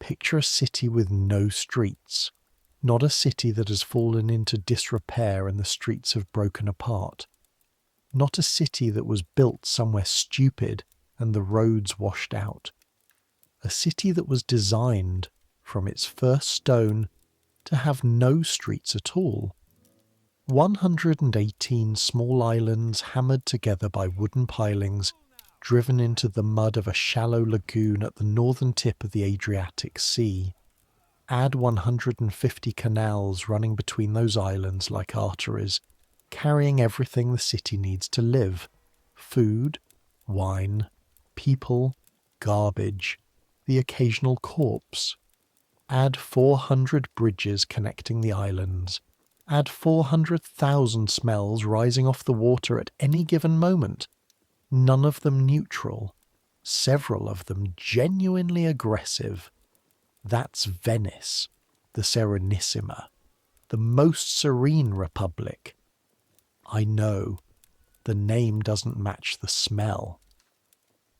Picture a city with no streets, not a city that has fallen into disrepair and the streets have broken apart, not a city that was built somewhere stupid and the roads washed out, a city that was designed from its first stone to have no streets at all. 118 small islands hammered together by wooden pilings, driven into the mud of a shallow lagoon at the northern tip of the Adriatic Sea. Add 150 canals running between those islands like arteries, carrying everything the city needs to live: food, wine, people, garbage, the occasional corpse. Add 400 bridges connecting the islands. Add 400,000 smells rising off the water at any given moment, none of them neutral, several of them genuinely aggressive. That's Venice, the Serenissima, the most serene republic. I know, the name doesn't match the smell.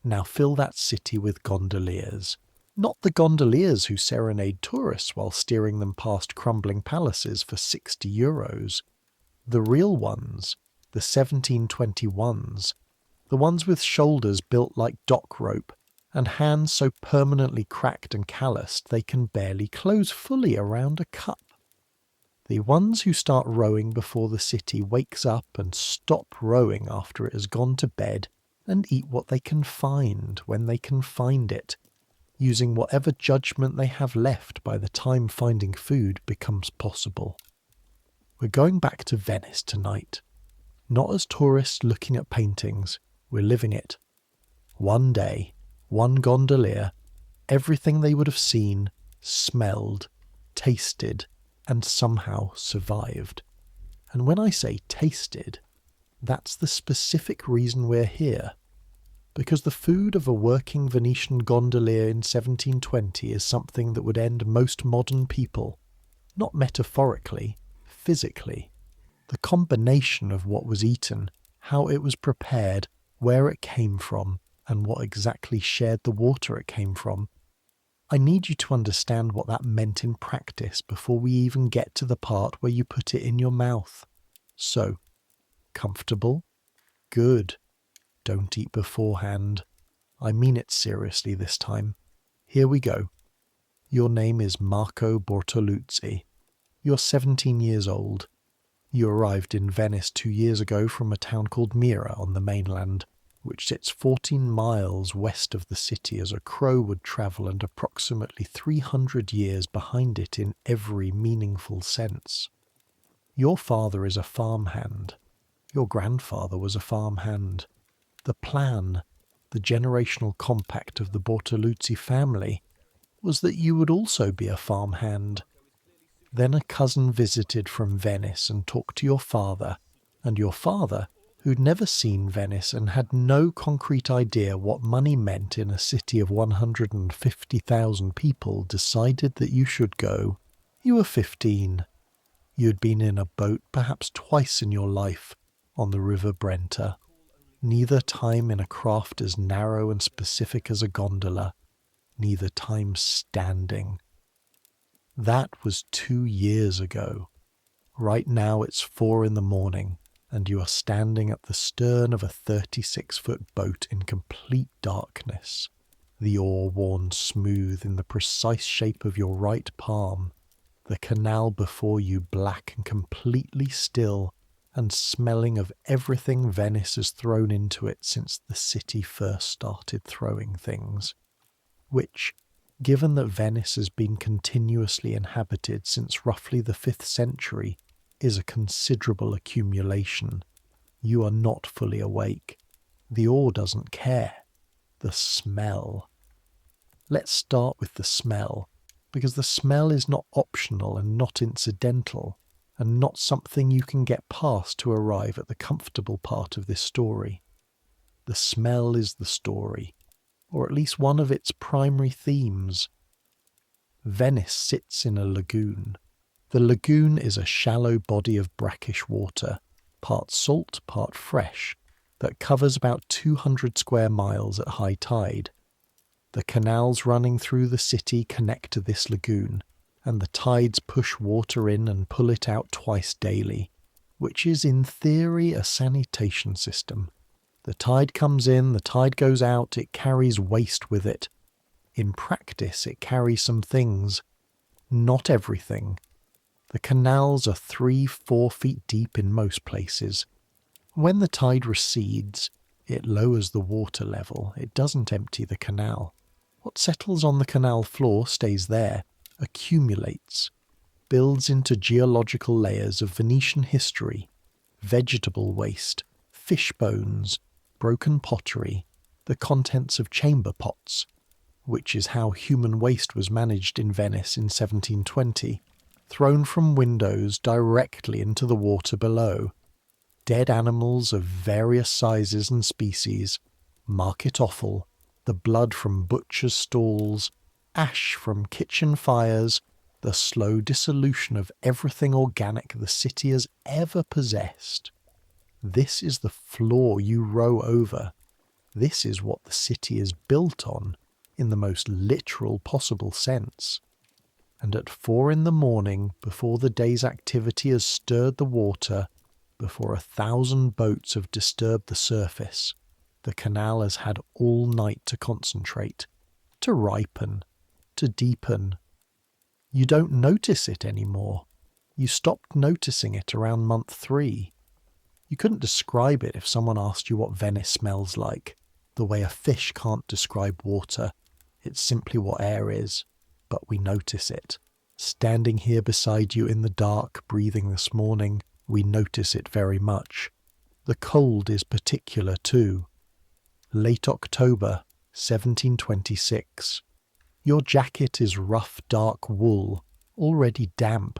Now fill that city with gondoliers. Not the gondoliers who serenade tourists while steering them past crumbling palaces for €60. The real ones, the 1721s, the ones with shoulders built like dock rope and hands so permanently cracked and calloused they can barely close fully around a cup. The ones who start rowing before the city wakes up and stop rowing after it has gone to bed and eat what they can find when they can find it, using whatever judgment they have left by the time finding food becomes possible. We're going back to Venice tonight. Not as tourists looking at paintings, we're living it. One day, one gondolier, everything they would have seen, smelled, tasted, and somehow survived. And when I say tasted, that's the specific reason we're here. Because the food of a working Venetian gondolier in 1720 is something that would end most modern people, not metaphorically, physically. The combination of what was eaten, how it was prepared, where it came from, and what exactly shared the water it came from. I need you to understand what that meant in practice before we even get to the part where you put it in your mouth. So, comfortable? Good. Don't eat beforehand. I mean it seriously this time. Here we go. Your name is Marco Bortoluzzi. You're 17 years old. You arrived in Venice 2 years ago from a town called Mira on the mainland, which sits 14 miles west of the city as a crow would travel and approximately 300 years behind it in every meaningful sense. Your father is a farmhand. Your grandfather was a farmhand. The plan, the generational compact of the Bortoluzzi family, was that you would also be a farmhand. Then a cousin visited from Venice and talked to your father, and your father, who'd never seen Venice and had no concrete idea what money meant in a city of 150,000 people, decided that you should go. You were 15. You'd been in a boat perhaps twice in your life, on the River Brenta. Neither time in a craft as narrow and specific as a gondola, neither time standing. That was 2 years ago. Right now it's 4 in the morning, and you are standing at the stern of a 36-foot boat in complete darkness, the oar worn smooth in the precise shape of your right palm, the canal before you black and completely still, and smelling of everything Venice has thrown into it since the city first started throwing things. Which, given that Venice has been continuously inhabited since roughly the 5th century, is a considerable accumulation. You are not fully awake. The oar doesn't care. The smell. Let's start with the smell, because the smell is not optional and not incidental, and not something you can get past to arrive at the comfortable part of this story. The smell is the story, or at least one of its primary themes. Venice sits in a lagoon. The lagoon is a shallow body of brackish water, part salt, part fresh, that covers about 200 square miles at high tide. The canals running through the city connect to this lagoon, and the tides push water in and pull it out twice daily, which is in theory a sanitation system. The tide comes in, the tide goes out, it carries waste with it. In practice, it carries some things, not everything. The canals are 3-4 feet deep in most places. When the tide recedes, it lowers the water level. It doesn't empty the canal. What settles on the canal floor stays there, accumulates, builds into geological layers of Venetian history, vegetable waste, fish bones, broken pottery, the contents of chamber pots, which is how human waste was managed in Venice in 1720, thrown from windows directly into the water below. Dead animals of various sizes and species, market offal, the blood from butchers' stalls, ash from kitchen fires, the slow dissolution of everything organic the city has ever possessed. This is the floor you row over. This is what the city is built on, in the most literal possible sense. And at 4 a.m, before the day's activity has stirred the water, before 1,000 boats have disturbed the surface, the canal has had all night to concentrate, to ripen, to deepen. You don't notice it anymore. You stopped noticing it around month 3. You couldn't describe it if someone asked you what Venice smells like, the way a fish can't describe water. It's simply what air is, but we notice it. Standing here beside you in the dark, breathing this morning, we notice it very much. The cold is particular too. Late October, 1726. Your jacket is rough dark wool, already damp.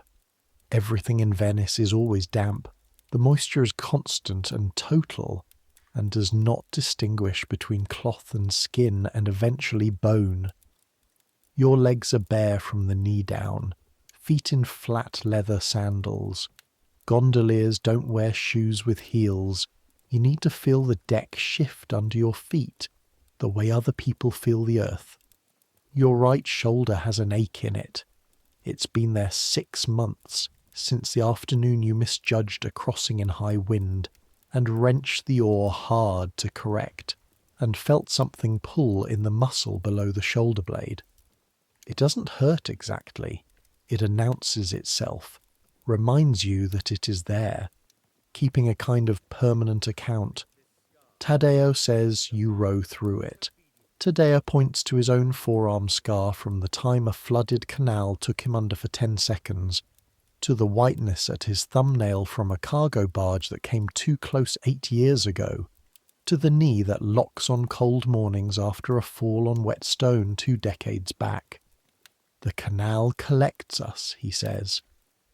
Everything in Venice is always damp. The moisture is constant and total, and does not distinguish between cloth and skin and eventually bone. Your legs are bare from the knee down, feet in flat leather sandals. Gondoliers don't wear shoes with heels. You need to feel the deck shift under your feet, the way other people feel the earth. Your right shoulder has an ache in it. It's been there 6 months, since the afternoon you misjudged a crossing in high wind, and wrenched the oar hard to correct, and felt something pull in the muscle below the shoulder blade. It doesn't hurt exactly. It announces itself, reminds you that it is there, keeping a kind of permanent account. Taddeo says you row through it. Taddeo points to his own forearm scar from the time a flooded canal took him under for 10 seconds, to the whiteness at his thumbnail from a cargo barge that came too close 8 years ago, to the knee that locks on cold mornings after a fall on wet stone 2 decades back. The canal collects us, he says.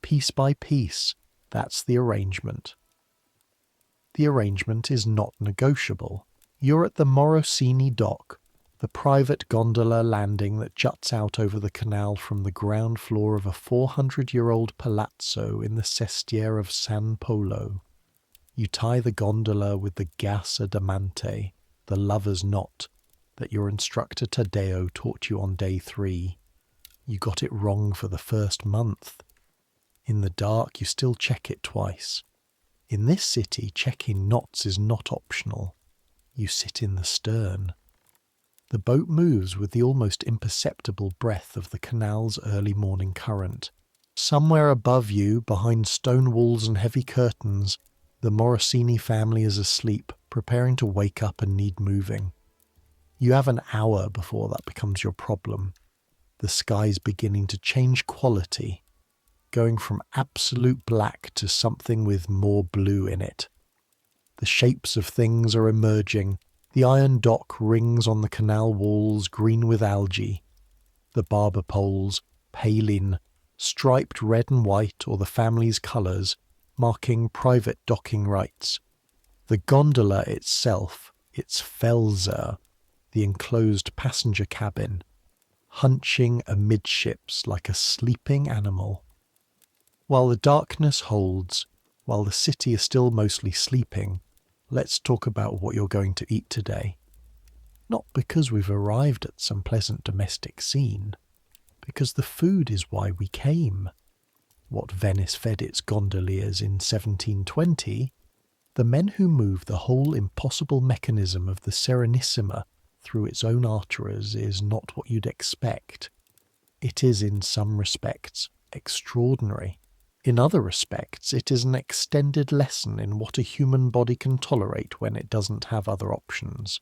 Piece by piece, that's the arrangement. The arrangement is not negotiable. You're at the Morosini dock, the private gondola landing that juts out over the canal from the ground floor of a 400-year-old palazzo in the sestiere of San Polo. You tie the gondola with the gassa damante, the lover's knot, that your instructor Taddeo taught you on day 3. You got it wrong for the first month. In the dark, you still check it twice. In this city, checking knots is not optional. You sit in the stern. The boat moves with the almost imperceptible breath of the canal's early morning current. Somewhere above you, behind stone walls and heavy curtains, the Morosini family is asleep, preparing to wake up and need moving. You have an hour before that becomes your problem. The sky's beginning to change quality, going from absolute black to something with more blue in it. The shapes of things are emerging. The iron dock rings on the canal walls green with algae. The barber poles, palin, striped red and white or the family's colours, marking private docking rights. The gondola itself, its felser, the enclosed passenger cabin, hunching amidships like a sleeping animal. While the darkness holds, while the city is still mostly sleeping, let's talk about what you're going to eat today. Not because we've arrived at some pleasant domestic scene, because the food is why we came. What Venice fed its gondoliers in 1720, the men who move the whole impossible mechanism of the Serenissima through its own arteries is not what you'd expect. It is in some respects extraordinary. In other respects, it is an extended lesson in what a human body can tolerate when it doesn't have other options.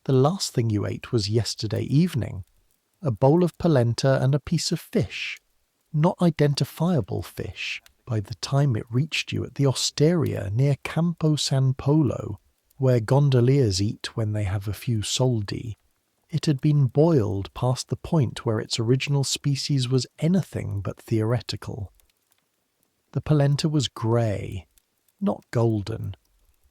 The last thing you ate was yesterday evening, a bowl of polenta and a piece of fish, not identifiable fish by the time it reached you at the osteria near Campo San Polo, where gondoliers eat when they have a few soldi. It had been boiled past the point where its original species was anything but theoretical. The polenta was grey, not golden,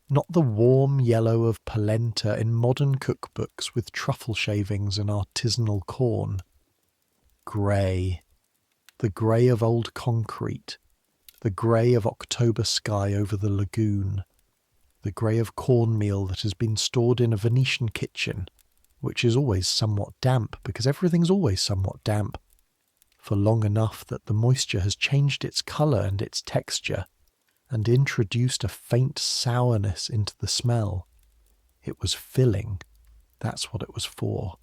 not the warm yellow of polenta in modern cookbooks with truffle shavings and artisanal corn. Grey. The grey of old concrete, the grey of October sky over the lagoon, the grey of cornmeal that has been stored in a Venetian kitchen, which is always somewhat damp because everything's always somewhat damp, for long enough that the moisture has changed its colour and its texture, and introduced a faint sourness into the smell. It was filling. That's what it was for.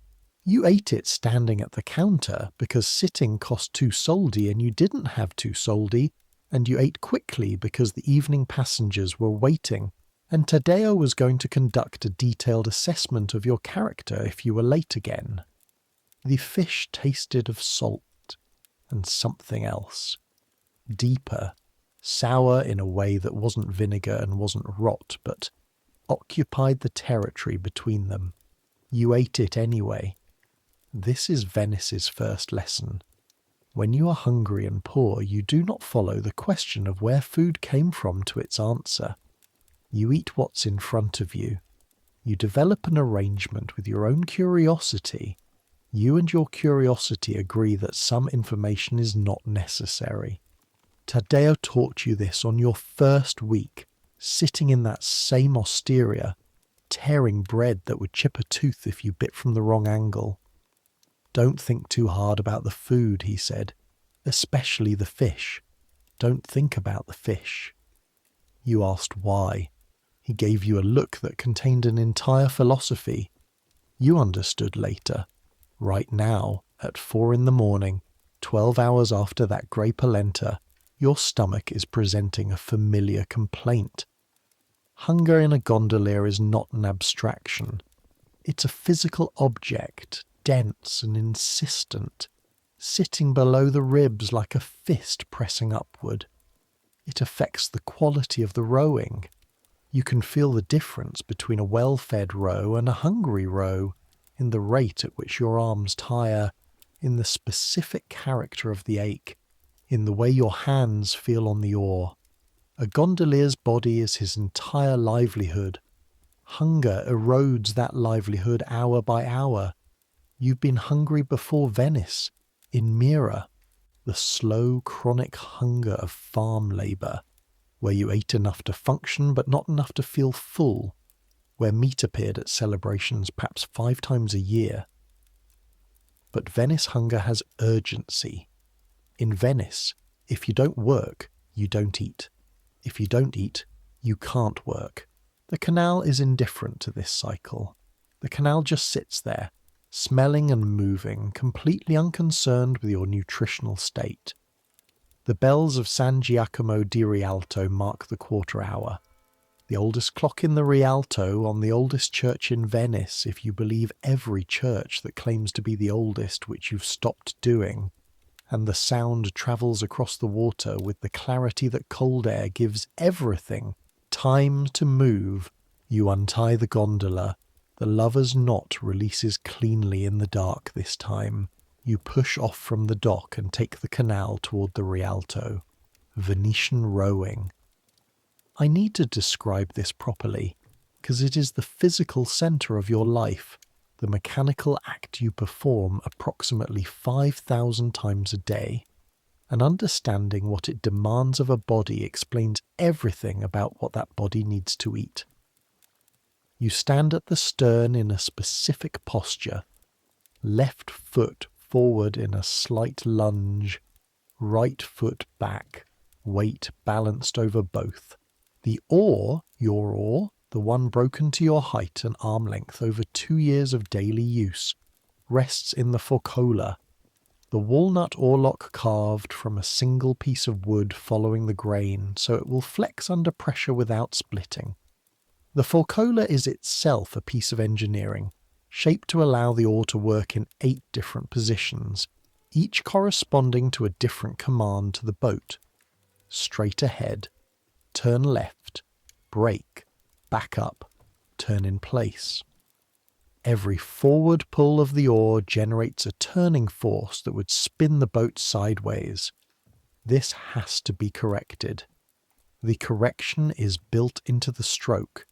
You ate it standing at the counter because sitting cost 2 soldi and you didn't have 2 soldi, and you ate quickly because the evening passengers were waiting, and Taddeo was going to conduct a detailed assessment of your character if you were late again. The fish tasted of salt and something else. Deeper, sour in a way that wasn't vinegar and wasn't rot, but occupied the territory between them. You ate it anyway. This is Venice's first lesson. When you are hungry and poor, you do not follow the question of where food came from to its answer. You eat what's in front of you. You develop an arrangement with your own curiosity. You and your curiosity agree that some information is not necessary. Taddeo taught you this on your first week, sitting in that same osteria, tearing bread that would chip a tooth if you bit from the wrong angle. Don't think too hard about the food, he said, especially the fish. Don't think about the fish. You asked why. He gave you a look that contained an entire philosophy. You understood later. Right now, at 4 a.m, 12 hours after that grey polenta, your stomach is presenting a familiar complaint. Hunger in a gondolier is not an abstraction. It's a physical object, dense and insistent, sitting below the ribs like a fist pressing upward. It affects the quality of the rowing. You can feel the difference between a well-fed row and a hungry row, in the rate at which your arms tire, in the specific character of the ache, in the way your hands feel on the oar. A gondolier's body is his entire livelihood. Hunger erodes that livelihood hour by hour. You've been hungry before Venice, in Mira, the slow, chronic hunger of farm labour, where you ate enough to function but not enough to feel full, where meat appeared at celebrations perhaps 5 times a year. But Venice hunger has urgency. In Venice, if you don't work, you don't eat. If you don't eat, you can't work. The canal is indifferent to this cycle. The canal just sits there, smelling and moving, completely unconcerned with your nutritional state. The bells of San Giacomo di Rialto mark the quarter hour. The oldest clock in the Rialto on the oldest church in Venice, if you believe every church that claims to be the oldest, which you've stopped doing. And the sound travels across the water with the clarity that cold air gives everything time to move. You untie the gondola. The lover's knot releases cleanly in the dark this time. You push off from the dock and take the canal toward the Rialto. Venetian rowing. I need to describe this properly, because it is the physical centre of your life, the mechanical act you perform approximately 5,000 times a day. And understanding what it demands of a body explains everything about what that body needs to eat. You stand at the stern in a specific posture, left foot forward in a slight lunge, right foot back, weight balanced over both. The oar, your oar, the one broken to your height and arm length over 2 years of daily use, rests in the forcola, the walnut oarlock carved from a single piece of wood following the grain so it will flex under pressure without splitting. The forcola is itself a piece of engineering, shaped to allow the oar to work in 8 different positions, each corresponding to a different command to the boat. Straight ahead, turn left, brake, back up, turn in place. Every forward pull of the oar generates a turning force that would spin the boat sideways. This has to be corrected. The correction is built into the stroke.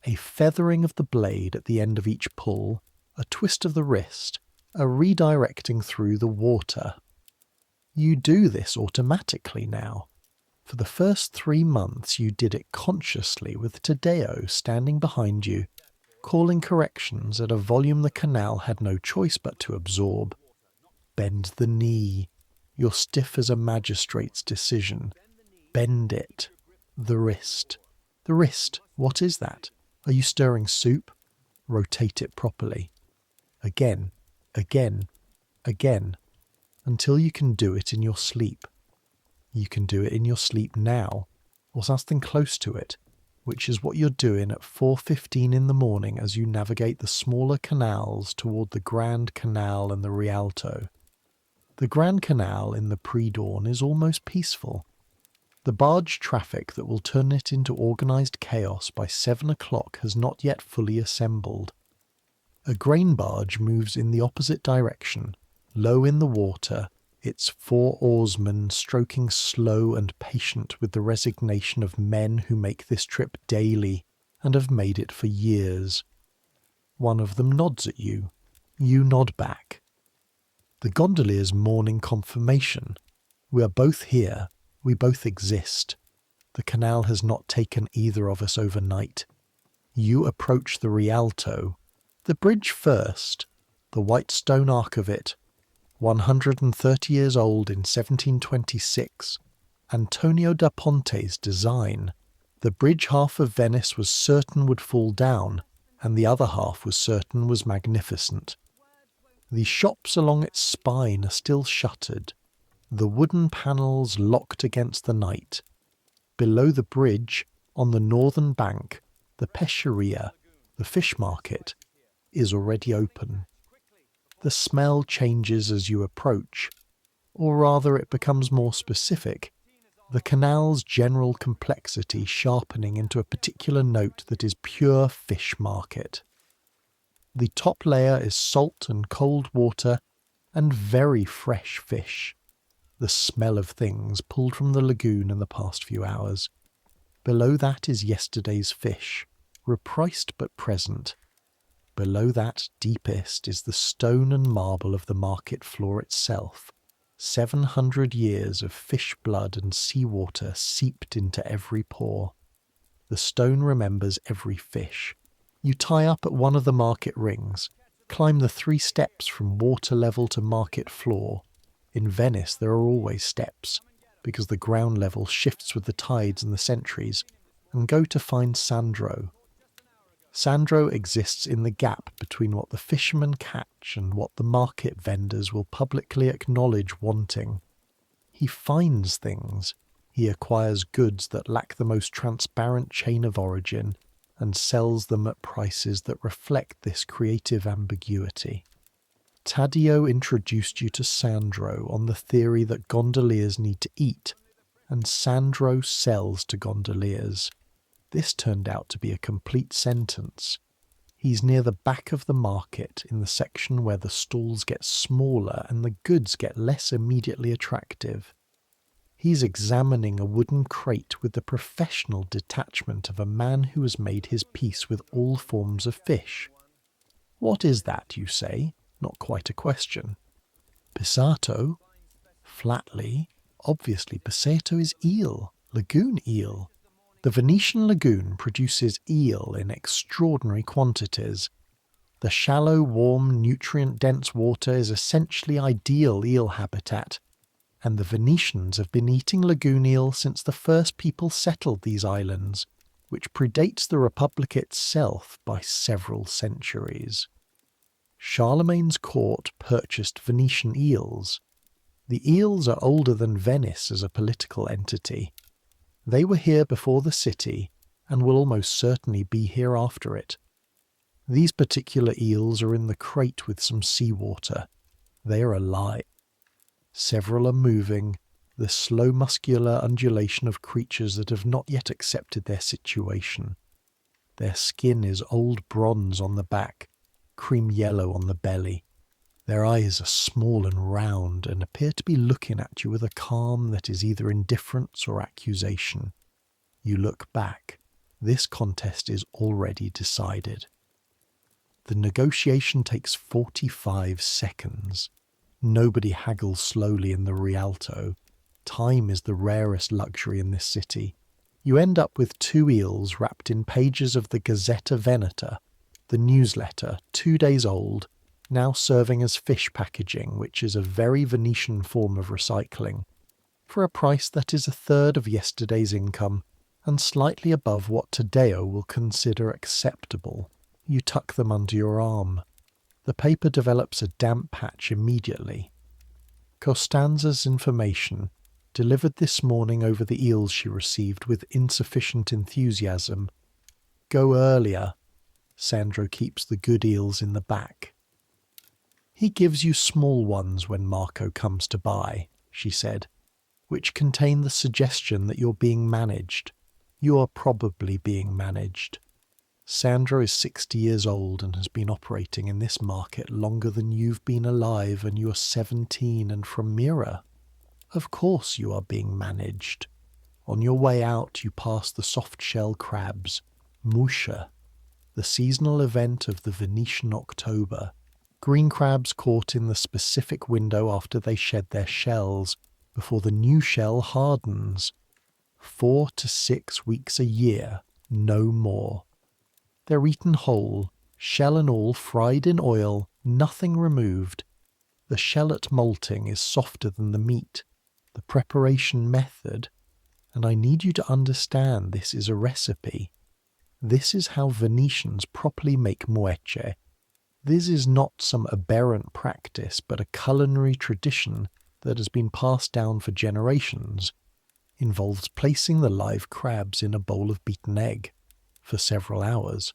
A feathering of the blade at the end of each pull, a twist of the wrist, a redirecting through the water. You do this automatically now. For the first 3 months you did it consciously with Taddeo standing behind you, calling corrections at a volume the canal had no choice but to absorb. Bend the knee. You're stiff as a magistrate's decision. Bend it. The wrist. The wrist, what is that? Are you stirring soup? Rotate it properly. Again, again, again, until you can do it in your sleep. You can do it in your sleep now, or something close to it, which is what you're doing at 4:15 in the morning as you navigate the smaller canals toward the Grand Canal and the Rialto. The Grand Canal in the pre-dawn is almost peaceful. The barge traffic that will turn it into organised chaos by 7 o'clock has not yet fully assembled. A grain barge moves in the opposite direction, low in the water, its 4 oarsmen stroking slow and patient with the resignation of men who make this trip daily and have made it for years. One of them nods at you. You nod back. The gondolier's morning confirmation. We are both here. We both exist. The canal has not taken either of us overnight. You approach the Rialto. The bridge first, the white stone arc of it, 130 years old in 1726, Antonio da Ponte's design. The bridge half of Venice was certain would fall down, and the other half was certain was magnificent. The shops along its spine are still shuttered, the wooden panels locked against the night. Below the bridge, on the northern bank, the pesceria, the fish market, is already open. The smell changes as you approach, or rather it becomes more specific, the canal's general complexity sharpening into a particular note that is pure fish market. The top layer is salt and cold water and very fresh fish. The smell of things pulled from the lagoon in the past few hours. Below that is yesterday's fish, repriced but present. Below that, deepest, is the stone and marble of the market floor itself. 700 years of fish blood and seawater seeped into every pore. The stone remembers every fish. You tie up at one of the market rings, climb the 3 steps from water level to market floor. In Venice there are always steps, because the ground level shifts with the tides and the centuries, and go to find Sandro. Sandro exists in the gap between what the fishermen catch and what the market vendors will publicly acknowledge wanting. He finds things. He acquires goods that lack the most transparent chain of origin and sells them at prices that reflect this creative ambiguity. Taddeo introduced you to Sandro on the theory that gondoliers need to eat, and Sandro sells to gondoliers. This turned out to be a complete sentence. He's near the back of the market, in the section where the stalls get smaller and the goods get less immediately attractive. He's examining a wooden crate with the professional detachment of a man who has made his peace with all forms of fish. What is that, you say? Not quite a question. Pissato? Flatly, obviously Pissato is eel, lagoon eel. The Venetian lagoon produces eel in extraordinary quantities. The shallow, warm, nutrient-dense water is essentially ideal eel habitat, and the Venetians have been eating lagoon eel since the first people settled these islands, which predates the Republic itself by several centuries. Charlemagne's court purchased Venetian eels. The eels are older than Venice as a political entity. They were here before the city, and will almost certainly be here after it. These particular eels are in the crate with some seawater. They are alive. Several are moving, the slow muscular undulation of creatures that have not yet accepted their situation. Their skin is old bronze on the back, cream yellow on the belly. Their eyes are small and round and appear to be looking at you with a calm that is either indifference or accusation. You look back. This contest is already decided. The negotiation takes 45 seconds. Nobody haggles slowly in the Rialto. Time is the rarest luxury in this city. You end up with 2 eels wrapped in pages of the Gazzetta Veneta, the newsletter, 2 days old, now serving as fish packaging, which is a very Venetian form of recycling, for a price that is a third of yesterday's income and slightly above what Taddeo will consider acceptable. You tuck them under your arm. The paper develops a damp patch immediately. Costanza's information, delivered this morning over the eels she received with insufficient enthusiasm. Go earlier. Sandro keeps the good eels in the back. He gives you small ones when Marco comes to buy, she said, which contain the suggestion that you're being managed. You are probably being managed. Sandro is 60 years old and has been operating in this market longer than you've been alive, and you're 17 and from Mira. Of course you are being managed. On your way out you pass the soft-shell crabs, musha, the seasonal event of the Venetian October. Green crabs caught in the specific window after they shed their shells, before the new shell hardens. 4 to 6 weeks a year, no more. They're eaten whole, shell and all fried in oil, nothing removed. The shallot molting is softer than the meat. The preparation method, and I need you to understand this is a recipe. This is how Venetians properly make moeche. This is not some aberrant practice, but a culinary tradition that has been passed down for generations. Involves placing the live crabs in a bowl of beaten egg for several hours.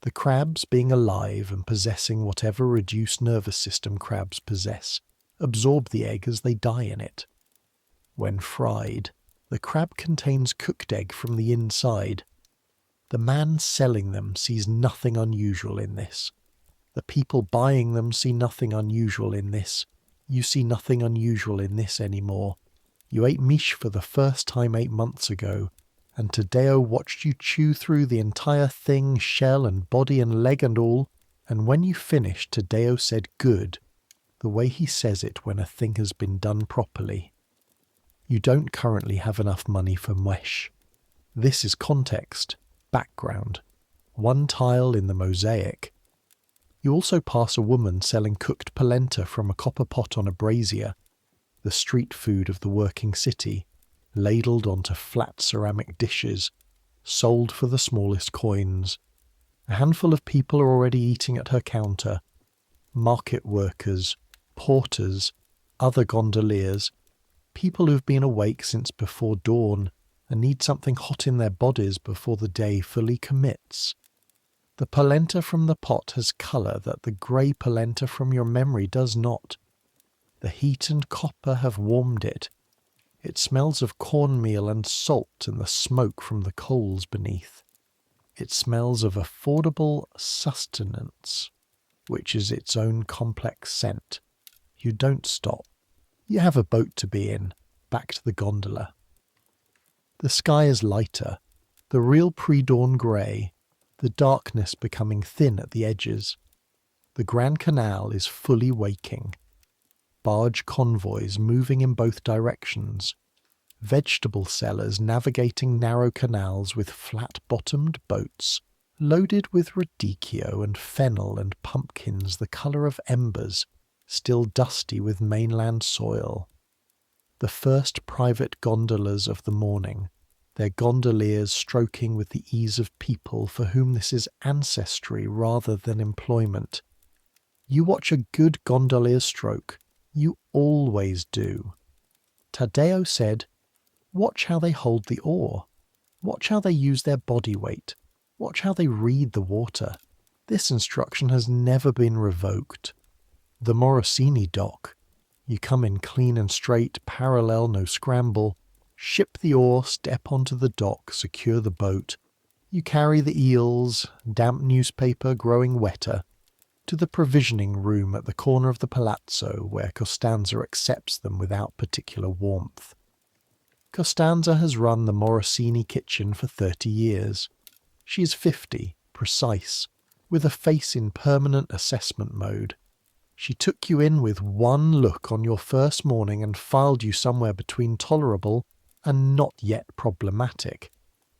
The crabs, being alive and possessing whatever reduced nervous system crabs possess, absorb the egg as they die in it. When fried, the crab contains cooked egg from the inside. The man selling them sees nothing unusual in this. The people buying them see nothing unusual in this. You see nothing unusual in this anymore. You ate miche for the first time 8 months ago, and Taddeo watched you chew through the entire thing, shell and body and leg and all, and when you finished, Taddeo said good, the way he says it when a thing has been done properly. You don't currently have enough money for mwesh. This is context, background, one tile in the mosaic. You also pass a woman selling cooked polenta from a copper pot on a brazier, the street food of the working city, ladled onto flat ceramic dishes, sold for the smallest coins. A handful of people are already eating at her counter. Market workers, porters, other gondoliers, people who've been awake since before dawn and need something hot in their bodies before the day fully commits. The polenta from the pot has colour that the grey polenta from your memory does not. The heat and copper have warmed it. It smells of cornmeal and salt and the smoke from the coals beneath. It smells of affordable sustenance, which is its own complex scent. You don't stop. You have a boat to be in, back to the gondola. The sky is lighter, the real pre-dawn grey, the darkness becoming thin at the edges. The Grand Canal is fully waking. Barge convoys moving in both directions. vegetable sellers navigating narrow canals with flat-bottomed boats, loaded with radicchio and fennel and pumpkins the colour of embers, still dusty with mainland soil. The first private gondolas of the morning, their gondoliers stroking with the ease of people for whom this is ancestry rather than employment. You watch a good gondolier stroke. You always do. Taddeo said, "Watch how they hold the oar. Watch how they use their body weight. Watch how they read the water. This instruction has never been revoked." The Morosini dock. You come in clean and straight, parallel, no scramble. Ship the oar, step onto the dock, secure the boat. You carry the eels, damp newspaper growing wetter, to the provisioning room at the corner of the palazzo where Costanza accepts them without particular warmth. Costanza has run the Morosini kitchen for 30 years. She is 50, precise, with a face in permanent assessment mode. She took you in with one look on your first morning and filed you somewhere between tolerable and not yet problematic,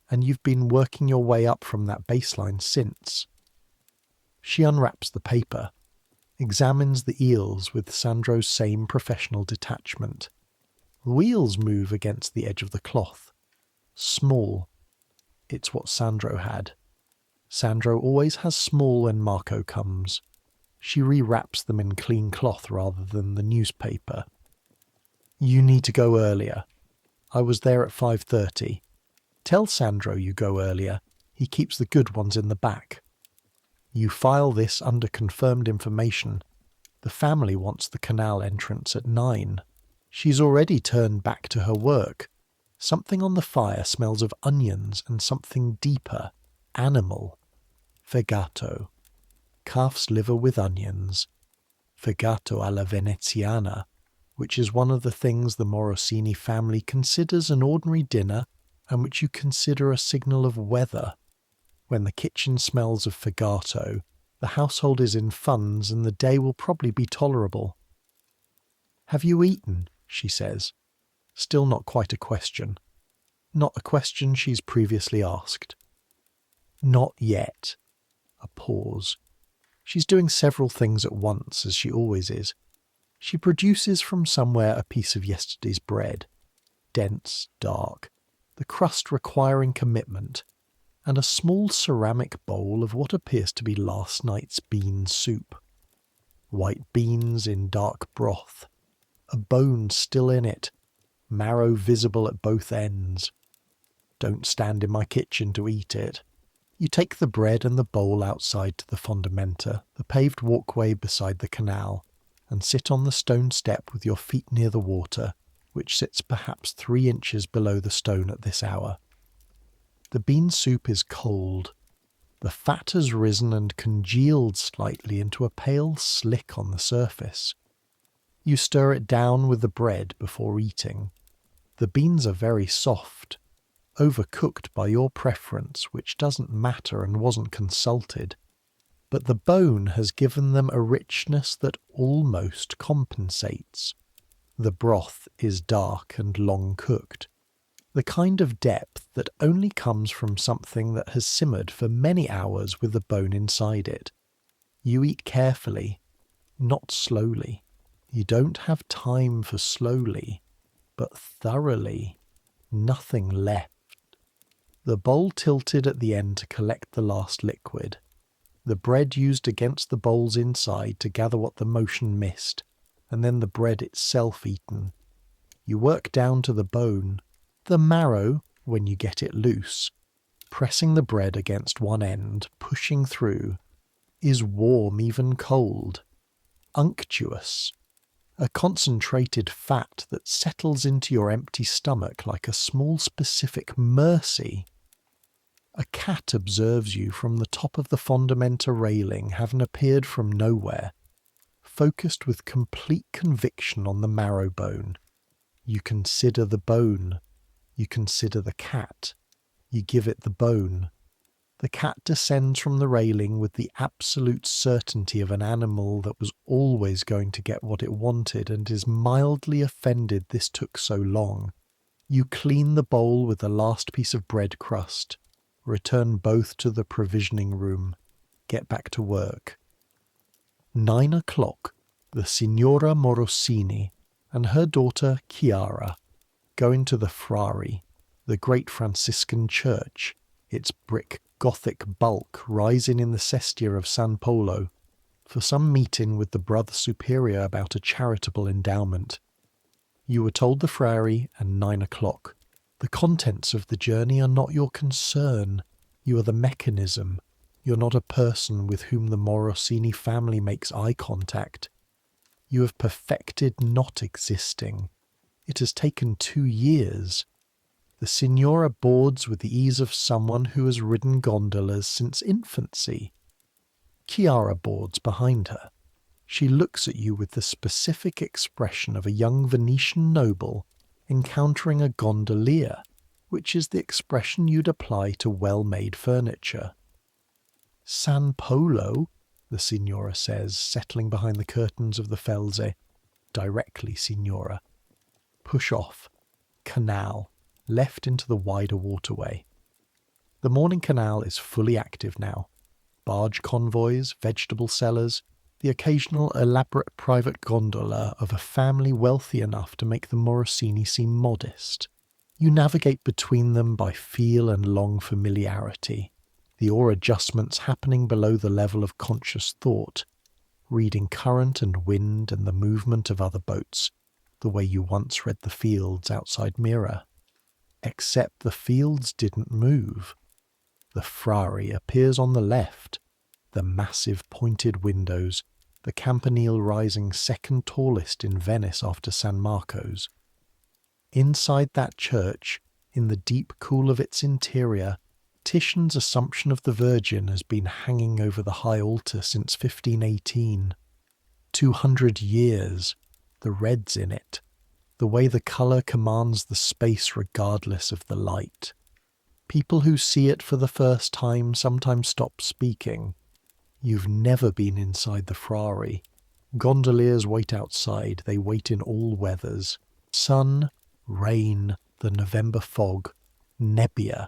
and you've been working your way up from that baseline since. She unwraps the paper, examines the eels with Sandro's same professional detachment. The wheels move against the edge of the cloth. Small. It's what Sandro had. Sandro always has small when Marco comes. She rewraps them in clean cloth rather than the newspaper. "You need to go earlier. I was there at 5:30. Tell Sandro you go earlier. He keeps the good ones in the back." You file this under confirmed information. The family wants the canal entrance at 9. She's already turned back to her work. Something on the fire smells of onions and something deeper, animal. Fegato. Calf's liver with onions. Fegato alla veneziana, which is one of the things the Morosini family considers an ordinary dinner and which you consider a signal of weather. When the kitchen smells of fegato, the household is in funds and the day will probably be tolerable. "Have you eaten?" she says. Still not quite a question. Not a question she's previously asked. "Not yet." A pause. She's doing several things at once, as she always is. She produces from somewhere a piece of yesterday's bread. Dense, dark, the crust requiring commitment, and a small ceramic bowl of what appears to be last night's bean soup. White beans in dark broth, a bone still in it, marrow visible at both ends. Don't stand in my kitchen to eat it. You take the bread and the bowl outside to the fondamenta, the paved walkway beside the canal, and sit on the stone step with your feet near the water, which sits perhaps 3 inches below the stone at this hour. The bean soup is cold. The fat has risen and congealed slightly into a pale slick on the surface. You stir it down with the bread before eating. The beans are very soft, overcooked by your preference, which doesn't matter and wasn't consulted, but the bone has given them a richness that almost compensates. The broth is dark and long cooked, the kind of depth that only comes from something that has simmered for many hours with the bone inside it. You eat carefully, not slowly. You don't have time for slowly, but thoroughly. Nothing left. The bowl tilted at the end to collect the last liquid. The bread used against the bowl's inside to gather what the motion missed, and then the bread itself eaten. You work down to the bone, the marrow, when you get it loose, pressing the bread against one end, pushing through, is warm, even cold, unctuous, a concentrated fat that settles into your empty stomach like a small specific mercy. A cat observes you from the top of the fondamenta railing, having appeared from nowhere, focused with complete conviction on the marrow bone. You consider the bone. You consider the cat. You give it the bone. The cat descends from the railing with the absolute certainty of an animal that was always going to get what it wanted and is mildly offended this took so long. You clean the bowl with the last piece of bread crust, return both to the provisioning room, get back to work. 9 o'clock, the Signora Morosini and her daughter Chiara go into the Frari, the great Franciscan church, its brick Gothic bulk rising in the sestiere of San Polo, for some meeting with the Brother Superior about a charitable endowment. You were told the Frari at 9 o'clock. The contents of the journey are not your concern. You are the mechanism. You're not a person with whom the Morosini family makes eye contact. You have perfected not existing. It has taken 2 years. The Signora boards with the ease of someone who has ridden gondolas since infancy. Chiara boards behind her. She looks at you with the specific expression of a young Venetian noble encountering a gondolier, which is the expression you'd apply to well-made furniture. San Polo, the Signora says, settling behind the curtains of the Felze. Directly, Signora. Push off. Canal. Left into the wider waterway. The morning canal is fully active now. Barge convoys, vegetable sellers, the occasional elaborate private gondola of a family wealthy enough to make the Morosini seem modest. You navigate between them by feel and long familiarity, the oar adjustments happening below the level of conscious thought, reading current and wind and the movement of other boats, the way you once read the fields outside Mira. Except the fields didn't move. The Frari appears on the left, the massive pointed windows, the campanile rising second tallest in Venice after San Marco's. Inside that church, in the deep cool of its interior, Titian's Assumption of the Virgin has been hanging over the high altar since 1518. 200 years, the reds in it, the way the colour commands the space regardless of the light. People who see it for the first time sometimes stop speaking. You've never been inside the Frari. Gondoliers wait outside, they wait in all weathers. Sun, rain, the November fog, nebbia,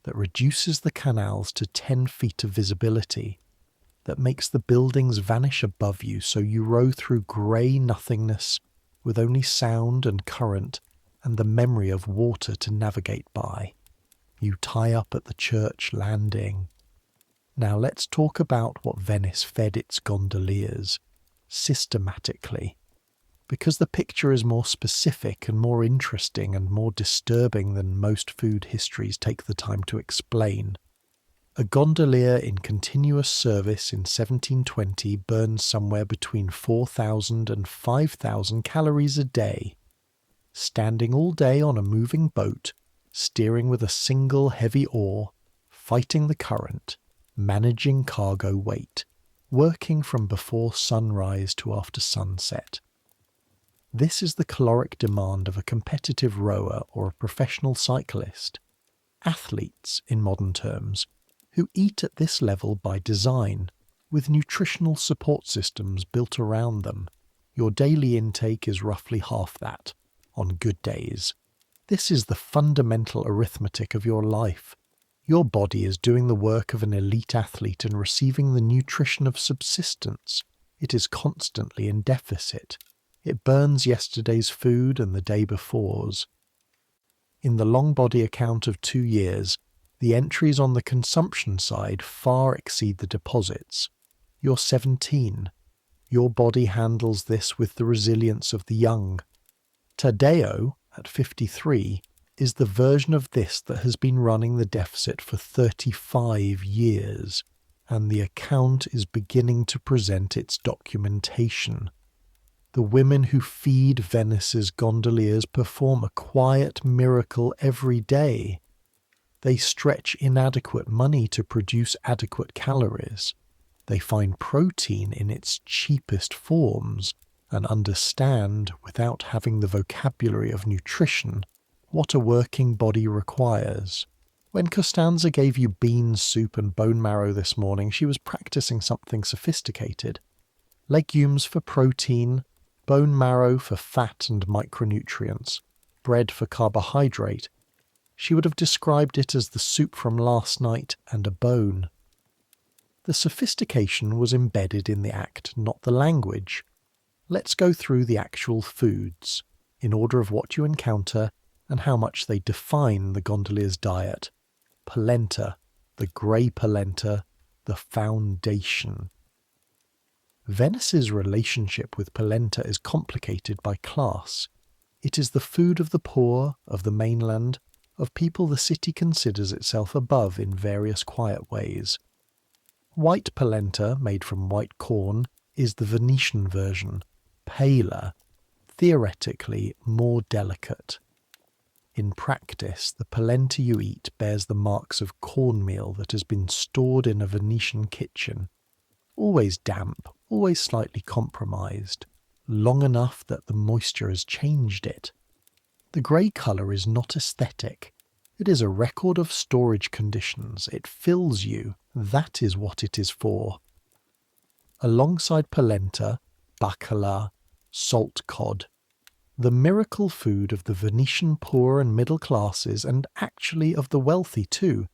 that reduces the canals to 10 feet of visibility, that makes the buildings vanish above you so you row through grey nothingness with only sound and current and the memory of water to navigate by. You tie up at the church landing. Now let's talk about what Venice fed its gondoliers, systematically, because the picture is more specific and more interesting and more disturbing than most food histories take the time to explain. A gondolier in continuous service in 1720 burns somewhere between 4,000 and 5,000 calories a day. Standing all day on a moving boat, steering with a single heavy oar, fighting the current, managing cargo weight, working from before sunrise to after sunset. This is the caloric demand of a competitive rower or a professional cyclist. Athletes, in modern terms, who eat at this level by design, with nutritional support systems built around them. Your daily intake is roughly half that, on good days. This is the fundamental arithmetic of your life. Your body is doing the work of an elite athlete and receiving the nutrition of subsistence. It is constantly in deficit. It burns yesterday's food and the day before's. In the long body account of 2 years, the entries on the consumption side far exceed the deposits. You're 17. Your body handles this with the resilience of the young. Taddeo, at 53, is the version of this that has been running the deficit for 35 years, and the account is beginning to present its documentation. The women who feed Venice's gondoliers perform a quiet miracle every day. They stretch inadequate money to produce adequate calories. They find protein in its cheapest forms and understand, without having the vocabulary of nutrition, what a working body requires. When Costanza gave you bean soup and bone marrow this morning, she was practicing something sophisticated. Legumes for protein, bone marrow for fat and micronutrients. bread for carbohydrate, she would have described it as the soup from last night and a bone. The sophistication was embedded in the act, not the language. Let's go through the actual foods, in order of what you encounter and how much they define the gondolier's diet. Polenta, the grey polenta, the foundation. Venice's relationship with polenta is complicated by class. It is the food of the poor, of the mainland, of people the city considers itself above in various quiet ways. White polenta, made from white corn, is the Venetian version, paler, theoretically more delicate. In practice, the polenta you eat bears the marks of cornmeal that has been stored in a Venetian kitchen, always damp, always slightly compromised, long enough that the moisture has changed it. The grey colour is not aesthetic. It is a record of storage conditions. It fills you. That is what it is for. Alongside polenta, bacala, salt cod, the miracle food of the Venetian poor and middle classes, and actually of the wealthy too,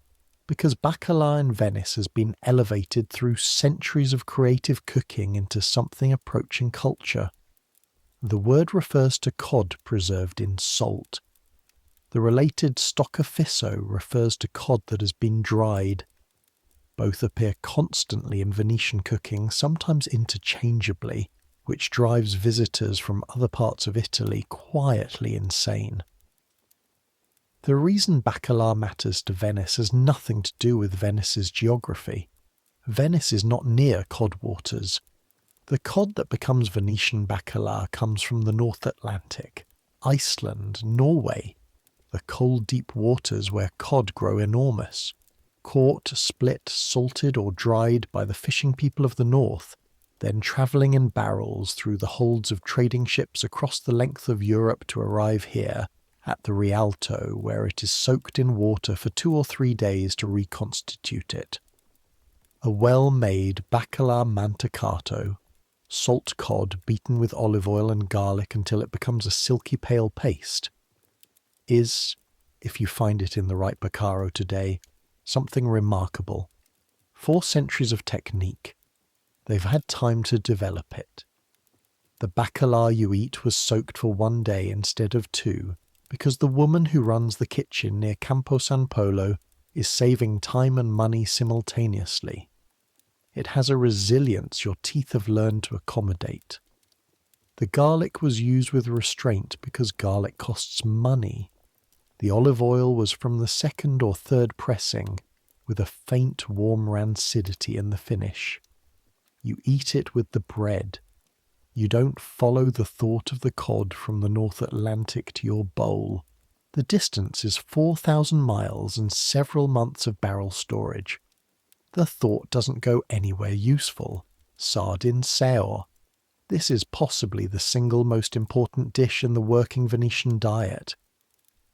because bacala in Venice has been elevated through centuries of creative cooking into something approaching culture. The word refers to cod preserved in salt. The related stoccafisso refers to cod that has been dried. Both appear constantly in Venetian cooking, sometimes interchangeably, which drives visitors from other parts of Italy quietly insane. The reason bacala matters to Venice has nothing to do with Venice's geography. Venice is not near cod waters. The cod that becomes Venetian bacala comes from the North Atlantic, Iceland, Norway, the cold deep waters where cod grow enormous, caught, split, salted or dried by the fishing people of the north, then travelling in barrels through the holds of trading ships across the length of Europe to arrive here at the Rialto, where it is soaked in water for 2 or 3 days to reconstitute it. A well-made bacala mantecato, salt cod beaten with olive oil and garlic until it becomes a silky pale paste, is, if you find it in the right Baccaro today, something remarkable. 4 centuries of technique. They've had time to develop it. The bacala you eat was soaked for 1 day instead of 2, because the woman who runs the kitchen near Campo San Polo is saving time and money simultaneously. It has a resilience your teeth have learned to accommodate. The garlic was used with restraint because garlic costs money. The olive oil was from the 2nd or 3rd pressing, with a faint warm rancidity in the finish. You eat it with the bread. You don't follow the thought of the cod from the North Atlantic to your bowl. The distance is 4,000 miles and several months of barrel storage. The thought doesn't go anywhere useful. Sardine saor. This is possibly the single most important dish in the working Venetian diet.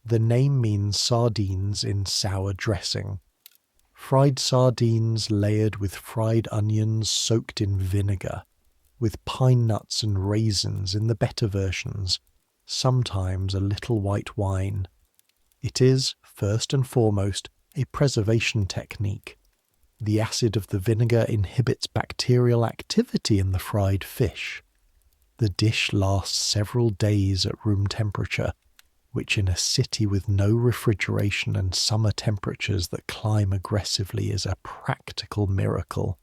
The name means sardines in sour dressing. Fried sardines layered with fried onions soaked in vinegar, with pine nuts and raisins in the better versions, sometimes a little white wine. It is, first and foremost, a preservation technique. The acid of the vinegar inhibits bacterial activity in the fried fish. The dish lasts several days at room temperature, which in a city with no refrigeration and summer temperatures that climb aggressively is a practical miracle.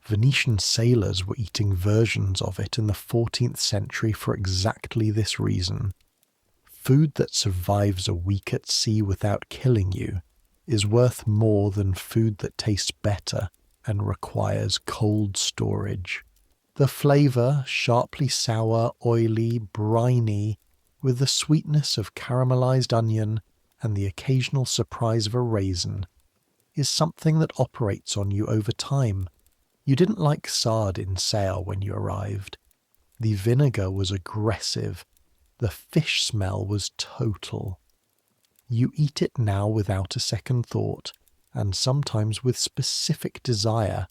Venetian sailors were eating versions of it in the 14th century for exactly this reason. Food that survives a week at sea without killing you is worth more than food that tastes better and requires cold storage. The flavour, sharply sour, oily, briny, with the sweetness of caramelized onion and the occasional surprise of a raisin, is something that operates on you over time. You didn't like sardine saor when you arrived. The vinegar was aggressive. The fish smell was total. You eat it now without a second thought, and sometimes with specific desire,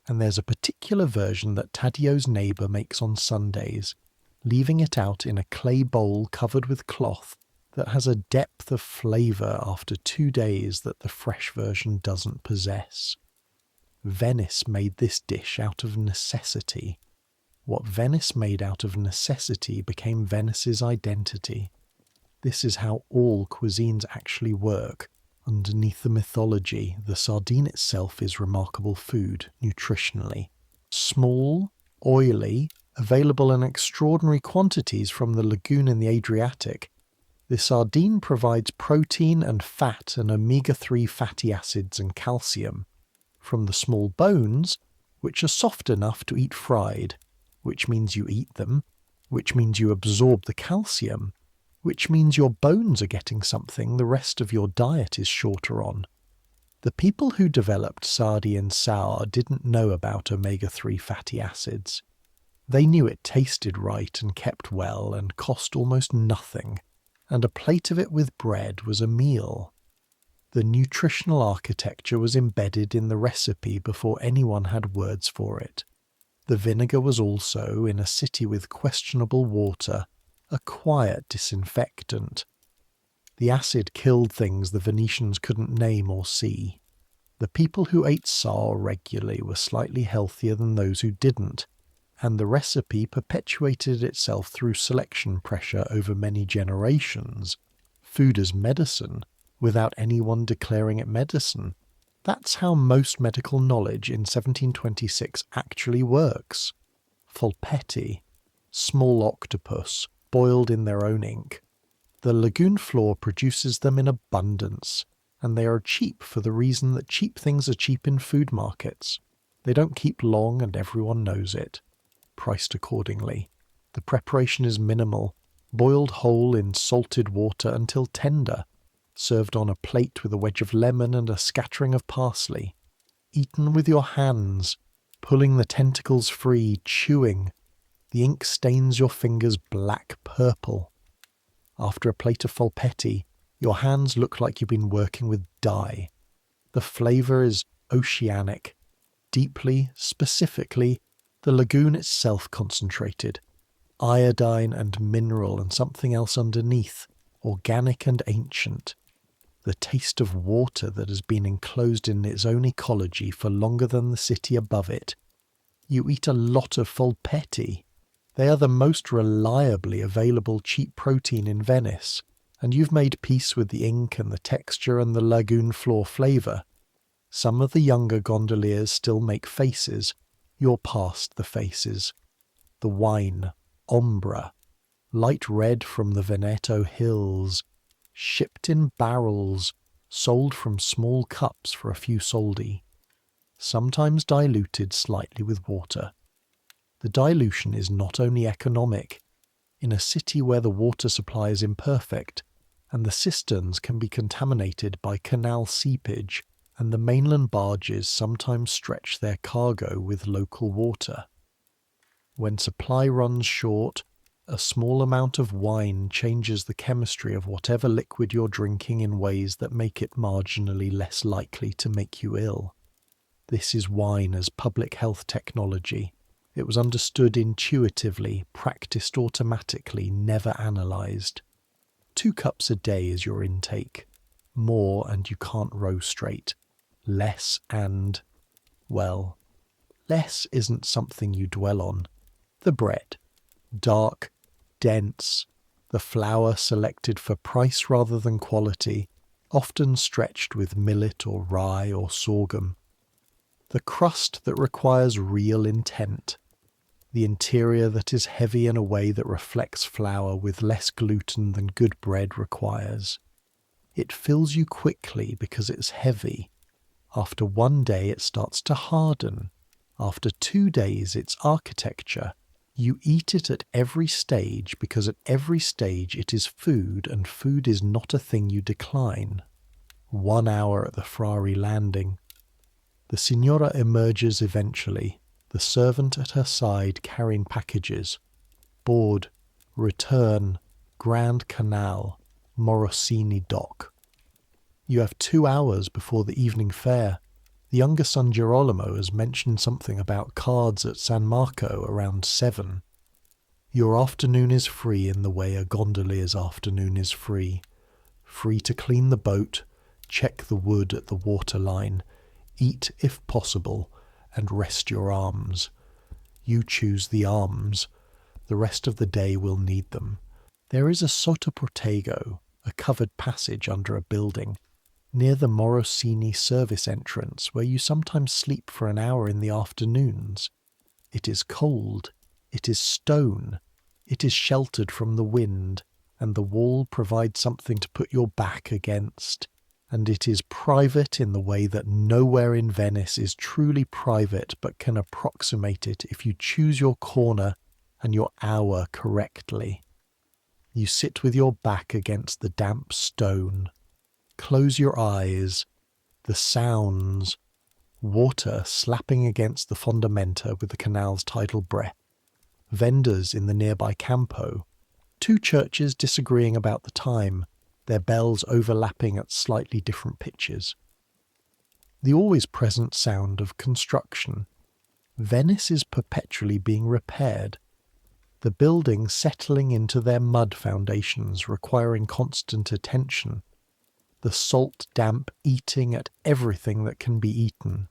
and there's a particular version that Taddeo's neighbour makes on Sundays, leaving it out in a clay bowl covered with cloth that has a depth of flavour after 2 days that the fresh version doesn't possess. Venice made this dish out of necessity. What Venice made out of necessity became Venice's identity. This is how all cuisines actually work. Underneath the mythology, the sardine itself is remarkable food, nutritionally. Small, oily, available in extraordinary quantities from the lagoon in the Adriatic, the sardine provides protein and fat and omega-3 fatty acids and calcium from the small bones, which are soft enough to eat fried, which means you eat them, which means you absorb the calcium, which means your bones are getting something the rest of your diet is shorter on. The people who developed sardi and sour didn't know about omega-3 fatty acids. They knew it tasted right and kept well and cost almost nothing, and a plate of it with bread was a meal. The nutritional architecture was embedded in the recipe before anyone had words for it. The vinegar was also, in a city with questionable water, a quiet disinfectant. The acid killed things the Venetians couldn't name or see. The people who ate sour regularly were slightly healthier than those who didn't, and the recipe perpetuated itself through selection pressure over many generations. Food as medicine, without anyone declaring it medicine. That's how most medical knowledge in 1726 actually works. Polpetti, small octopus, boiled in their own ink. The lagoon floor produces them in abundance, and they are cheap for the reason that cheap things are cheap in food markets. They don't keep long and everyone knows it. Priced accordingly. The preparation is minimal, boiled whole in salted water until tender, served on a plate with a wedge of lemon and a scattering of parsley. Eaten with your hands, pulling the tentacles free, chewing. The ink stains your fingers black-purple. After a plate of polpetti, your hands look like you've been working with dye. The flavour is oceanic, deeply, specifically, the lagoon itself concentrated. Iodine and mineral and something else underneath, organic and ancient. The taste of water that has been enclosed in its own ecology for longer than the city above it. You eat a lot of polpetti. They are the most reliably available cheap protein in Venice, and you've made peace with the ink and the texture and the lagoon floor flavour. Some of the younger gondoliers still make faces. You're past the faces. The wine, Ombra, light red from the Veneto hills, shipped in barrels, sold from small cups for a few soldi, sometimes diluted slightly with water. The dilution is not only economic. In a city where the water supply is imperfect, and the cisterns can be contaminated by canal seepage, and the mainland barges sometimes stretch their cargo with local water. When supply runs short, a small amount of wine changes the chemistry of whatever liquid you're drinking in ways that make it marginally less likely to make you ill. This is wine as public health technology. It was understood intuitively, practiced automatically, never analysed. 2 cups a day is your intake. More and you can't row straight. Less and, well, less isn't something you dwell on. The bread. Dark, dense, the flour selected for price rather than quality, often stretched with millet or rye or sorghum. The crust that requires real intent. The interior that is heavy in a way that reflects flour with less gluten than good bread requires. It fills you quickly because it's heavy. After 1 day it starts to harden. After 2 days it's architecture. You eat it at every stage because at every stage it is food, and food is not a thing you decline. 1 hour at the Frari landing. The signora emerges eventually, the servant at her side carrying packages. Board, return, Grand Canal, Morosini Dock. You have 2 hours before the evening fair. The younger son Girolamo has mentioned something about cards at San Marco around 7. Your afternoon is free in the way a gondolier's afternoon is free. Free to clean the boat, check the wood at the waterline, eat if possible, and rest your arms. You choose the arms. The rest of the day will need them. There is a sottoportego, a covered passage under a building, near the Morosini service entrance, where you sometimes sleep for an hour in the afternoons. It is cold. It is stone. It is sheltered from the wind, and the wall provides something to put your back against. And it is private in the way that nowhere in Venice is truly private but can approximate it if you choose your corner and your hour correctly. You sit with your back against the damp stone. Close your eyes. The sounds. Water slapping against the fondamenta with the canal's tidal breath. Vendors in the nearby campo. Two churches disagreeing about the time, their bells overlapping at slightly different pitches. The always present sound of construction. Venice is perpetually being repaired. The buildings settling into their mud foundations, requiring constant attention. The salt damp eating at everything that can be eaten.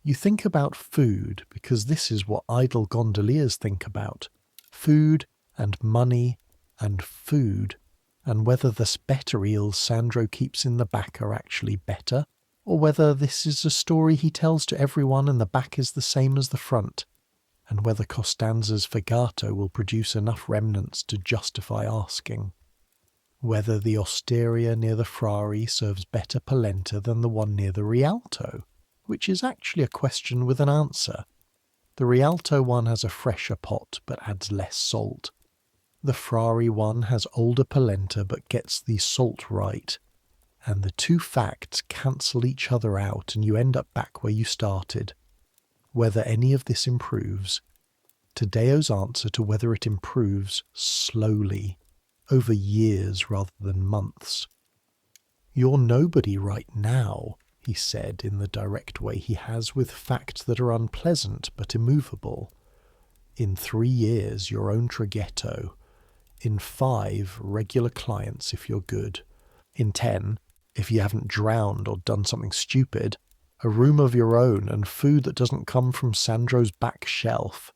You think about food because this is what idle gondoliers think about. Food and money and food, and whether the spetter eels Sandro keeps in the back are actually better, or whether this is a story he tells to everyone and the back is the same as the front, and whether Costanza's fegato will produce enough remnants to justify asking. Whether the osteria near the Frari serves better polenta than the one near the Rialto, which is actually a question with an answer. The Rialto one has a fresher pot but adds less salt. The Frari one has older polenta but gets the salt right. And the two facts cancel each other out and you end up back where you started. Whether any of this improves. Tadeo's answer to whether it improves slowly, over years rather than months. You're nobody right now, he said in the direct way he has with facts that are unpleasant but immovable. In 3 years, your own traghetto. In 5, regular clients if you're good. In 10, if you haven't drowned or done something stupid, a room of your own and food that doesn't come from Sandro's back shelf.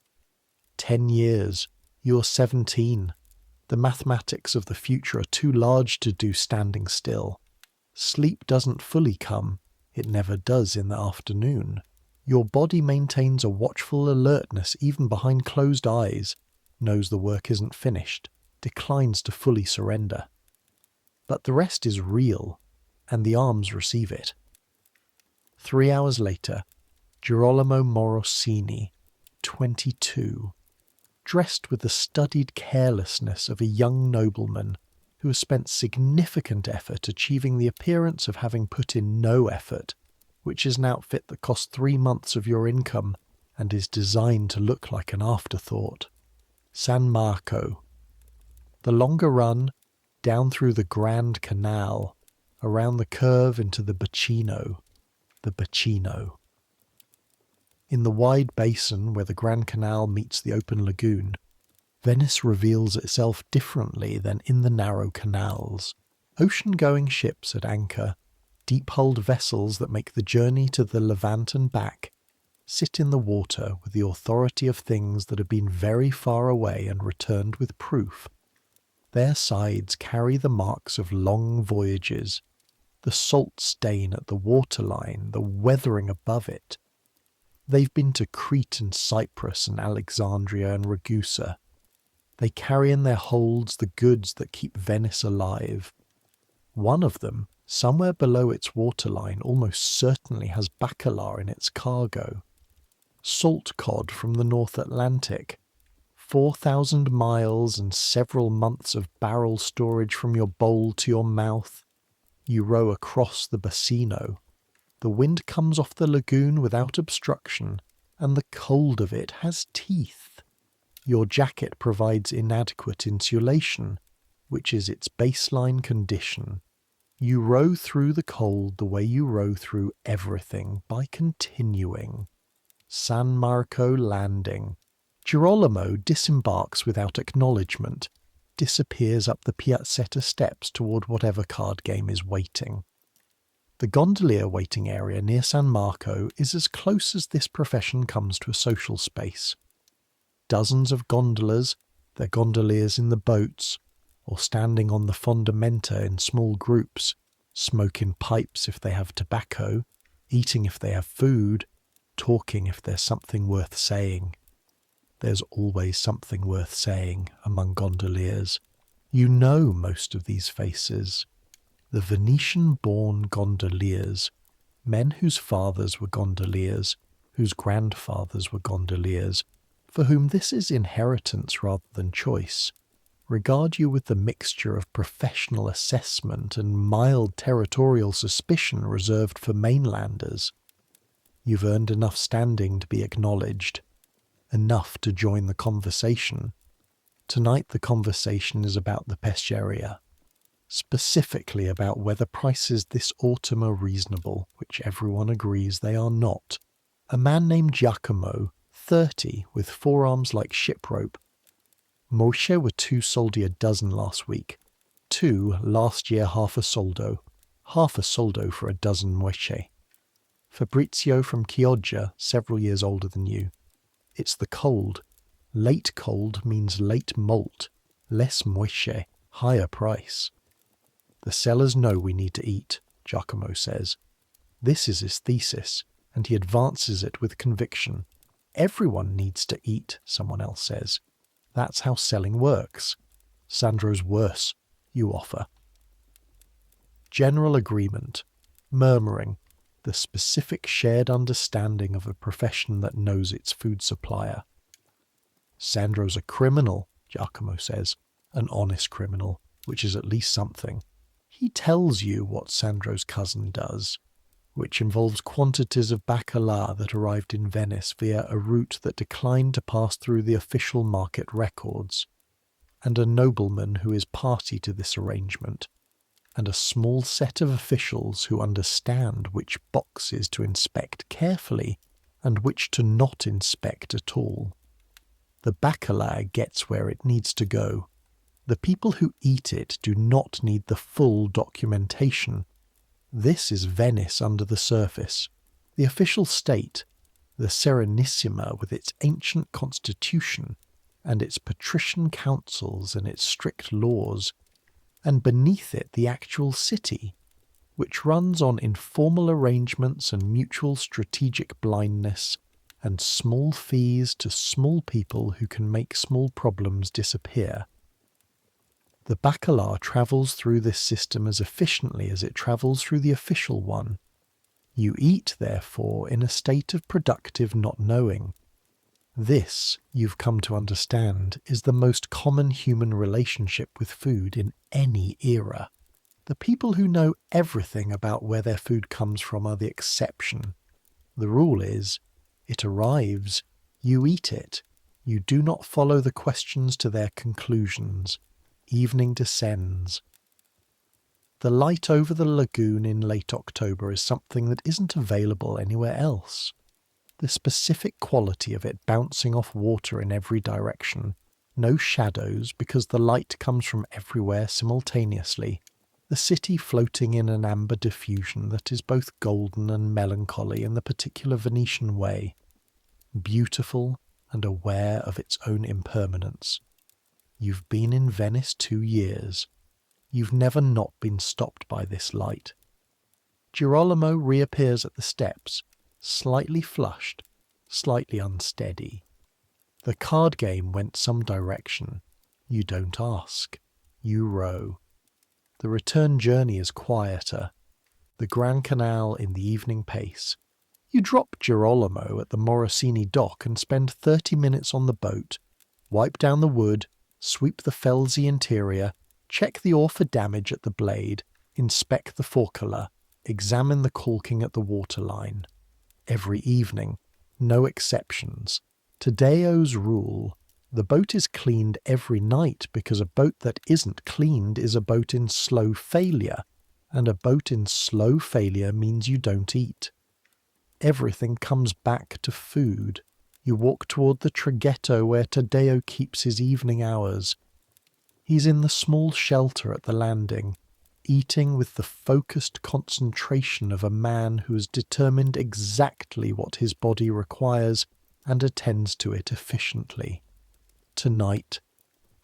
10 years, you're 17. The mathematics of the future are too large to do standing still. Sleep doesn't fully come. It never does in the afternoon. Your body maintains a watchful alertness even behind closed eyes, knows the work isn't finished, declines to fully surrender. But the rest is real, and the arms receive it. 3 hours later, Girolamo Morosini, 22, dressed with the studied carelessness of a young nobleman who has spent significant effort achieving the appearance of having put in no effort, which is an outfit that costs 3 months of your income and is designed to look like an afterthought. San Marco. The longer run, down through the Grand Canal, around the curve into the Bacino. The Bacino. In the wide basin where the Grand Canal meets the open lagoon, Venice reveals itself differently than in the narrow canals. Ocean-going ships at anchor, deep-hulled vessels that make the journey to the Levant and back, sit in the water with the authority of things that have been very far away and returned with proof. Their sides carry the marks of long voyages, the salt stain at the waterline, the weathering above it. They've been to Crete and Cyprus and Alexandria and Ragusa. They carry in their holds the goods that keep Venice alive. One of them, somewhere below its waterline, almost certainly has bacala in its cargo. Salt cod from the North Atlantic. 4,000 miles and several months of barrel storage from your bowl to your mouth. You row across the Bacino. The wind comes off the lagoon without obstruction, and the cold of it has teeth. Your jacket provides inadequate insulation, which is its baseline condition. You row through the cold the way you row through everything, by continuing. San Marco landing. Girolamo disembarks without acknowledgement. disappears up the Piazzetta steps toward whatever card game is waiting. The gondolier waiting area near San Marco is as close as this profession comes to a social space. Dozens of gondolas, their gondoliers in the boats, or standing on the fondamenta in small groups, smoking pipes if they have tobacco, eating if they have food, talking if there's something worth saying. There's always something worth saying among gondoliers. You know most of these faces. The Venetian-born gondoliers, men whose fathers were gondoliers, whose grandfathers were gondoliers, for whom this is inheritance rather than choice, regard you with the mixture of professional assessment and mild territorial suspicion reserved for mainlanders. You've earned enough standing to be acknowledged, enough to join the conversation. Tonight the conversation is about the pesceria, specifically about whether prices this autumn are reasonable, which everyone agrees they are not. A man named Giacomo, 30, with forearms like ship rope. Moshe were 2 soldi a dozen last week. 2 last year half a soldo for a dozen Moshe. Fabrizio from Chioggia, several years older than you. It's the cold. Late cold means late molt, less Moshe, higher price. The sellers know we need to eat, Giacomo says. This is his thesis, and he advances it with conviction. Everyone needs to eat, someone else says. That's how selling works. Sandro's worse, you offer. General agreement, murmuring, the specific shared understanding of a profession that knows its food supplier. Sandro's a criminal, Giacomo says, an honest criminal, which is at least something. He tells you what Sandro's cousin does, which involves quantities of bacala that arrived in Venice via a route that declined to pass through the official market records, and a nobleman who is party to this arrangement, and a small set of officials who understand which boxes to inspect carefully and which to not inspect at all. The bacala gets where it needs to go. The people who eat it do not need the full documentation. This is Venice under the surface, the official state, the Serenissima with its ancient constitution and its patrician councils and its strict laws, and beneath it the actual city, which runs on informal arrangements and mutual strategic blindness and small fees to small people who can make small problems disappear. The bacala travels through this system as efficiently as it travels through the official one. You eat, therefore, in a state of productive not knowing. This, you've come to understand, is the most common human relationship with food in any era. The people who know everything about where their food comes from are the exception. The rule is, it arrives, you eat it. You do not follow the questions to their conclusions. Evening descends. The light over the lagoon in late October is something that isn't available anywhere else. The specific quality of it bouncing off water in every direction, no shadows because the light comes from everywhere simultaneously, the city floating in an amber diffusion that is both golden and melancholy in the particular Venetian way, beautiful and aware of its own impermanence. You've been in Venice 2 years. You've never not been stopped by this light. Girolamo reappears at the steps, slightly flushed, slightly unsteady. The card game went some direction. You don't ask. You row. The return journey is quieter. The Grand Canal in the evening pace. You drop Girolamo at the Morosini dock and spend 30 minutes on the boat, wipe down the wood, sweep the Felsi interior, check the oar for damage at the blade, inspect the forcula, examine the caulking at the waterline. Every evening, no exceptions. Tadeo's rule, the boat is cleaned every night because a boat that isn't cleaned is a boat in slow failure, and a boat in slow failure means you don't eat. Everything comes back to food. You walk toward the traghetto where Tadeo keeps his evening hours. He's in the small shelter at the landing, eating with the focused concentration of a man who has determined exactly what his body requires and attends to it efficiently. Tonight,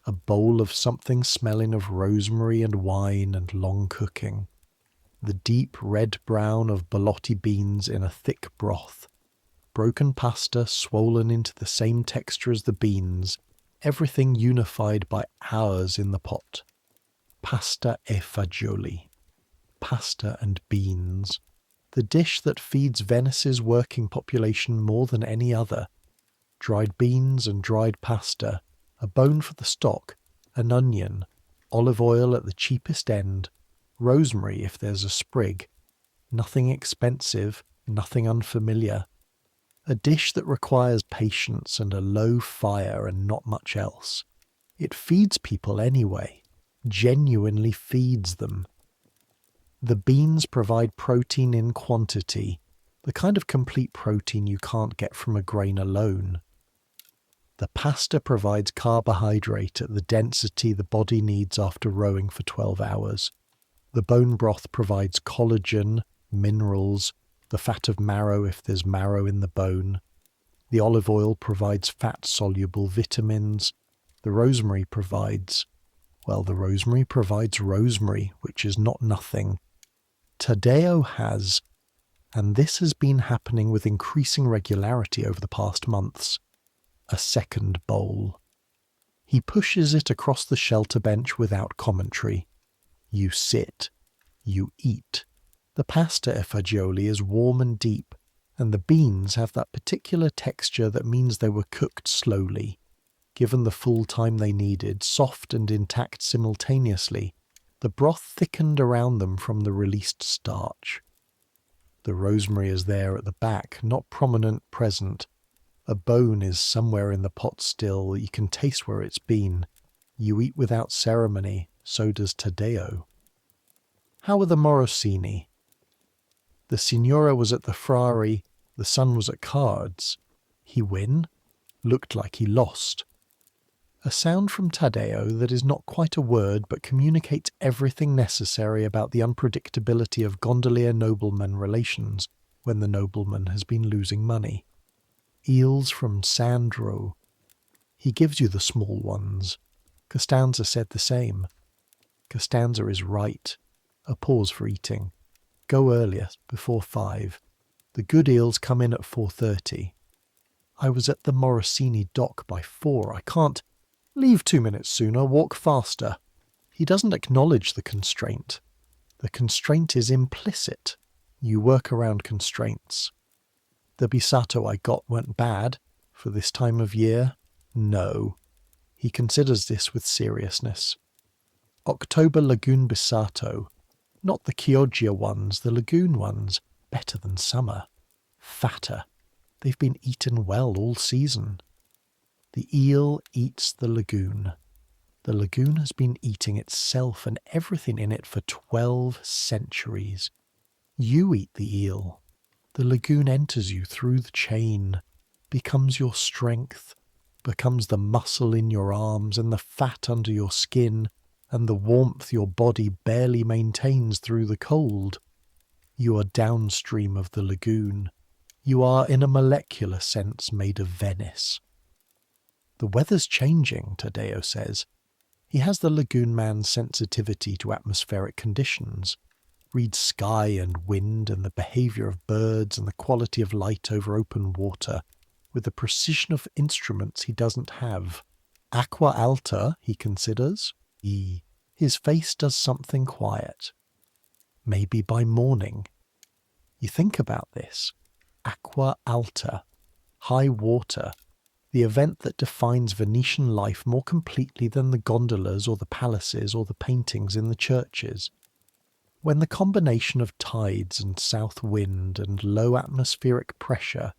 a bowl of something smelling of rosemary and wine and long cooking. The deep red-brown of borlotti beans in a thick broth. Broken pasta swollen into the same texture as the beans, everything unified by hours in the pot. Pasta e fagioli. Pasta and beans. The dish that feeds Venice's working population more than any other. Dried beans and dried pasta, a bone for the stock, an onion, olive oil at the cheapest end, rosemary if there's a sprig. Nothing expensive, nothing unfamiliar. A dish that requires patience and a low fire and not much else. It feeds people anyway, genuinely feeds them. The beans provide protein in quantity, the kind of complete protein you can't get from a grain alone. The pasta provides carbohydrate at the density the body needs after rowing for 12 hours. The bone broth provides collagen, minerals, the fat of marrow if there's marrow in the bone. The olive oil provides fat-soluble vitamins. The rosemary provides rosemary, which is not nothing. Taddeo has, and this has been happening with increasing regularity over the past months, a second bowl. He pushes it across the shelter bench without commentary. You sit. You eat. The pasta e fagioli is warm and deep, and the beans have that particular texture that means they were cooked slowly. Given the full time they needed, soft and intact simultaneously, the broth thickened around them from the released starch. The rosemary is there at the back, not prominent, present. A bone is somewhere in the pot still, you can taste where it's been. You eat without ceremony, so does Taddeo. How are the Morosini? The Signora was at the Frari, the son was at cards. He win? Looked like he lost. A sound from Taddeo that is not quite a word but communicates everything necessary about the unpredictability of gondolier-nobleman relations when the nobleman has been losing money. Eels from Sandro. He gives you the small ones. Costanza said the same. Costanza is right. A pause for eating. Go earlier, before 5. The good eels come in at 4:30. I was at the Morosini dock by 4. I can't. Leave 2 minutes sooner, walk faster. He doesn't acknowledge the constraint. The constraint is implicit. You work around constraints. The Bisato I got went bad for this time of year? No. He considers this with seriousness. October Lagoon Bisato. Not the Chioggia ones, the lagoon ones. Better than summer. Fatter. They've been eaten well all season. The eel eats the lagoon. The lagoon has been eating itself and everything in it for 12 centuries. You eat the eel. The lagoon enters you through the chain, becomes your strength, becomes the muscle in your arms and the fat under your skin and the warmth your body barely maintains through the cold. You are downstream of the lagoon. You are, in a molecular sense, made of Venice. The weather's changing, Taddeo says. He has the lagoon man's sensitivity to atmospheric conditions. Reads sky and wind and the behaviour of birds and the quality of light over open water, with the precision of instruments he doesn't have. Aqua alta, he considers. His face does something quiet. Maybe by morning. You think about this. Aqua alta. High water. The event that defines Venetian life more completely than the gondolas or the palaces or the paintings in the churches. When the combination of tides and south wind and low atmospheric pressure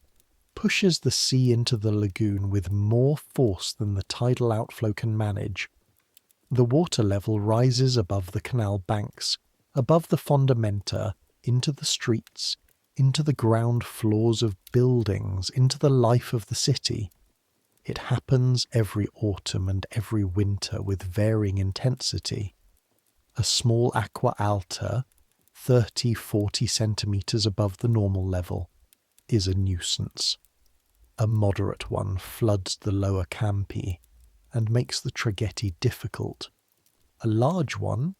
pushes the sea into the lagoon with more force than the tidal outflow can manage, the water level rises above the canal banks, above the fondamenta, into the streets, into the ground floors of buildings, into the life of the city. It happens every autumn and every winter with varying intensity. A small acqua alta, 30-40 centimetres above the normal level, is a nuisance. A moderate one floods the lower campi and makes the traghetti difficult. A large one,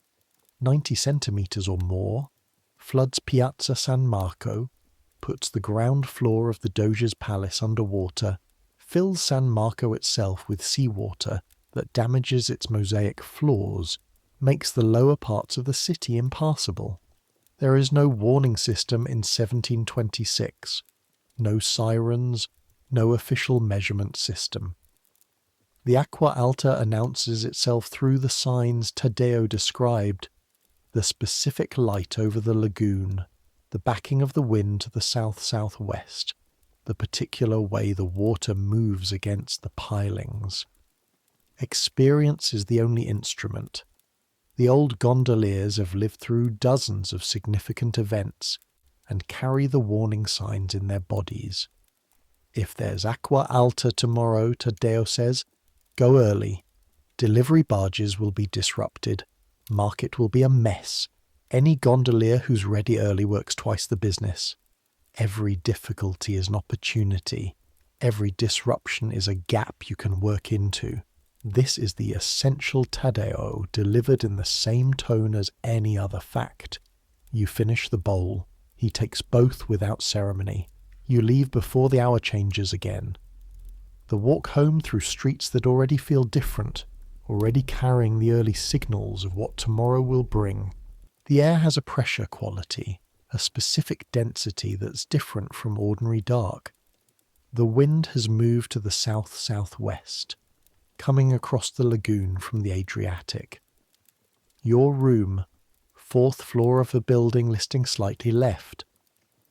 90 centimetres or more, floods Piazza San Marco, puts the ground floor of the Doge's palace under water, fills San Marco itself with seawater that damages its mosaic floors, makes the lower parts of the city impassable. There is no warning system in 1726, no sirens, no official measurement system. The Acqua Alta announces itself through the signs Taddeo described: the specific light over the lagoon, the backing of the wind to the south-southwest, the particular way the water moves against the pilings. Experience is the only instrument. The old gondoliers have lived through dozens of significant events and carry the warning signs in their bodies. If there's Acqua Alta tomorrow, Taddeo says, go early. Delivery barges will be disrupted. Market will be a mess. Any gondolier who's ready early works twice the business. Every difficulty is an opportunity. Every disruption is a gap you can work into. This is the essential Taddeo delivered in the same tone as any other fact. You finish the bowl. He takes both without ceremony. You leave before the hour changes again. The walk home through streets that already feel different, already carrying the early signals of what tomorrow will bring. The air has a pressure quality, a specific density that's different from ordinary dark. The wind has moved to the south-southwest, coming across the lagoon from the Adriatic. Your room, 4th floor of the building listing slightly left,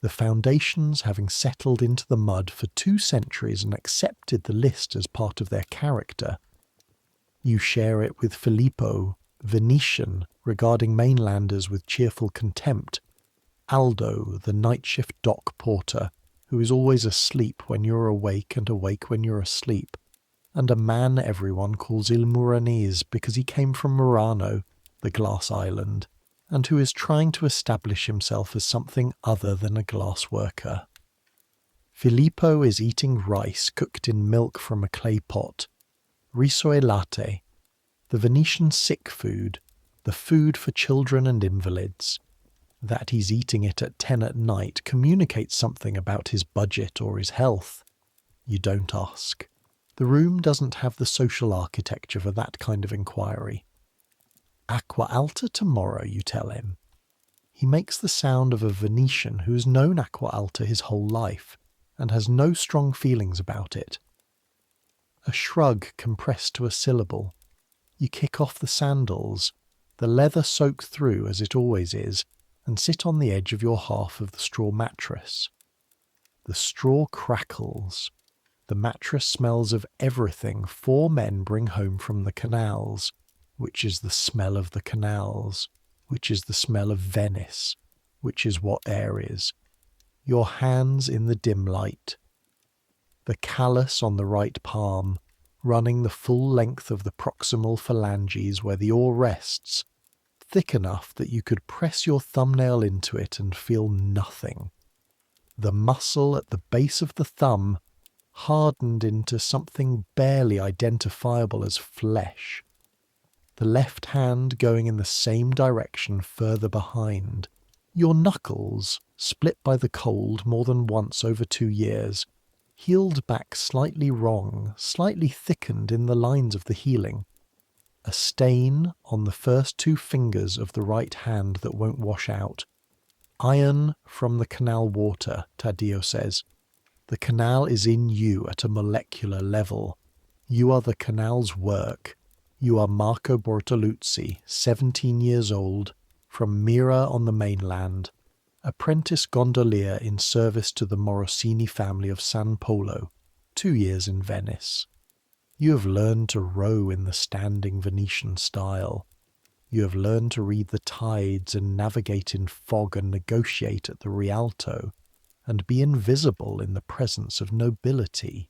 the foundations having settled into the mud for 2 centuries and accepted the list as part of their character. You share it with Filippo, Venetian, regarding mainlanders with cheerful contempt, Aldo, the night shift dock porter, who is always asleep when you're awake and awake when you're asleep, and a man everyone calls Il Muranese because he came from Murano, the glass island, and who is trying to establish himself as something other than a glass worker. Filippo is eating rice cooked in milk from a clay pot, riso e latte, the Venetian sick food, the food for children and invalids. That he's eating it at 10 at night communicates something about his budget or his health. You don't ask. The room doesn't have the social architecture for that kind of inquiry. Acqua Alta tomorrow, you tell him. He makes the sound of a Venetian who has known Acqua Alta his whole life and has no strong feelings about it. A shrug compressed to a syllable. You kick off the sandals, the leather soaked through as it always is, and sit on the edge of your half of the straw mattress. The straw crackles. The mattress smells of everything 4 men bring home from the canals, which is the smell of the canals, which is the smell of Venice, which is what air is. Your hands in the dim light. The callus on the right palm, running the full length of the proximal phalanges where the oar rests, thick enough that you could press your thumbnail into it and feel nothing. The muscle at the base of the thumb hardened into something barely identifiable as flesh. The left hand going in the same direction further behind. Your knuckles, split by the cold more than once over 2 years, healed back slightly wrong, slightly thickened in the lines of the healing. A stain on the first 2 fingers of the right hand that won't wash out. Iron from the canal water, Taddeo says. The canal is in you at a molecular level. You are the canal's work. You are Marco Bortoluzzi, 17 years old, from Mira on the mainland, apprentice gondolier in service to the Morosini family of San Polo, 2 years in Venice. You have learned to row in the standing Venetian style. You have learned to read the tides and navigate in fog and negotiate at the Rialto, and be invisible in the presence of nobility.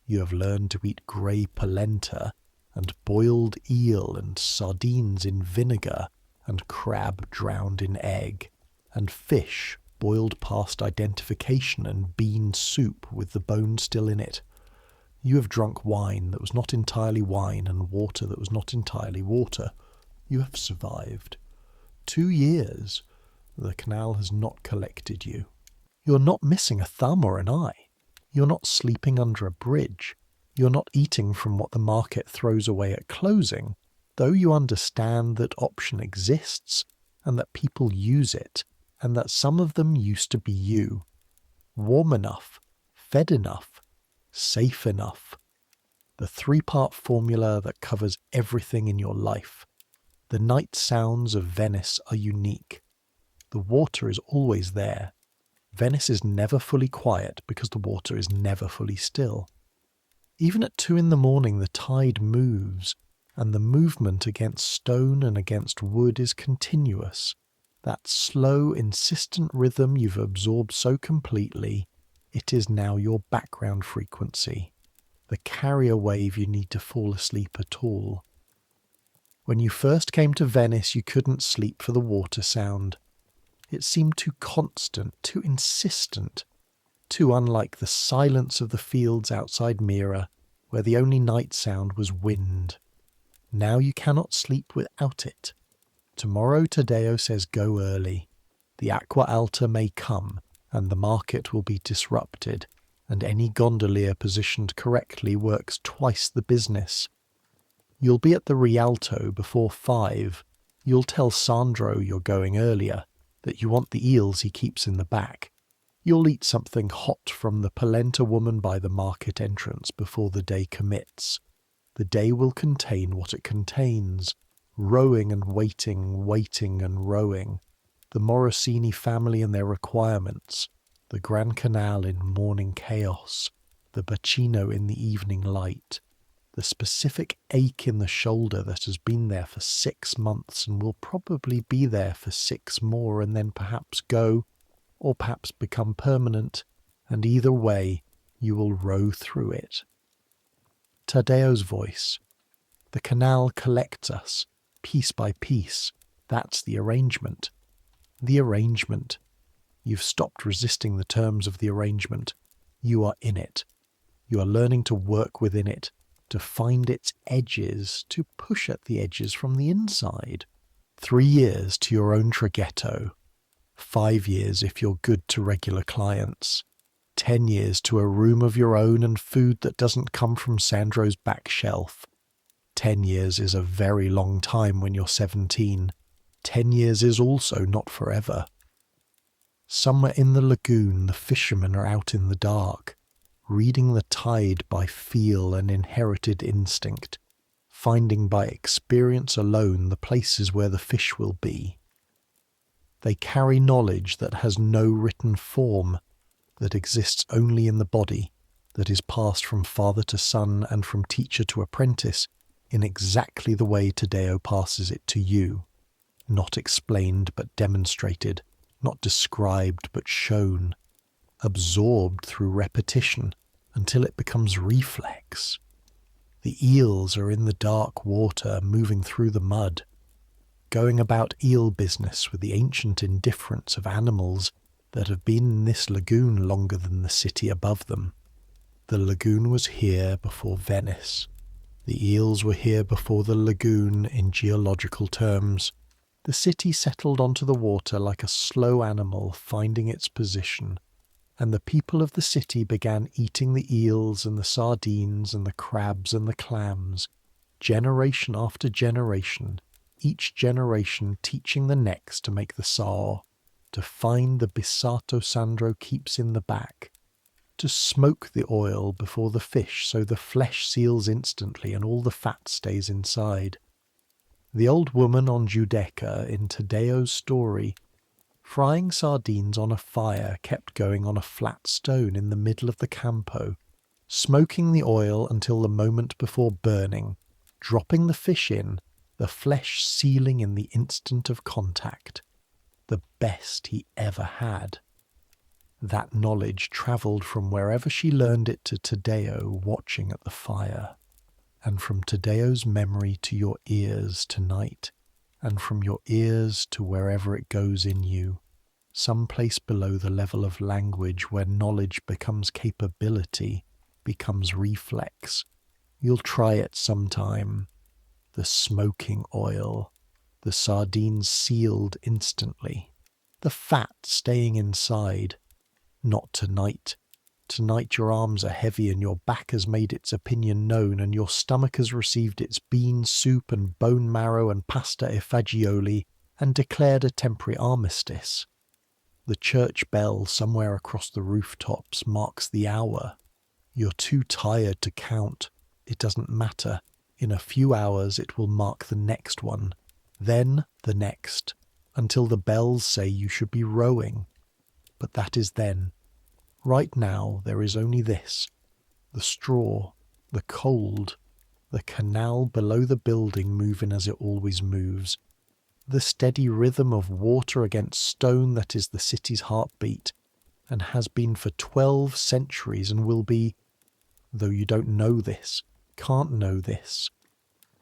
You have learned to eat grey polenta, and boiled eel and sardines in vinegar, and crab drowned in egg, and fish boiled past identification, and bean soup with the bone still in it. You have drunk wine that was not entirely wine, and water that was not entirely water. You have survived. 2 years. The canal has not collected you. You're not missing a thumb or an eye. You're not sleeping under a bridge. You're not eating from what the market throws away at closing, though you understand that option exists, and that people use it, and that some of them used to be you. Warm enough, fed enough, safe enough. The 3-part formula that covers everything in your life. The night sounds of Venice are unique. The water is always there. Venice is never fully quiet because the water is never fully still. Even at 2 in the morning the tide moves, and the movement against stone and against wood is continuous. That slow, insistent rhythm you've absorbed so completely, it is now your background frequency, the carrier wave you need to fall asleep at all. When you first came to Venice, you couldn't sleep for the water sound. It seemed too constant, too insistent, too unlike the silence of the fields outside Mira, where the only night sound was wind. Now you cannot sleep without it. Tomorrow Taddeo says go early. The Acqua Alta may come, and the market will be disrupted, and any gondolier positioned correctly works twice the business. You'll be at the Rialto before 5. You'll tell Sandro you're going earlier, that you want the eels he keeps in the back. You'll eat something hot from the polenta woman by the market entrance before the day commits. The day will contain what it contains, rowing and waiting, waiting and rowing, the Morosini family and their requirements, the Grand Canal in morning chaos, the Bacino in the evening light, the specific ache in the shoulder that has been there for 6 months and will probably be there for 6 more and then perhaps go, or perhaps become permanent, and either way you will row through it. Taddeo's voice. The canal collects us, piece by piece. That's the arrangement. The arrangement. You've stopped resisting the terms of the arrangement. You are in it. You are learning to work within it, to find its edges, to push at the edges from the inside. 3 years to your own traghetto. 5 years if you're good to regular clients. 10 years to a room of your own and food that doesn't come from Sandro's back shelf. 10 years is a very long time when you're 17. 10 years is also not forever. Somewhere in the lagoon the fishermen are out in the dark, reading the tide by feel and inherited instinct, finding by experience alone the places where the fish will be. They carry knowledge that has no written form, that exists only in the body, that is passed from father to son and from teacher to apprentice in exactly the way Taddeo passes it to you, not explained but demonstrated, not described but shown, absorbed through repetition until it becomes reflex. The eels are in the dark water moving through the mud, going about eel business with the ancient indifference of animals that have been in this lagoon longer than the city above them. The lagoon was here before Venice. The eels were here before the lagoon in geological terms. The city settled onto the water like a slow animal finding its position, and the people of the city began eating the eels and the sardines and the crabs and the clams, generation after generation, each generation teaching the next to make the sao, to find the bissato Sandro keeps in the back, to smoke the oil before the fish so the flesh seals instantly and all the fat stays inside. The old woman on Giudecca in Taddeo's story, frying sardines on a fire kept going on a flat stone in the middle of the campo, smoking the oil until the moment before burning, dropping the fish in, the flesh sealing in the instant of contact. The best he ever had. That knowledge travelled from wherever she learned it to Taddeo watching at the fire, and from Taddeo's memory to your ears tonight, and from your ears to wherever it goes in you, some place below the level of language where knowledge becomes capability, becomes reflex. You'll try it sometime. The smoking oil, the sardines sealed instantly, the fat staying inside. Not tonight. Tonight your arms are heavy and your back has made its opinion known and your stomach has received its bean soup and bone marrow and pasta e fagioli and declared a temporary armistice. The church bell somewhere across the rooftops marks the hour. You're too tired to count. It doesn't matter. In a few hours it will mark the next one, then the next, until the bells say you should be rowing. But that is then. Right now there is only this, the straw, the cold, the canal below the building moving as it always moves, the steady rhythm of water against stone that is the city's heartbeat, and has been for 12 centuries and will be, though you don't know this, can't know this,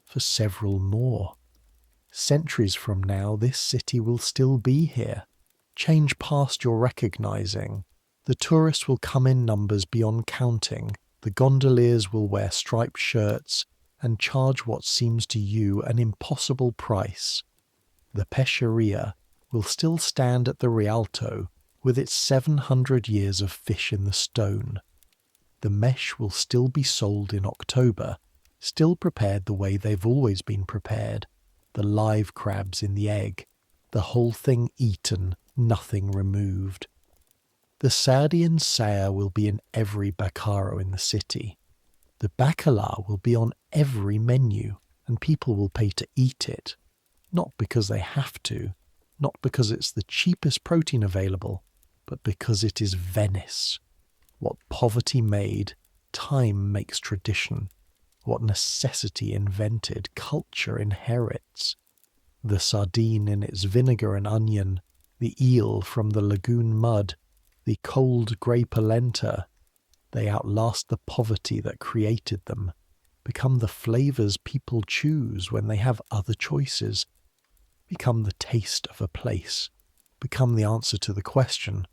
for several more. Centuries from now this city will still be here. Change past your recognizing. The tourists will come in numbers beyond counting. The gondoliers will wear striped shirts and charge what seems to you an impossible price. The pesceria will still stand at the Rialto with its 700 years of fish in the stone. The mesh will still be sold in October, still prepared the way they've always been prepared. The live crabs in the egg, the whole thing eaten, nothing removed. The Sardian saya will be in every baccaro in the city. The bacala will be on every menu, and people will pay to eat it. Not because they have to, not because it's the cheapest protein available, but because it is Venice. What poverty made, time makes tradition. What necessity invented, culture inherits. The sardine in its vinegar and onion, the eel from the lagoon mud, the cold grey polenta, they outlast the poverty that created them, become the flavours people choose when they have other choices, become the taste of a place, become the answer to the question,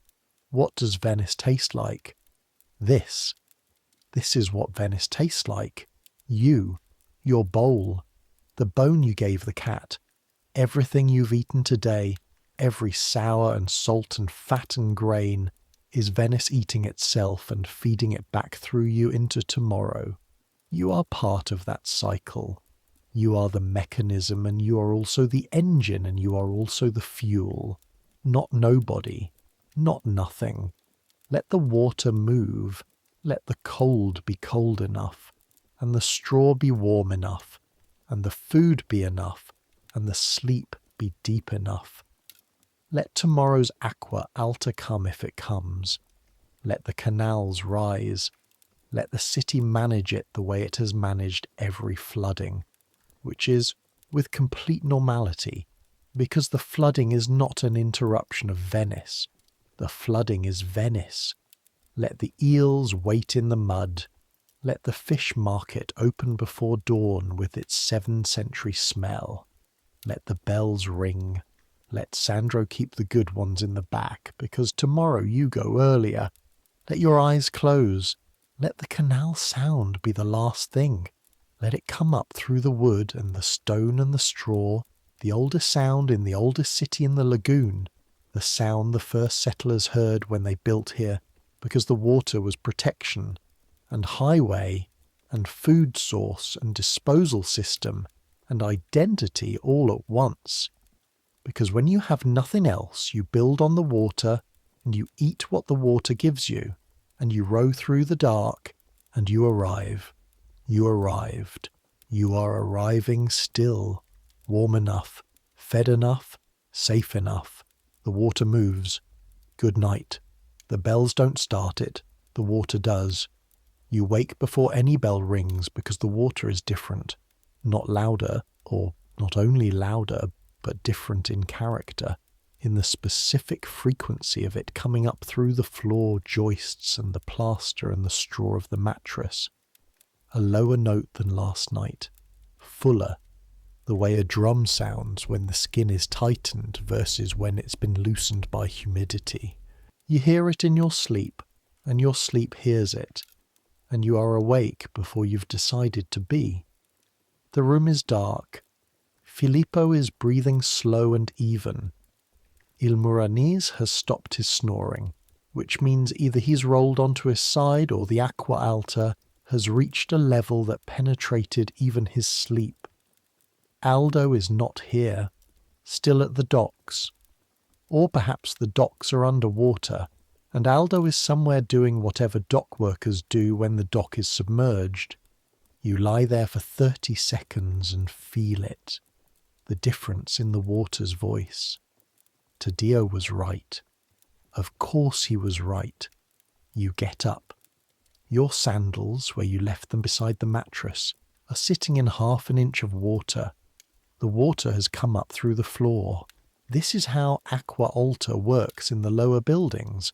what does Venice taste like? This is what Venice tastes like. You, your bowl, the bone you gave the cat, everything you've eaten today, every sour and salt and fat and grain, is Venice eating itself and feeding it back through you into tomorrow. You are part of that cycle. You are the mechanism and you are also the engine and you are also the fuel. Not nobody, not nothing. Let the water move. Let the cold be cold enough, and the straw be warm enough, and the food be enough, and the sleep be deep enough. Let tomorrow's aqua alta come if it comes. Let the canals rise. Let the city manage it the way it has managed every flooding, which is with complete normality, because the flooding is not an interruption of Venice. The flooding is Venice. Let the eels wait in the mud. Let the fish market open before dawn with its 7th century smell. Let the bells ring. Let Sandro keep the good ones in the back, because tomorrow you go earlier. Let your eyes close. Let the canal sound be the last thing. Let it come up through the wood and the stone and the straw, the oldest sound in the oldest city in the lagoon, the sound the first settlers heard when they built here, because the water was protection, and highway, and food source, and disposal system, and identity all at once. Because when you have nothing else, you build on the water, and you eat what the water gives you, and you row through the dark, and you arrive. You arrived. You are arriving still, warm enough, fed enough, safe enough. The water moves. Good night. The bells don't start it, the water does. You wake before any bell rings because the water is different, not louder, or not only louder, but different in character. in the specific frequency of it coming up through the floor joists and the plaster and the straw of the mattress. A lower note than last night, fuller, the way a drum sounds when the skin is tightened versus when it's been loosened by humidity. You hear it in your sleep, and your sleep hears it, and you are awake before you've decided to be. The room is dark. Filippo is breathing slow and even. Il Muranese has stopped his snoring, which means either he's rolled onto his side or the Acqua Alta has reached a level that penetrated even his sleep. Aldo is not here, still at the docks. Or perhaps the docks are underwater, and Aldo is somewhere doing whatever dock workers do when the dock is submerged. You lie there for 30 seconds and feel it, the difference in the water's voice. Taddeo was right. Of course he was right. You get up. Your sandals, where you left them beside the mattress, are sitting in half an inch of water. The water has come up through the floor. This is how Acqua Alta works in the lower buildings.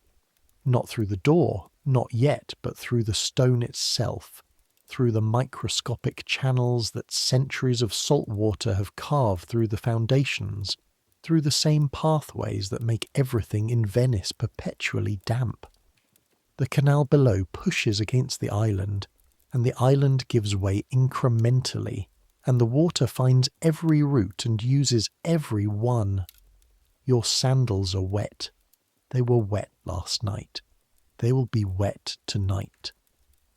Not through the door, not yet, but through the stone itself, through the microscopic channels that centuries of salt water have carved through the foundations, through the same pathways that make everything in Venice perpetually damp. The canal below pushes against the island, and the island gives way incrementally, and the water finds every route and uses every one. Your sandals are wet. They were wet last night. They will be wet tonight.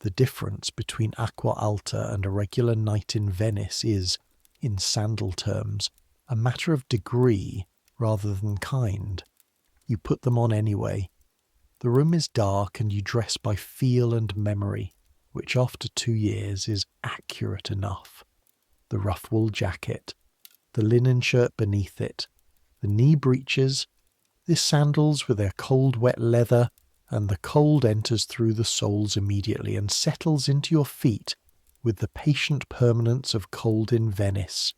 The difference between Acqua Alta and a regular night in Venice is, in sandal terms, a matter of degree rather than kind. You put them on anyway. The room is dark and you dress by feel and memory, which after 2 years is accurate enough. The rough wool jacket, the linen shirt beneath it, the knee breeches, the sandals with their cold wet leather, and the cold enters through the soles immediately and settles into your feet with the patient permanence of cold in Venice,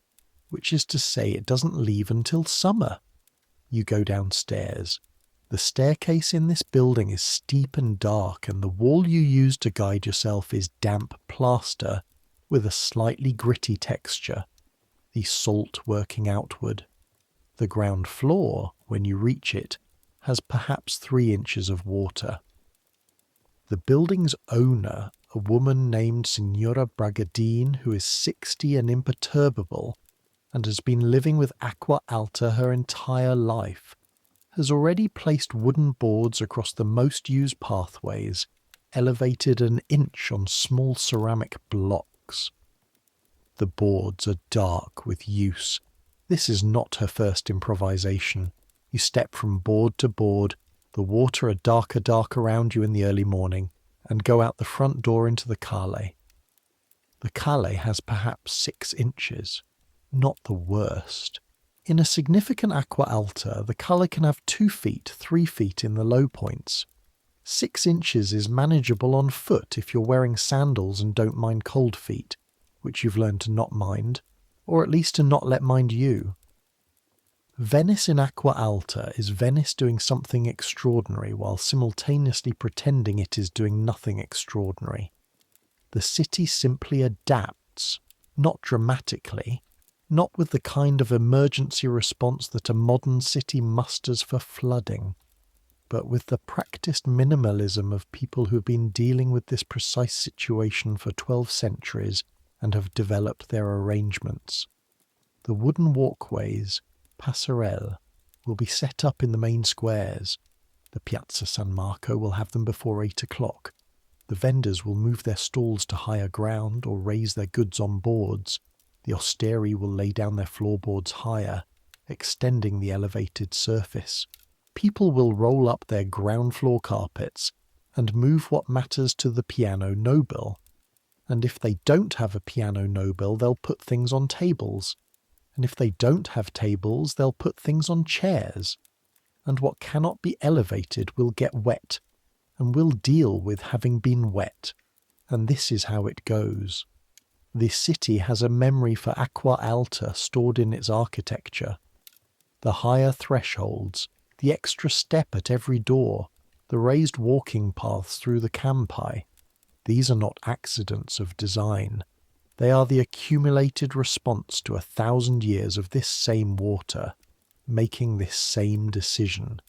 which is to say it doesn't leave until summer. You go downstairs. The staircase in this building is steep and dark, and the wall you use to guide yourself is damp plaster with a slightly gritty texture, the salt working outward. The ground floor, when you reach it, has perhaps 3 inches of water. The building's owner, a woman named Signora Bragadin, who is 60 and imperturbable, and has been living with Acqua Alta her entire life, has already placed wooden boards across the most used pathways, elevated an inch on small ceramic blocks. The boards are dark with use. This is not her first improvisation. You step from board to board, the water a darker dark around you in the early morning, and go out the front door into the calle. The calle has perhaps 6 inches. Not the worst. In a significant Acqua Alta, the calle can have 2 feet, 3 feet in the low points. 6 inches is manageable on foot if you're wearing sandals and don't mind cold feet, which you've learned to not mind, or at least to not let mind you. Venice in Acqua Alta is Venice doing something extraordinary while simultaneously pretending it is doing nothing extraordinary. The city simply adapts, not dramatically, not with the kind of emergency response that a modern city musters for flooding, but with the practiced minimalism of people who have been dealing with this precise situation for 12 centuries and have developed their arrangements. The wooden walkways, passerelle, will be set up in the main squares. The Piazza San Marco will have them before 8 o'clock. The vendors will move their stalls to higher ground or raise their goods on boards. The osteri will lay down their floorboards higher, extending the elevated surface. People will roll up their ground floor carpets and move what matters to the piano nobile. And if they don't have a piano nobile, they'll put things on tables. And if they don't have tables, they'll put things on chairs. And what cannot be elevated will get wet, and will deal with having been wet. And this is how it goes. The city has a memory for Acqua Alta stored in its architecture. The higher thresholds, the extra step at every door, the raised walking paths through the campi, these are not accidents of design. They are the accumulated response to 1,000 years of this same water, making this same decision.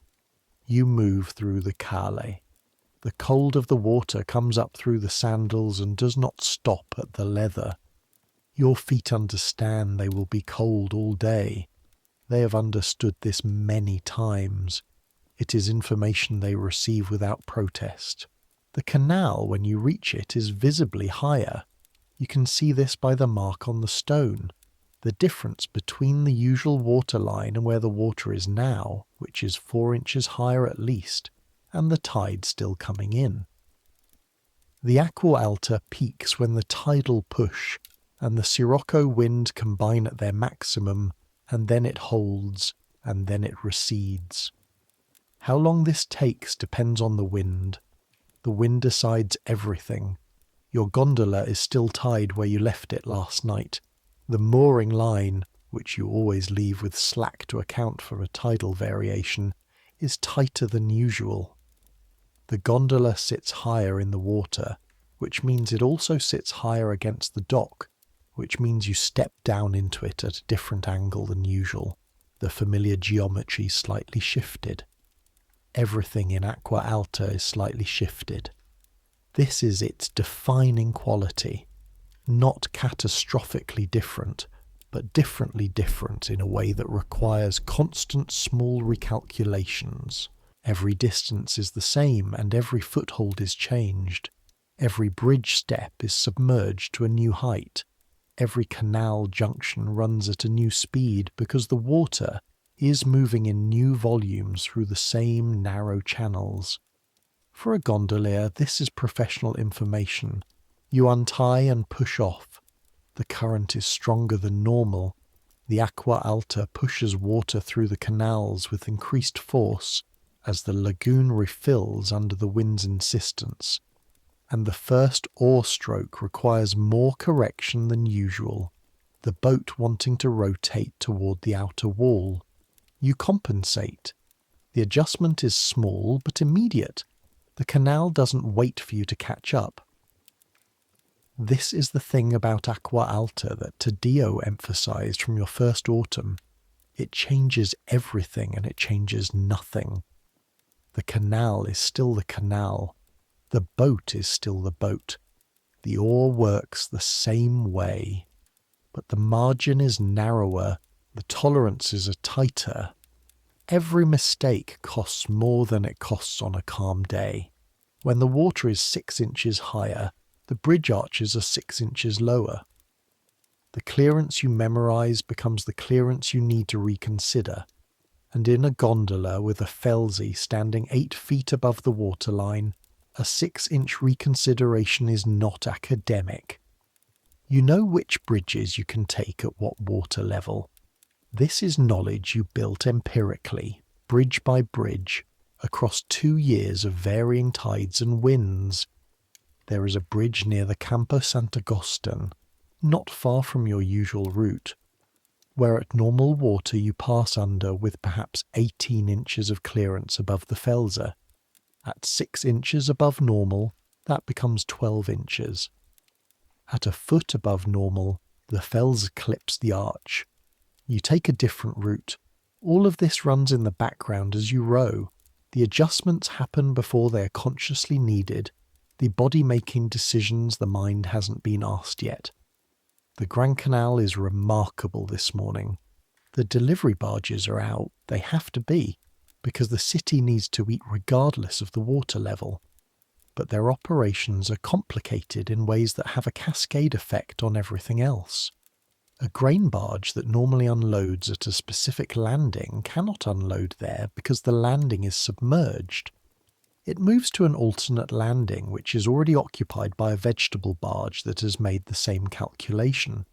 You move through the Cale. The cold of the water comes up through the sandals and does not stop at the leather. Your feet understand they will be cold all day. They have understood this many times. It is information they receive without protest. The canal, when you reach it, is visibly higher. You can see this by the mark on the stone. The difference between the usual water line and where the water is now, which is 4 inches higher at least, and the tide still coming in. The Acqua Alta peaks when the tidal push and the Sirocco wind combine at their maximum, and then it holds, and then it recedes. How long this takes depends on the wind. The wind decides everything. Your gondola is still tied where you left it last night. The mooring line, which you always leave with slack to account for a tidal variation, is tighter than usual. The gondola sits higher in the water, which means it also sits higher against the dock, which means you step down into it at a different angle than usual. The familiar geometry slightly shifted. Everything in Acqua Alta is slightly shifted. This is its defining quality. Not catastrophically different, but differently different in a way that requires constant small recalculations. Every distance is the same and every foothold is changed. Every bridge step is submerged to a new height. Every canal junction runs at a new speed because the water is moving in new volumes through the same narrow channels. For a gondolier, this is professional information. You untie and push off. The current is stronger than normal. The Acqua Alta pushes water through the canals with increased force as the lagoon refills under the wind's insistence, and the first oar stroke requires more correction than usual, the boat wanting to rotate toward the outer wall. You compensate. The adjustment is small but immediate. The canal doesn't wait for you to catch up. This is the thing about Acqua Alta that Taddeo emphasized from your first autumn. It changes everything and it changes nothing. The canal is still the canal. The boat is still the boat. The oar works the same way. But the margin is narrower, the tolerances are tighter. Every mistake costs more than it costs on a calm day. When the water is 6 inches higher, the bridge arches are 6 inches lower. The clearance you memorize becomes the clearance you need to reconsider. And in a gondola with a felsie standing 8 feet above the waterline, a 6-inch reconsideration is not academic. You know which bridges you can take at what water level. This is knowledge you built empirically, bridge by bridge, across 2 years of varying tides and winds. There is a bridge near the Campo Sant'Agustin, not far from your usual route, where at normal water you pass under with perhaps 18 inches of clearance above the felser. At 6 inches above normal, that becomes 12 inches. At a foot above normal, the felser clips the arch. You take a different route. All of this runs in the background as you row. The adjustments happen before they are consciously needed, the body making decisions the mind hasn't been asked yet. The Grand Canal is remarkable this morning. The delivery barges are out. They have to be, because the city needs to eat regardless of the water level. But their operations are complicated in ways that have a cascade effect on everything else. A grain barge that normally unloads at a specific landing cannot unload there because the landing is submerged. It moves to an alternate landing which is already occupied by a vegetable barge that has made the same calculation.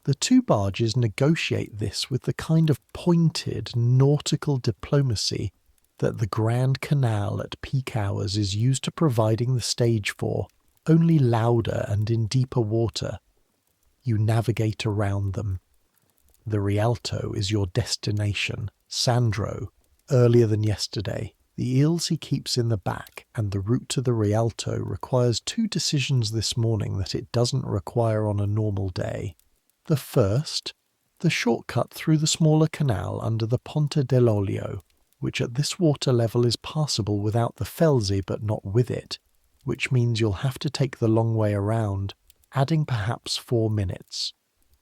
The two barges negotiate this with the kind of pointed nautical diplomacy that the Grand Canal at peak hours is used to providing the stage for, only louder and in deeper water. You navigate around them. The Rialto is your destination. Sandro, earlier than yesterday. The eels he keeps in the back and the route to the Rialto requires 2 decisions this morning that it doesn't require on a normal day. The first, the shortcut through the smaller canal under the Ponte dell'Olio, which at this water level is passable without the Felsi but not with it, which means you'll have to take the long way around, adding perhaps 4 minutes.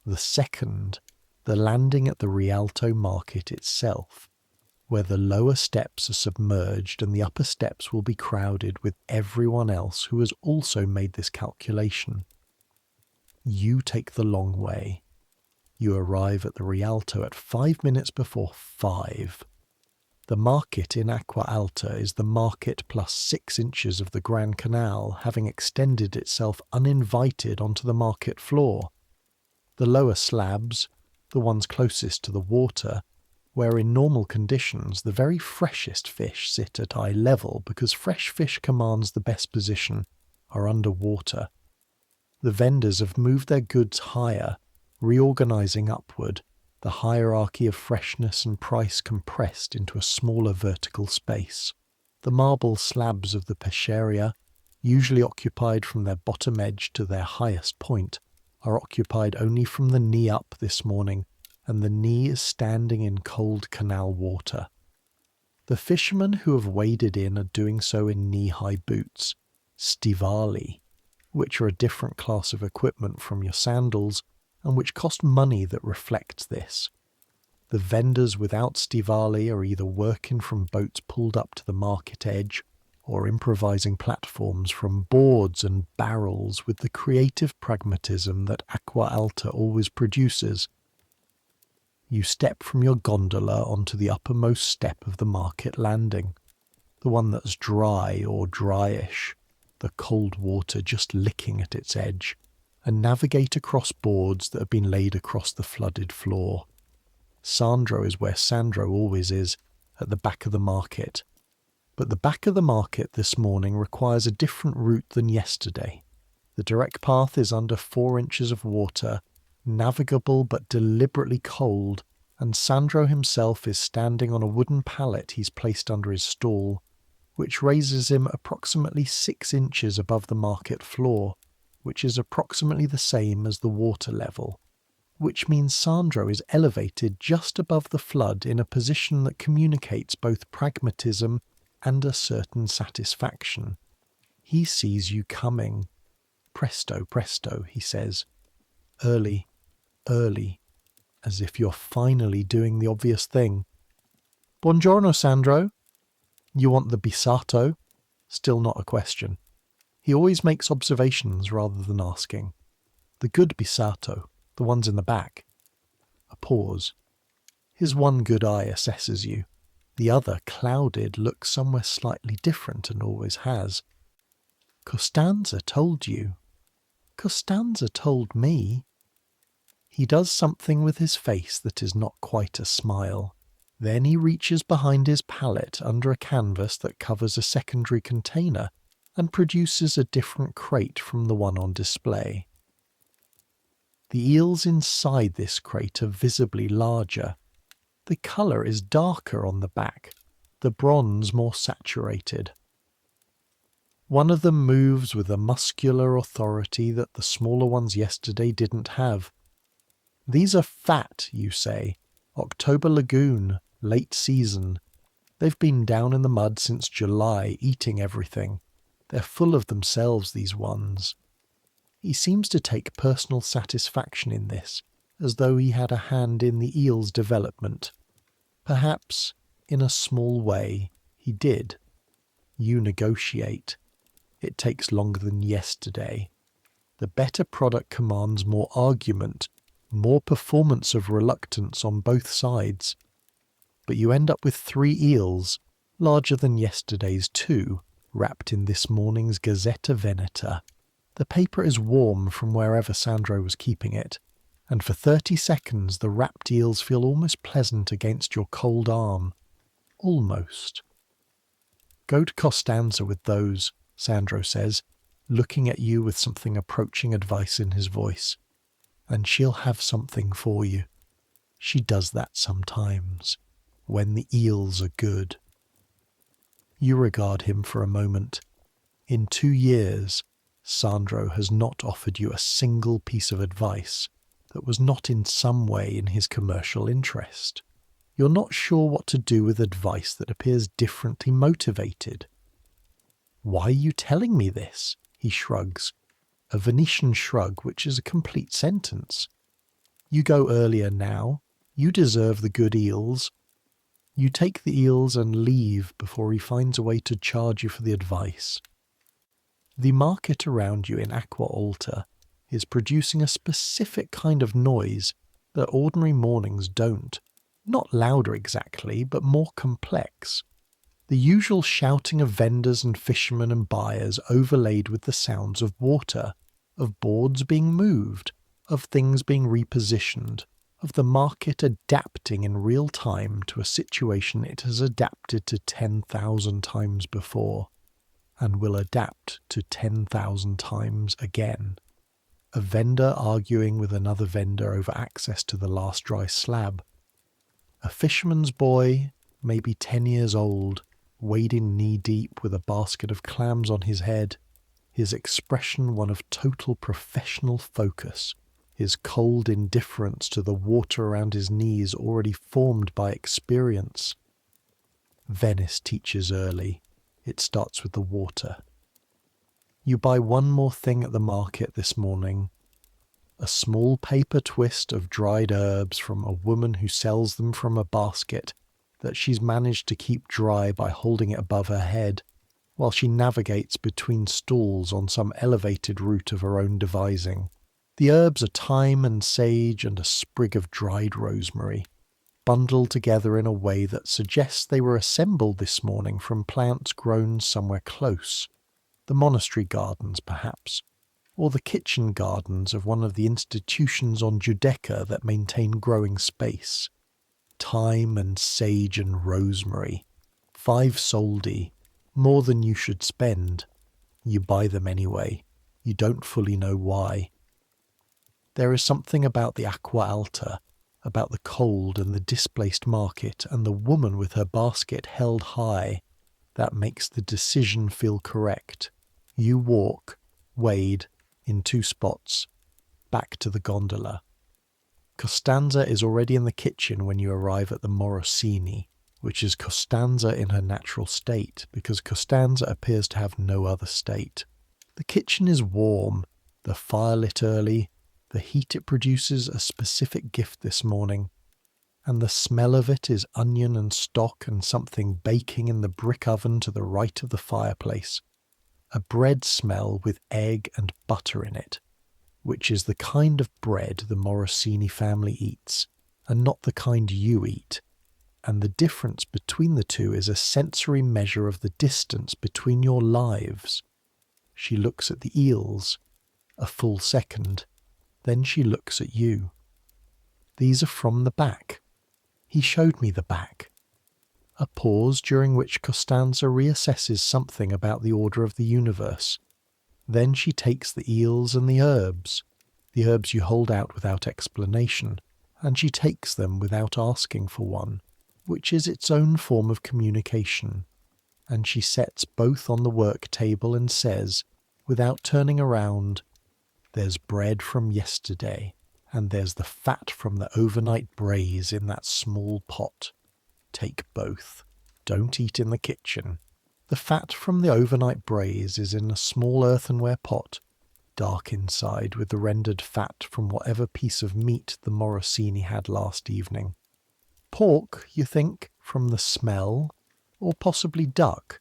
The second, the landing at the Rialto market itself, where the lower steps are submerged and the upper steps will be crowded with everyone else who has also made this calculation. You take the long way. You arrive at the Rialto at 5 minutes before 5. The market in Acqua Alta is the market plus 6 inches of the Grand Canal, having extended itself uninvited onto the market floor. The lower slabs, the ones closest to the water, where in normal conditions the very freshest fish sit at eye level because fresh fish commands the best position, are underwater. The vendors have moved their goods higher, reorganizing upward, the hierarchy of freshness and price compressed into a smaller vertical space. The marble slabs of the pesceria, usually occupied from their bottom edge to their highest point, are occupied only from the knee up this morning, and the knee is standing in cold canal water. The fishermen who have waded in are doing so in knee-high boots, stivali, which are a different class of equipment from your sandals, and which cost money that reflects this. The vendors without stivali are either working from boats pulled up to the market edge, or improvising platforms from boards and barrels with the creative pragmatism that Acqua Alta always produces. You step from your gondola onto the uppermost step of the market landing, the one that's dry or dryish, the cold water just licking at its edge, and navigate across boards that have been laid across the flooded floor. Sandro is where Sandro always is, at the back of the market. But the back of the market this morning requires a different route than yesterday. The direct path is under 4 inches of water, navigable but deliberately cold, and Sandro himself is standing on a wooden pallet he's placed under his stall, which raises him approximately 6 inches above the market floor, which is approximately the same as the water level, which means Sandro is elevated just above the flood in a position that communicates both pragmatism and a certain satisfaction. He sees you coming. Presto, presto, he says. Early, early, as if you're finally doing the obvious thing. Buongiorno, Sandro. You want the bisato? Still not a question. He always makes observations rather than asking. The good bisato, the ones in the back. A pause. His one good eye assesses you. The other, clouded, looks somewhere slightly different and always has. Costanza told you. Costanza told me. He does something with his face that is not quite a smile. Then he reaches behind his pallet under a canvas that covers a secondary container and produces a different crate from the one on display. The eels inside this crate are visibly larger. The colour is darker on the back, the bronze more saturated. One of them moves with a muscular authority that the smaller ones yesterday didn't have. These are fat, you say. October lagoon, late season. They've been down in the mud since July, eating everything. They're full of themselves, these ones. He seems to take personal satisfaction in this, as though he had a hand in the eel's development. Perhaps, in a small way, he did. You negotiate. It takes longer than yesterday. The better product commands more argument, more performance of reluctance on both sides. But you end up with 3 eels, larger than yesterday's 2, wrapped in this morning's Gazzetta Veneta. The paper is warm from wherever Sandro was keeping it, and for 30 seconds the wrapped eels feel almost pleasant against your cold arm. Almost. Go to Costanza with those, Sandro says, looking at you with something approaching advice in his voice. And she'll have something for you. She does that sometimes, when the eels are good. You regard him for a moment. In 2 years, Sandro has not offered you a single piece of advice that was not in some way in his commercial interest. You're not sure what to do with advice that appears differently motivated. Why are you telling me this? He shrugs, a Venetian shrug which is a complete sentence. You go earlier now. You deserve the good eels. You take the eels and leave before he finds a way to charge you for the advice. The market around you in Acqua Alta is producing a specific kind of noise that ordinary mornings don't. Not louder exactly, but more complex. The usual shouting of vendors and fishermen and buyers overlaid with the sounds of water, of boards being moved, of things being repositioned, of the market adapting in real time to a situation it has adapted to 10,000 times before, and will adapt to 10,000 times again. A vendor arguing with another vendor over access to the last dry slab. A fisherman's boy, maybe 10 years old, wading knee-deep with a basket of clams on his head, his expression one of total professional focus, his cold indifference to the water around his knees already formed by experience. Venice teaches early. It starts with the water. You buy one more thing at the market this morning. A small paper twist of dried herbs from a woman who sells them from a basket that she's managed to keep dry by holding it above her head while she navigates between stalls on some elevated route of her own devising. The herbs are thyme and sage and a sprig of dried rosemary, bundled together in a way that suggests they were assembled this morning from plants grown somewhere close. The monastery gardens, perhaps, or the kitchen gardens of one of the institutions on Giudecca that maintain growing space. Thyme and sage and rosemary. 5 soldi, more than you should spend. You buy them anyway. You don't fully know why. There is something about the Acqua Alta, about the cold and the displaced market and the woman with her basket held high, that makes the decision feel correct. You walk, wade, in 2 spots, back to the gondola. Costanza is already in the kitchen when you arrive at the Morosini, which is Costanza in her natural state, because Costanza appears to have no other state. The kitchen is warm, the fire lit early, the heat it produces a specific gift this morning, and the smell of it is onion and stock and something baking in the brick oven to the right of the fireplace. A bread smell with egg and butter in it, which is the kind of bread the Morosini family eats, and not the kind you eat. And the difference between the two is a sensory measure of the distance between your lives. She looks at the eels, a full second. Then she looks at you. These are from the back. He showed me the back. A pause during which Costanza reassesses something about the order of the universe. Then she takes the eels and the herbs you hold out without explanation, and she takes them without asking for one, which is its own form of communication. And she sets both on the work table and says, without turning around, "There's bread from yesterday, and there's the fat from the overnight braise in that small pot. Take both. Don't eat in the kitchen. The fat from the overnight braise is in a small earthenware pot, dark inside with the rendered fat from whatever piece of meat the Morosini had last evening. Pork, you think, from the smell, or possibly duck,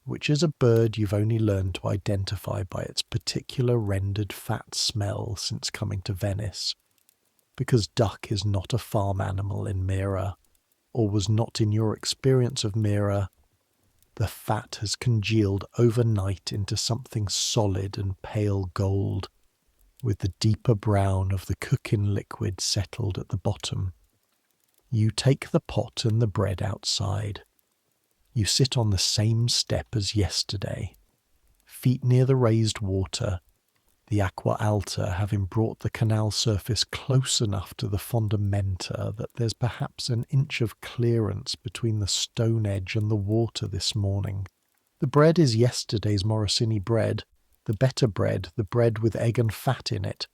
which is a bird you've only learned to identify by its particular rendered fat smell since coming to Venice, because duck is not a farm animal in Mira, or was not in your experience of Mira. The fat has congealed overnight into something solid and pale gold, with the deeper brown of the cooking liquid settled at the bottom. You take the pot and the bread outside. You sit on the same step as yesterday, feet near the raised water, the Acqua Alta having brought the canal surface close enough to the fondamenta that there's perhaps an inch of clearance between the stone edge and the water this morning. The bread is yesterday's Morosini bread, the better bread, the bread with egg and fat in it,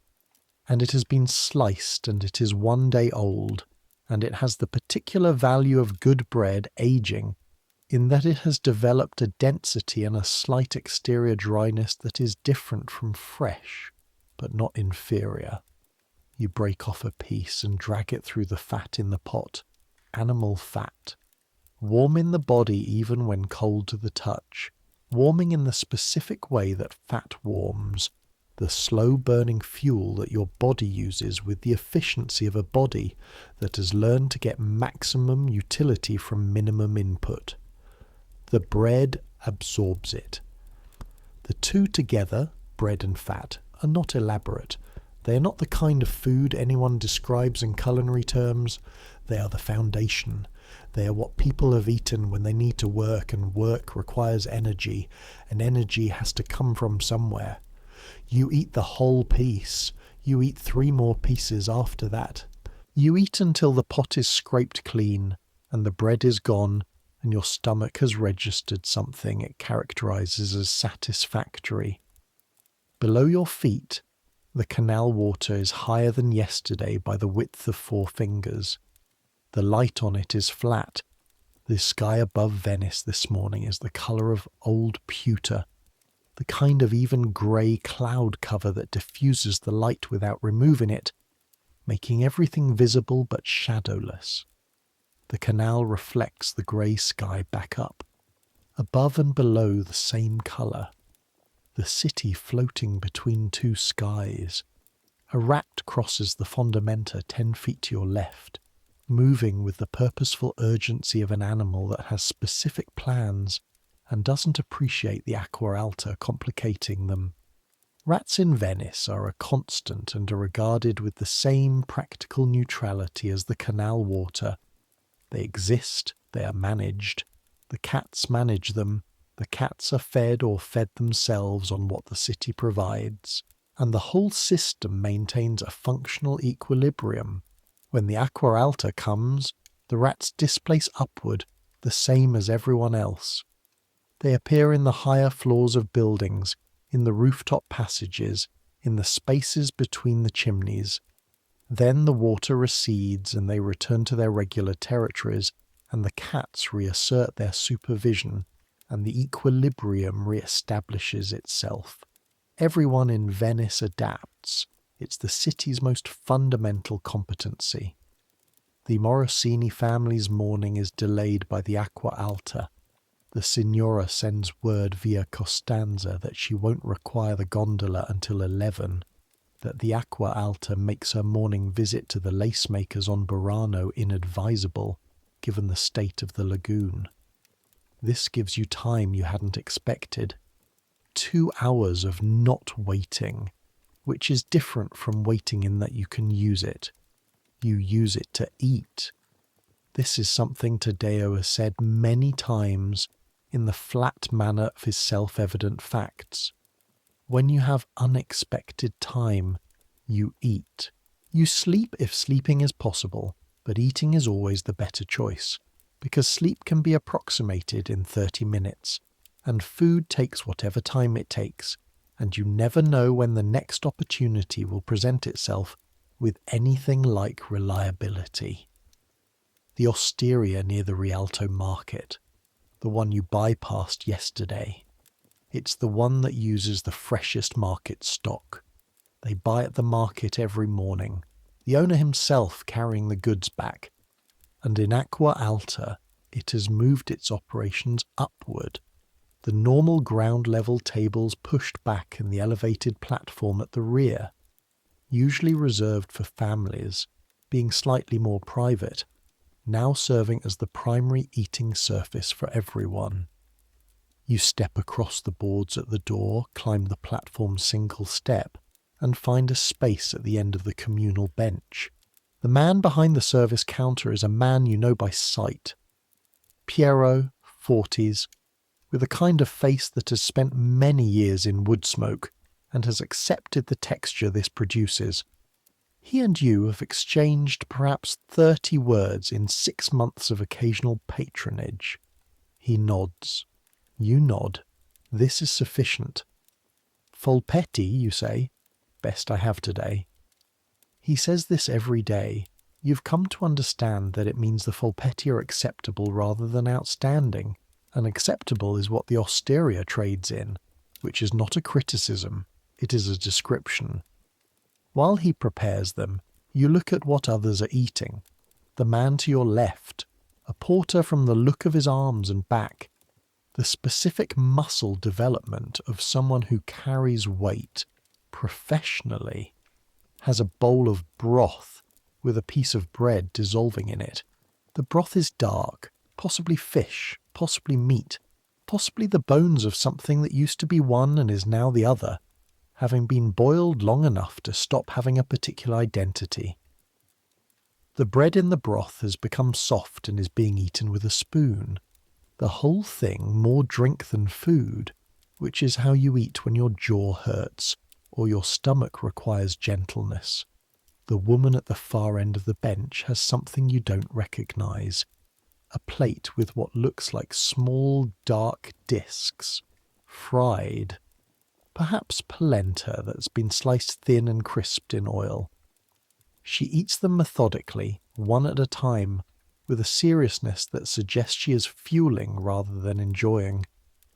and it has been sliced and it is 1 day old, and it has the particular value of good bread aging in that it has developed a density and a slight exterior dryness that is different from fresh, but not inferior. You break off a piece and drag it through the fat in the pot, animal fat, warm in the body even when cold to the touch, warming in the specific way that fat warms, the slow-burning fuel that your body uses with the efficiency of a body that has learned to get maximum utility from minimum input. The bread absorbs it. The two together, bread and fat, are not elaborate. They are not the kind of food anyone describes in culinary terms. They are the foundation. They are what people have eaten when they need to work, and work requires energy, and energy has to come from somewhere. You eat the whole piece. You eat 3 more pieces after that. You eat until the pot is scraped clean, and the bread is gone, and your stomach has registered something it characterizes as satisfactory. Below your feet, the canal water is higher than yesterday by the width of 4 fingers. The light on it is flat. The sky above Venice this morning is the colour of old pewter, the kind of even grey cloud cover that diffuses the light without removing it, making everything visible but shadowless. The canal reflects the grey sky back up, above and below the same colour. The city floating between 2 skies. A rat crosses the fondamenta 10 feet to your left, moving with the purposeful urgency of an animal that has specific plans and doesn't appreciate the Acqua Alta complicating them. Rats in Venice are a constant and are regarded with the same practical neutrality as the canal water. They exist, they are managed. The cats manage them. The cats are fed or fed themselves on what the city provides. And the whole system maintains a functional equilibrium. When the Acqua Alta comes, the rats displace upward, the same as everyone else. They appear in the higher floors of buildings, in the rooftop passages, in the spaces between the chimneys. Then the water recedes and they return to their regular territories, and the cats reassert their supervision, and the equilibrium re-establishes itself. Everyone in Venice adapts. It's the city's most fundamental competency. The Morosini family's mourning is delayed by the Acqua Alta. The Signora sends word via Costanza that she won't require the gondola until 11, that the Acqua Alta makes her morning visit to the lacemakers on Burano inadvisable, given the state of the lagoon. This gives you time you hadn't expected. 2 hours of not waiting, which is different from waiting in that you can use it. You use it to eat. This is something Taddeo has said many times in the flat manner of his self-evident facts. When you have unexpected time, you eat. You sleep if sleeping is possible, but eating is always the better choice, because sleep can be approximated in 30 minutes, and food takes whatever time it takes, and you never know when the next opportunity will present itself with anything like reliability. The osteria near the Rialto market, the one you bypassed yesterday. It's the one that uses the freshest market stock. They buy at the market every morning, the owner himself carrying the goods back. And in Acqua Alta, it has moved its operations upward. The normal ground-level tables pushed back in the elevated platform at the rear, usually reserved for families, being slightly more private, now serving as the primary eating surface for everyone. You step across the boards at the door, climb the platform's single step, and find a space at the end of the communal bench. The man behind the service counter is a man you know by sight. Piero, 40s, with a kind of face that has spent many years in wood smoke, and has accepted the texture this produces. He and you have exchanged perhaps 30 words in 6 months of occasional patronage. He nods. You nod. This is sufficient. Folpetti, you say? Best I have today. He says this every day. You've come to understand that it means the Folpetti are acceptable rather than outstanding, and acceptable is what the Osteria trades in, which is not a criticism, it is a description. While he prepares them, you look at what others are eating. The man to your left, a porter from the look of his arms and back, the specific muscle development of someone who carries weight professionally, has a bowl of broth with a piece of bread dissolving in it. The broth is dark, possibly fish, possibly meat, possibly the bones of something that used to be one and is now the other, having been boiled long enough to stop having a particular identity. The bread in the broth has become soft and is being eaten with a spoon. The whole thing more drink than food, which is how you eat when your jaw hurts or your stomach requires gentleness. The woman at the far end of the bench has something you don't recognize. A plate with what looks like small dark discs, fried. Perhaps polenta that's been sliced thin and crisped in oil. She eats them methodically, one at a time, with a seriousness that suggests she is fueling rather than enjoying,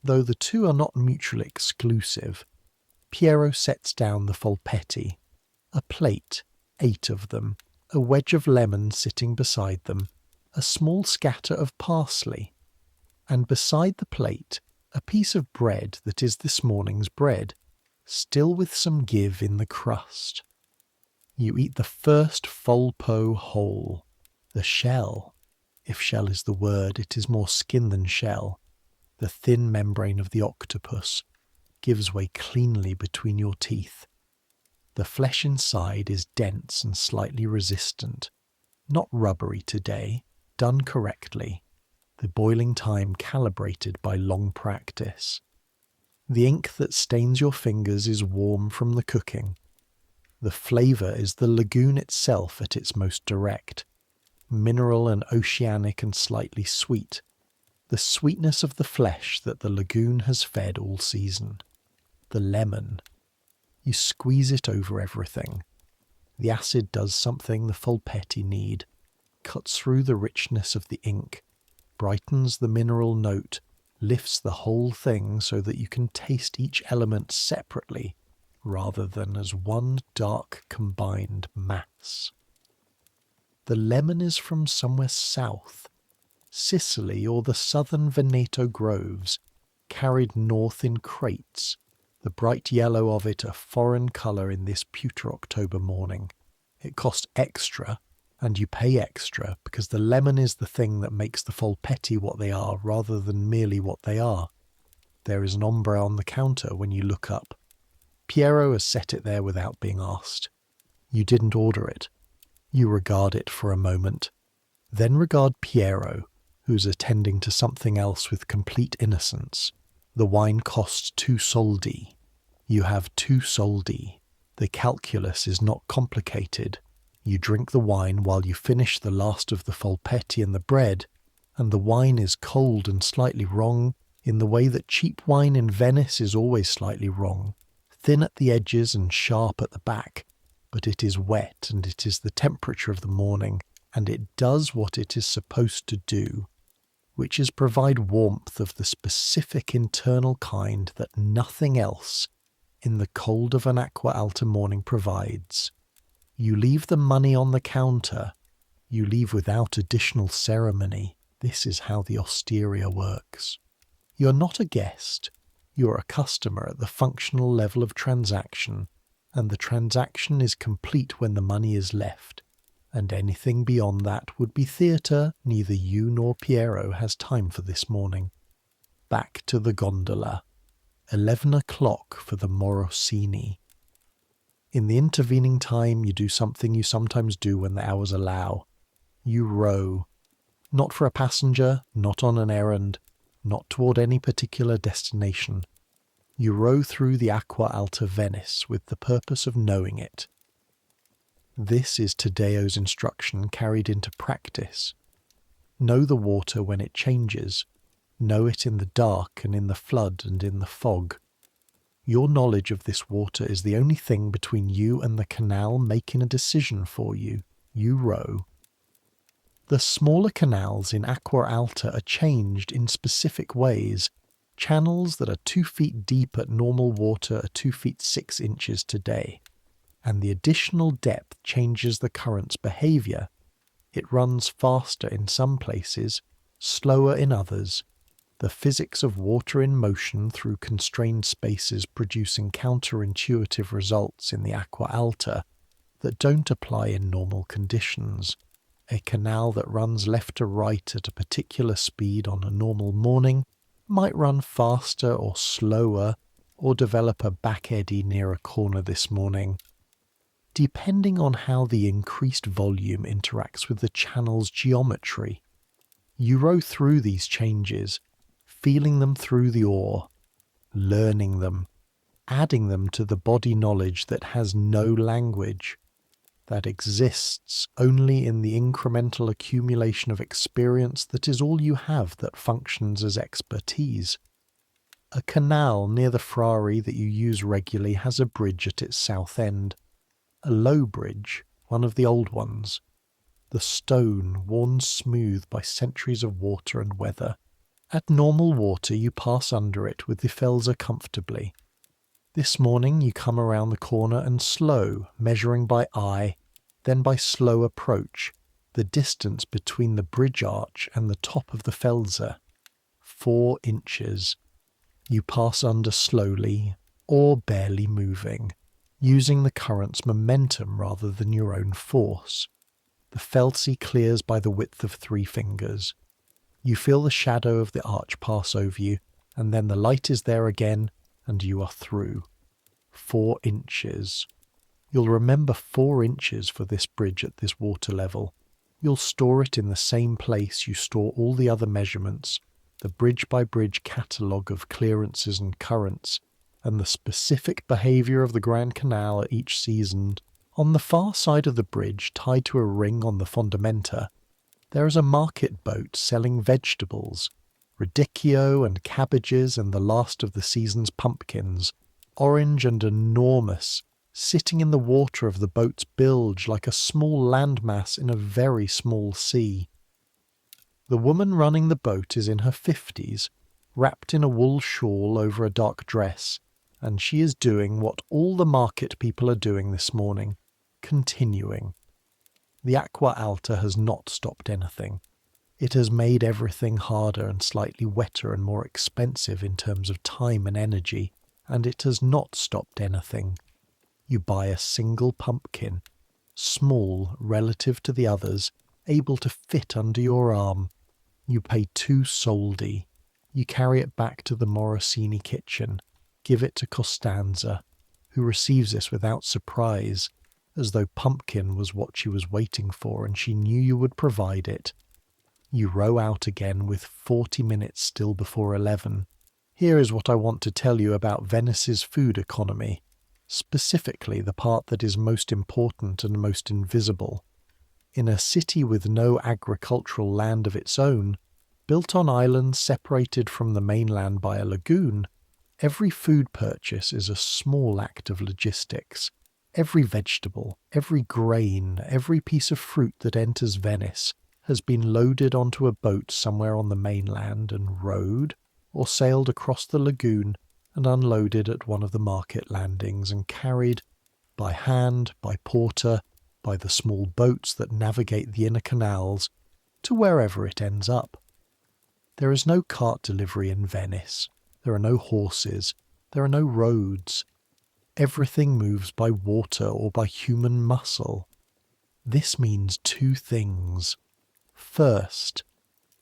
though the two are not mutually exclusive. Piero sets down the Folpetti. A plate, 8 of them, a wedge of lemon sitting beside them, a small scatter of parsley, and beside the plate, a piece of bread that is this morning's bread, still with some give in the crust. You eat the first folpo whole, the shell. If shell is the word, it is more skin than shell. The thin membrane of the octopus gives way cleanly between your teeth. The flesh inside is dense and slightly resistant, not rubbery today, done correctly, the boiling time calibrated by long practice. The ink that stains your fingers is warm from the cooking. The flavour is the lagoon itself at its most direct, mineral and oceanic and slightly sweet, the sweetness of the flesh that the lagoon has fed all season. The lemon. You squeeze it over everything. The acid does something the Folpetti need, cuts through the richness of the ink, brightens the mineral note, lifts the whole thing so that you can taste each element separately rather than as one dark combined mass. The lemon is from somewhere south, Sicily or the southern Veneto groves, carried north in crates, the bright yellow of it a foreign colour in this pewter October morning. It cost extra, and you pay extra, because the lemon is the thing that makes the Folpetti what they are rather than merely what they are. There is an ombre on the counter when you look up. Piero has set it there without being asked. You didn't order it. You regard it for a moment. Then regard Piero, who's attending to something else with complete innocence. The wine costs 2 soldi. You have 2 soldi. The calculus is not complicated. You drink the wine while you finish the last of the Folpetti and the bread, and the wine is cold and slightly wrong, in the way that cheap wine in Venice is always slightly wrong, thin at the edges and sharp at the back, but it is wet and it is the temperature of the morning, and it does what it is supposed to do, which is provide warmth of the specific internal kind that nothing else in the cold of an Acqua Alta morning provides. You leave the money on the counter. You leave without additional ceremony. This is how the osteria works. You're not a guest. You're a customer at the functional level of transaction, and the transaction is complete when the money is left, and anything beyond that would be theatre neither you nor Piero has time for this morning. Back to the gondola. 11 o'clock for the Morosini. In the intervening time you do something you sometimes do when the hours allow. You row. Not for a passenger, not on an errand, not toward any particular destination. You row through the Acqua Alta Venice with the purpose of knowing it. This is Taddeo's instruction carried into practice. Know the water when it changes. Know it in the dark and in the flood and in the fog. Your knowledge of this water is the only thing between you and the canal making a decision for you. You row. The smaller canals in Acqua Alta are changed in specific ways. Channels that are 2 feet deep at normal water are 2 feet 6 inches today, and the additional depth changes the current's behaviour. It runs faster in some places, slower in others. The physics of water in motion through constrained spaces producing counterintuitive results in the Acqua Alta that don't apply in normal conditions. A canal that runs left to right at a particular speed on a normal morning might run faster or slower or develop a back eddy near a corner this morning, depending on how the increased volume interacts with the channel's geometry. You row through these changes, feeling them through the oar, learning them, adding them to the body knowledge that has no language, that exists only in the incremental accumulation of experience that is all you have that functions as expertise. A canal near the Frari that you use regularly has a bridge at its south end, a low bridge, one of the old ones, the stone worn smooth by centuries of water and weather. At normal water you pass under it with the felser comfortably. This morning you come around the corner and slow, measuring by eye, then by slow approach, the distance between the bridge arch and the top of the felser. 4 inches. You pass under slowly, or barely moving, using the current's momentum rather than your own force. The felsi clears by the width of 3 fingers. You feel the shadow of the arch pass over you, and then the light is there again, and you are through. 4 inches. You'll remember 4 inches for this bridge at this water level. You'll store it in the same place you store all the other measurements, the bridge-by-bridge catalogue of clearances and currents, and the specific behaviour of the Grand Canal at each season. On the far side of the bridge, tied to a ring on the fondamenta, there is a market boat selling vegetables, radicchio and cabbages and the last of the season's pumpkins, orange and enormous, sitting in the water of the boat's bilge like a small landmass in a very small sea. The woman running the boat is in her 50s, wrapped in a wool shawl over a dark dress, and she is doing what all the market people are doing this morning, continuing. The Acqua Alta has not stopped anything. It has made everything harder and slightly wetter and more expensive in terms of time and energy, and it has not stopped anything. You buy a single pumpkin, small relative to the others, able to fit under your arm. You pay 2 soldi. You carry it back to the Morosini kitchen, give it to Costanza, who receives this without surprise, as though pumpkin was what she was waiting for and she knew you would provide it. You row out again with 40 minutes still before 11. Here is what I want to tell you about Venice's food economy, specifically the part that is most important and most invisible. In a city with no agricultural land of its own, built on islands separated from the mainland by a lagoon, every food purchase is a small act of logistics. Every vegetable, every grain, every piece of fruit that enters Venice has been loaded onto a boat somewhere on the mainland and rowed, or sailed across the lagoon and unloaded at one of the market landings and carried, by hand, by porter, by the small boats that navigate the inner canals, to wherever it ends up. There is no cart delivery in Venice. There are no horses. There are no roads. Everything moves by water or by human muscle. This means 2 things. First,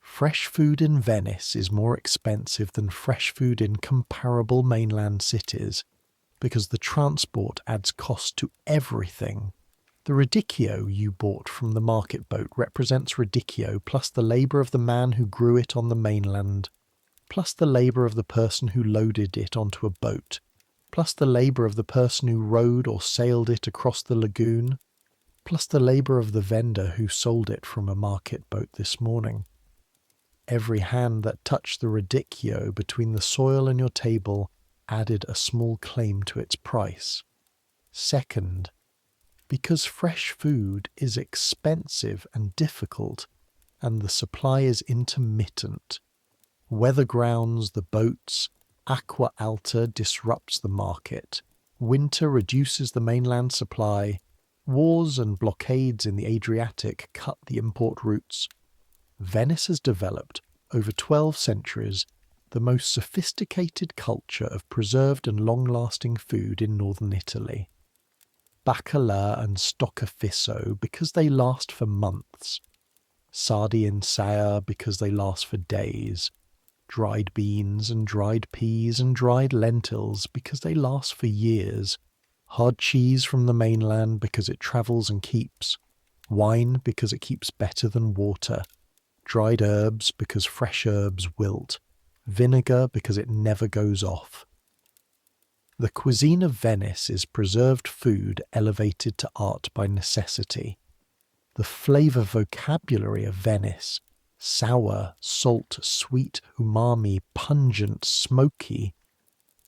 fresh food in Venice is more expensive than fresh food in comparable mainland cities, because the transport adds cost to everything. The radicchio you bought from the market boat represents radicchio plus the labour of the man who grew it on the mainland. plus the labour of the person who loaded it onto a boat, plus the labour of the person who rowed or sailed it across the lagoon, plus the labour of the vendor who sold it from a market boat this morning. Every hand that touched the radicchio between the soil and your table added a small claim to its price. Second, because fresh food is expensive and difficult, and the supply is intermittent. Weather grounds the boats, acqua alta disrupts the market, winter reduces the mainland supply, wars and blockades in the Adriatic cut the import routes. Venice has developed, over 12 centuries, the most sophisticated culture of preserved and long-lasting food in northern Italy. Baccalà and stoccafisso because they last for months. Sardi and sour because they last for days. Dried beans and dried peas and dried lentils because they last for years. Hard cheese from the mainland because it travels and keeps. Wine because it keeps better than water. Dried herbs because fresh herbs wilt. Vinegar because it never goes off. The cuisine of Venice is preserved food elevated to art by necessity. The flavour vocabulary of Venice, sour, salt, sweet, umami, pungent, smoky,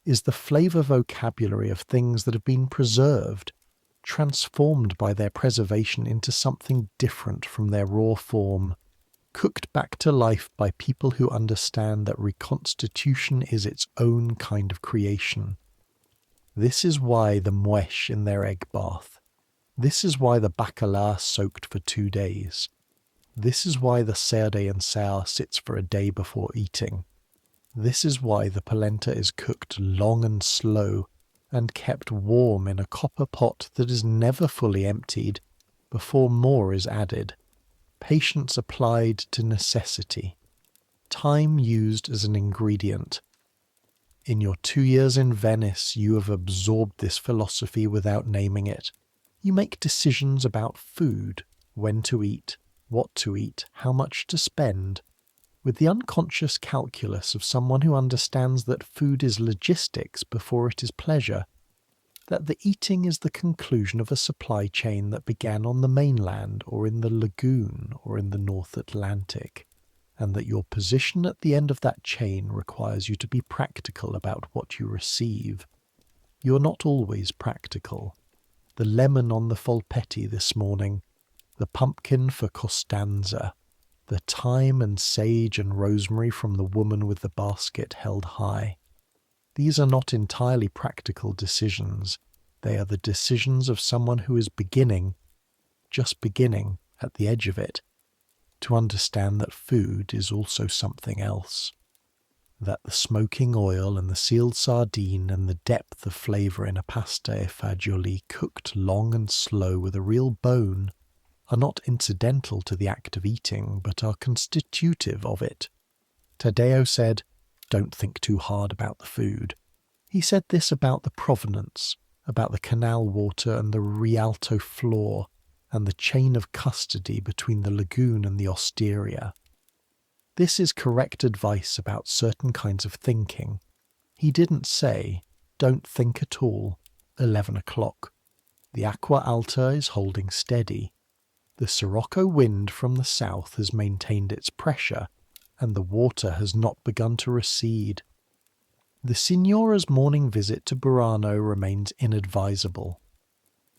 is the flavour vocabulary of things that have been preserved, transformed by their preservation into something different from their raw form, cooked back to life by people who understand that reconstitution is its own kind of creation. This is why the muesh in their egg bath. This is why the baccalà soaked for 2 days. This is why the serde and sour sits for a day before eating. This is why the polenta is cooked long and slow and kept warm in a copper pot that is never fully emptied before more is added. Patience applied to necessity. Time used as an ingredient. In your 2 years in Venice, you have absorbed this philosophy without naming it. You make decisions about food, when to eat, what to eat, how much to spend, with the unconscious calculus of someone who understands that food is logistics before it is pleasure, that the eating is the conclusion of a supply chain that began on the mainland or in the lagoon or in the North Atlantic, and that your position at the end of that chain requires you to be practical about what you receive. You are not always practical. The lemon on the Folpetti this morning, the pumpkin for Costanza, the thyme and sage and rosemary from the woman with the basket held high. These are not entirely practical decisions. They are the decisions of someone who is beginning, just beginning, at the edge of it, to understand that food is also something else. That the smoking oil and the sealed sardine and the depth of flavour in a pasta e fagioli cooked long and slow with a real bone are not incidental to the act of eating, but are constitutive of it. Taddeo said, "Don't think too hard about the food." He said this about the provenance, about the canal water and the Rialto floor, and the chain of custody between the lagoon and the osteria. This is correct advice about certain kinds of thinking. He didn't say, "Don't think at all," 11 o'clock. The acqua alta is holding steady. The sirocco wind from the south has maintained its pressure, and the water has not begun to recede. The signora's morning visit to Burano remains inadvisable.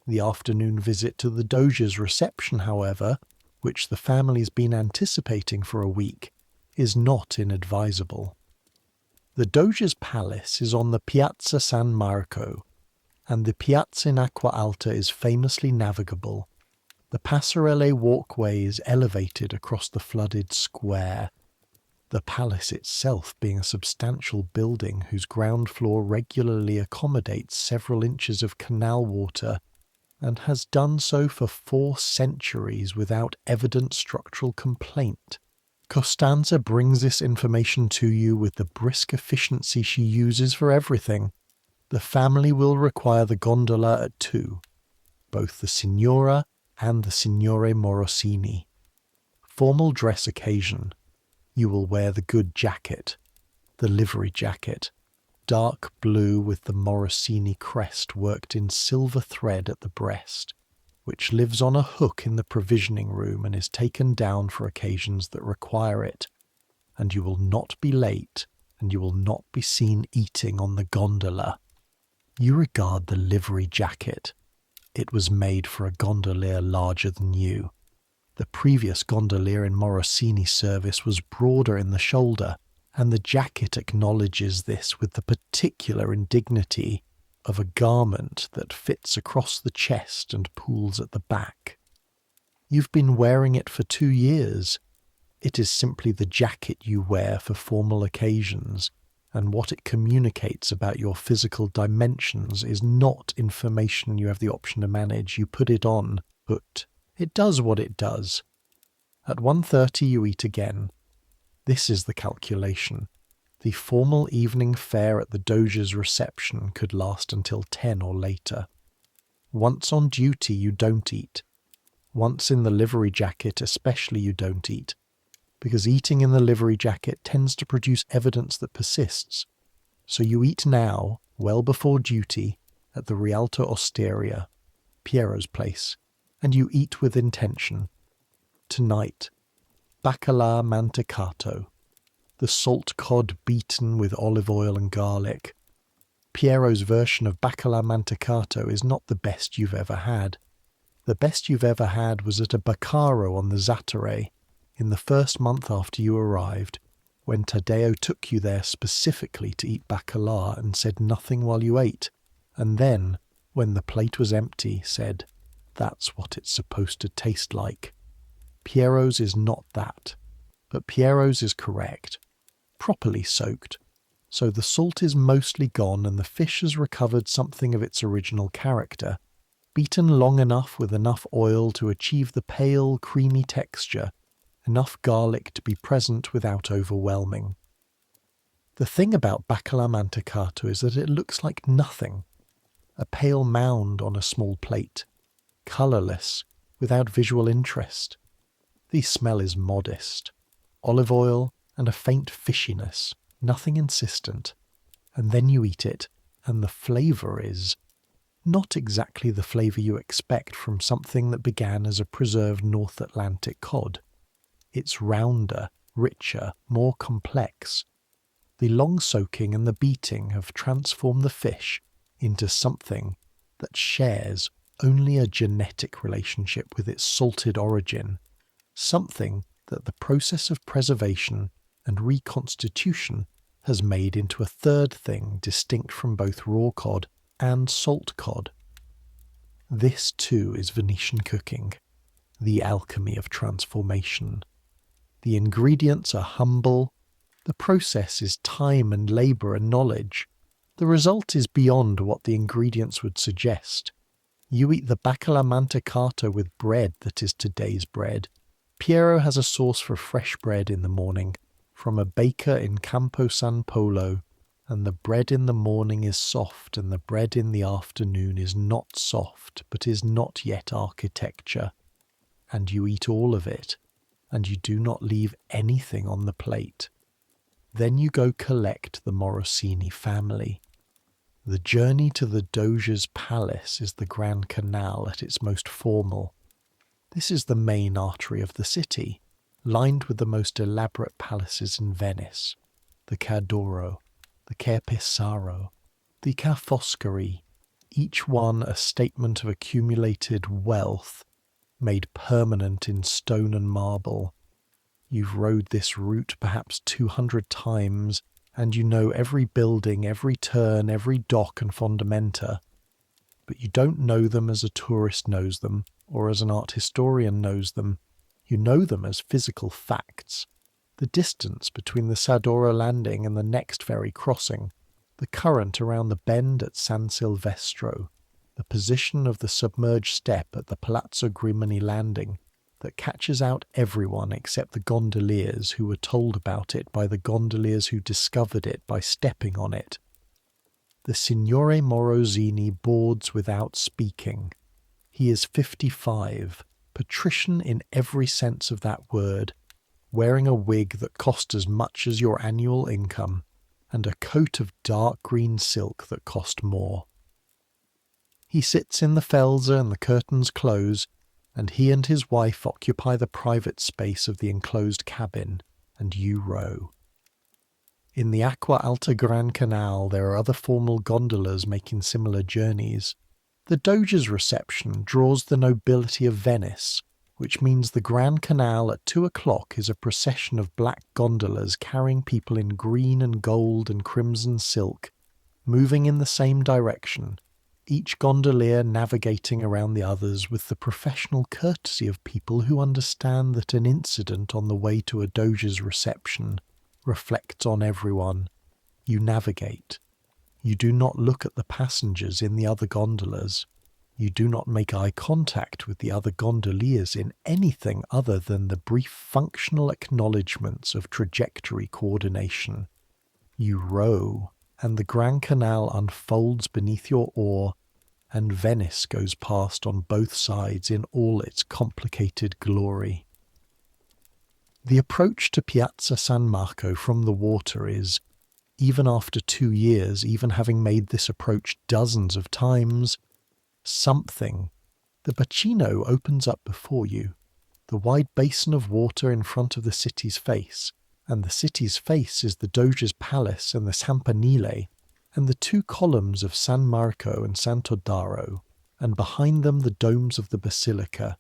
The afternoon visit to the Doge's reception, however, which the family's been anticipating for a week, is not inadvisable. The Doge's palace is on the Piazza San Marco, and the piazza in Acqua Alta is famously navigable. The passerelle walkway is elevated across the flooded square, the palace itself being a substantial building whose ground floor regularly accommodates several inches of canal water and has done so for 4 centuries without evident structural complaint. Costanza brings this information to you with the brisk efficiency she uses for everything. The family will require the gondola at 2, both the Signora and the Signore Morosini. Formal dress occasion. You will wear the good jacket. The livery jacket, dark blue with the Morosini crest worked in silver thread at the breast, which lives on a hook in the provisioning room and is taken down for occasions that require it, and you will not be late, and you will not be seen eating on the gondola. You regard the livery jacket. It was made for a gondolier larger than you. The previous gondolier in Morosini service was broader in the shoulder, and the jacket acknowledges this with the particular indignity of a garment that fits across the chest and pools at the back. You've been wearing it for 2 years. It is simply the jacket you wear for formal occasions, and what it communicates about your physical dimensions is not information you have the option to manage. You put it on, but it does what it does. At 1:30 you eat again. This is the calculation. The formal evening fare at the Doge's reception could last until 10 or later. Once on duty you don't eat. Once in the livery jacket especially you don't eat, because eating in the livery jacket tends to produce evidence that persists. So you eat now, well before duty, at the Rialto Osteria, Piero's place, and you eat with intention. Tonight, bacala mantecato, the salt cod beaten with olive oil and garlic. Piero's version of bacala mantecato is not the best you've ever had. The best you've ever had was at a Baccaro on the Zattere, in the first month after you arrived, when Taddeo took you there specifically to eat bacala and said nothing while you ate, and then, when the plate was empty, said, "That's what it's supposed to taste like." Piero's is not that, but Piero's is correct, properly soaked, so the salt is mostly gone and the fish has recovered something of its original character, beaten long enough with enough oil to achieve the pale, creamy texture, enough garlic to be present without overwhelming. The thing about bacala mantecato is that it looks like nothing, a pale mound on a small plate, colourless, without visual interest. The smell is modest, olive oil and a faint fishiness, nothing insistent, and then you eat it, and the flavour is not exactly the flavour you expect from something that began as a preserved North Atlantic cod. It's rounder, richer, more complex. The long soaking and the beating have transformed the fish into something that shares only a genetic relationship with its salted origin, something that the process of preservation and reconstitution has made into a third thing distinct from both raw cod and salt cod. This too is Venetian cooking, the alchemy of transformation. The ingredients are humble, the process is time and labour and knowledge. The result is beyond what the ingredients would suggest. You eat the bacala mantecato with bread that is today's bread. Piero has a sauce for fresh bread in the morning, from a baker in Campo San Polo, and the bread in the morning is soft and the bread in the afternoon is not soft but is not yet architecture. And you eat all of it, and you do not leave anything on the plate. Then you go collect the Morosini family. The journey to the Doge's palace is the Grand Canal at its most formal. This is the main artery of the city, lined with the most elaborate palaces in Venice, the Ca' d'Oro, the Ca' Pesaro, the Ca' Foscari, each one a statement of accumulated wealth, made permanent in stone and marble. You've rode this route perhaps 200 times, and you know every building, every turn, every dock and fondamenta, but you don't know them as a tourist knows them, or as an art historian knows them. You know them as physical facts. The distance between the Sadora landing and the next ferry crossing, the current around the bend at San Silvestro, the position of the submerged step at the Palazzo Grimani landing that catches out everyone except the gondoliers who were told about it by the gondoliers who discovered it by stepping on it. The Signore Morosini boards without speaking. He is 55, patrician in every sense of that word, wearing a wig that cost as much as your annual income, and a coat of dark green silk that cost more. He sits in the felze and the curtains close, and he and his wife occupy the private space of the enclosed cabin, and you row. In the Acqua Alta Gran Canal there are other formal gondolas making similar journeys. The Doge's reception draws the nobility of Venice, which means the Grand Canal at 2 o'clock is a procession of black gondolas carrying people in green and gold and crimson silk, moving in the same direction, each gondolier navigating around the others with the professional courtesy of people who understand that an incident on the way to a Doge's reception reflects on everyone. You navigate. You do not look at the passengers in the other gondolas. You do not make eye contact with the other gondoliers in anything other than the brief functional acknowledgements of trajectory coordination. You row, and the Grand Canal unfolds beneath your oar, and Venice goes past on both sides in all its complicated glory. The approach to Piazza San Marco from the water is, even after 2 years, even having made this approach dozens of times, something. The bacino opens up before you, the wide basin of water in front of the city's face, and the city's face is the Doge's palace and the Campanile, and the 2 columns of San Marco and Sant'Odaro, and behind them the domes of the basilica,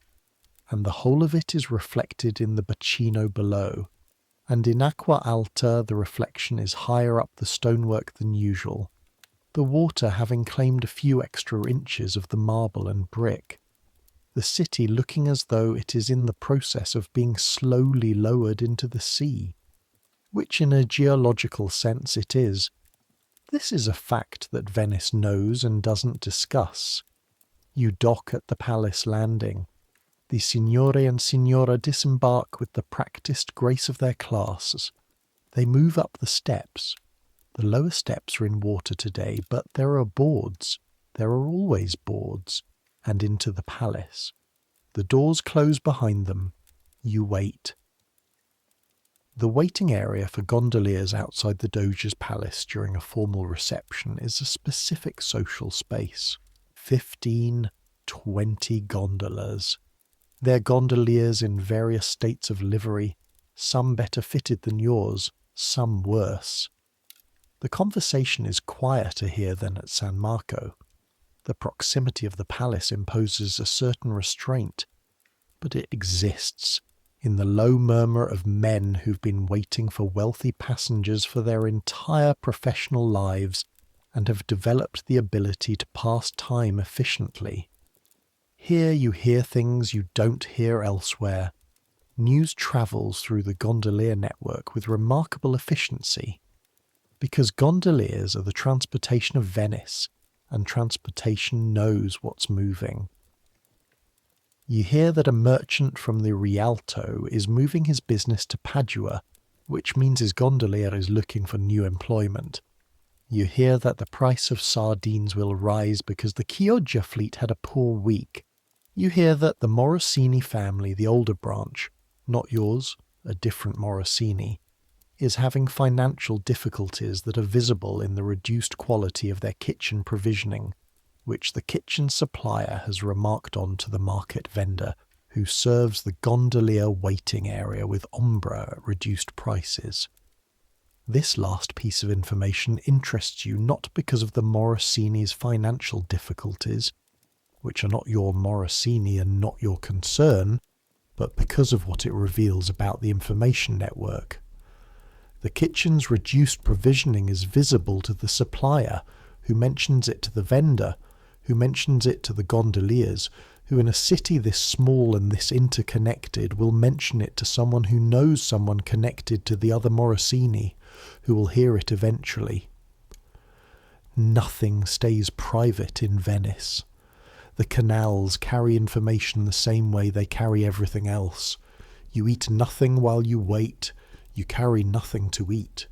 and the whole of it is reflected in the bacino below, and in Acqua Alta the reflection is higher up the stonework than usual, the water having claimed a few extra inches of the marble and brick, the city looking as though it is in the process of being slowly lowered into the sea, which in a geological sense it is. This is a fact that Venice knows and doesn't discuss. You dock at the palace landing. The signore and signora disembark with the practised grace of their class. They move up the steps. The lower steps are in water today, but there are boards. There are always boards. And into the palace. The doors close behind them. You wait. The waiting area for gondoliers outside the Doge's palace during a formal reception is a specific social space. 15, 20 gondolas. They're gondoliers in various states of livery, some better fitted than yours, some worse. The conversation is quieter here than at San Marco. The proximity of the palace imposes a certain restraint, but it exists in the low murmur of men who've been waiting for wealthy passengers for their entire professional lives and have developed the ability to pass time efficiently. Here you hear things you don't hear elsewhere. News travels through the gondolier network with remarkable efficiency, because gondoliers are the transportation of Venice, and transportation knows what's moving. You hear that a merchant from the Rialto is moving his business to Padua, which means his gondolier is looking for new employment. You hear that the price of sardines will rise because the Chioggia fleet had a poor week. You hear that the Morosini family, the older branch, not yours, a different Morosini, is having financial difficulties that are visible in the reduced quality of their kitchen provisioning, which the kitchen supplier has remarked on to the market vendor, who serves the gondolier waiting area with ombra at reduced prices. This last piece of information interests you not because of the Morosini's financial difficulties, which are not your Morosini and not your concern, but because of what it reveals about the information network. The kitchen's reduced provisioning is visible to the supplier, who mentions it to the vendor, who mentions it to the gondoliers, who in a city this small and this interconnected will mention it to someone who knows someone connected to the other Morosini, who will hear it eventually. Nothing stays private in Venice. The canals carry information the same way they carry everything else. You eat nothing while you wait. You carry nothing to eat.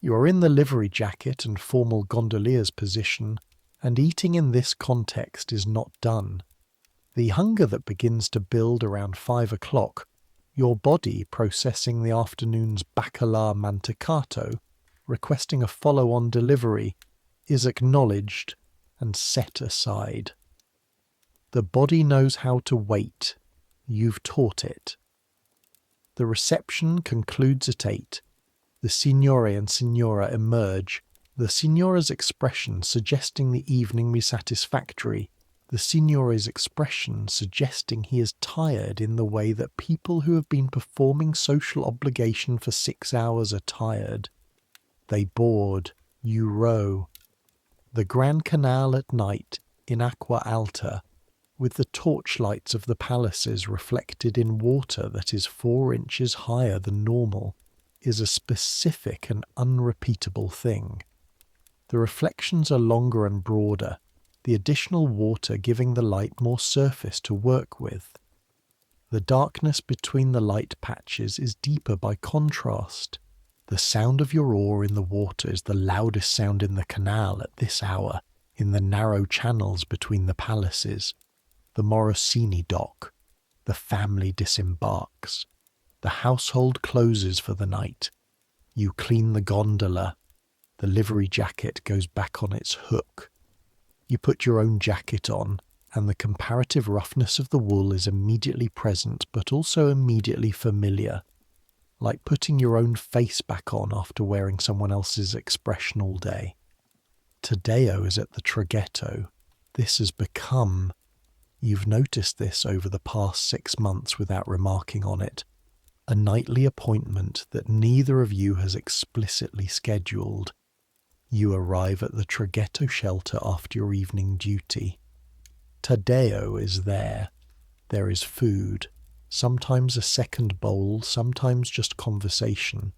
You are in the livery jacket and formal gondolier's position, and eating in this context is not done. The hunger that begins to build around 5 o'clock, your body processing the afternoon's bacala mantecato, requesting a follow-on delivery is acknowledged and set aside. The body knows how to wait. You've taught it. The reception concludes at 8. The signore and signora emerge, the signora's expression suggesting the evening be satisfactory, the signore's expression suggesting he is tired in the way that people who have been performing social obligation for 6 hours are tired. They board, you row. The Grand Canal at night, in aqua alta, with the torchlights of the palaces reflected in water that is 4 inches higher than normal, is a specific and unrepeatable thing. The reflections are longer and broader, the additional water giving the light more surface to work with. The darkness between the light patches is deeper by contrast. The sound of your oar in the water is the loudest sound in the canal at this hour, in the narrow channels between the palaces. The Morosini dock. The family disembarks. The household closes for the night. You clean the gondola. The livery jacket goes back on its hook. You put your own jacket on, and the comparative roughness of the wool is immediately present but also immediately familiar, like putting your own face back on after wearing someone else's expression all day. Taddeo is at the traghetto. This has become... You've noticed this over the past 6 months without remarking on it. A nightly appointment that neither of you has explicitly scheduled. You arrive at the traghetto shelter after your evening duty. Taddeo is there. There is food, sometimes a second bowl, sometimes just conversation.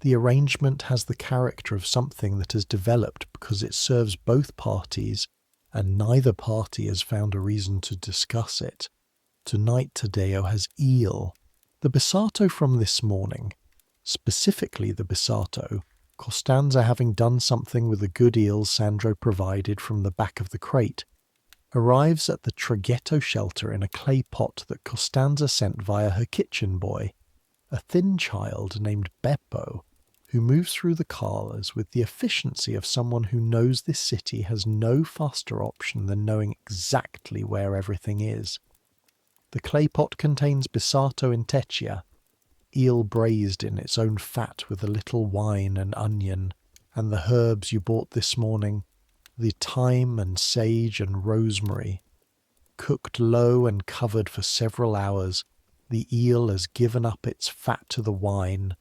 The arrangement has the character of something that has developed because it serves both parties, and neither party has found a reason to discuss it. Tonight Taddeo has eel. The bissato from this morning, specifically the bissato, Costanza having done something with the good eels Sandro provided from the back of the crate, arrives at the traghetto shelter in a clay pot that Costanza sent via her kitchen boy, a thin child named Beppo, who moves through the cars with the efficiency of someone who knows this city has no faster option than knowing exactly where everything is. The clay pot contains bissato in teccia, eel braised in its own fat with a little wine and onion, and the herbs you bought this morning, the thyme and sage and rosemary. Cooked low and covered for several hours, the eel has given up its fat to the wine,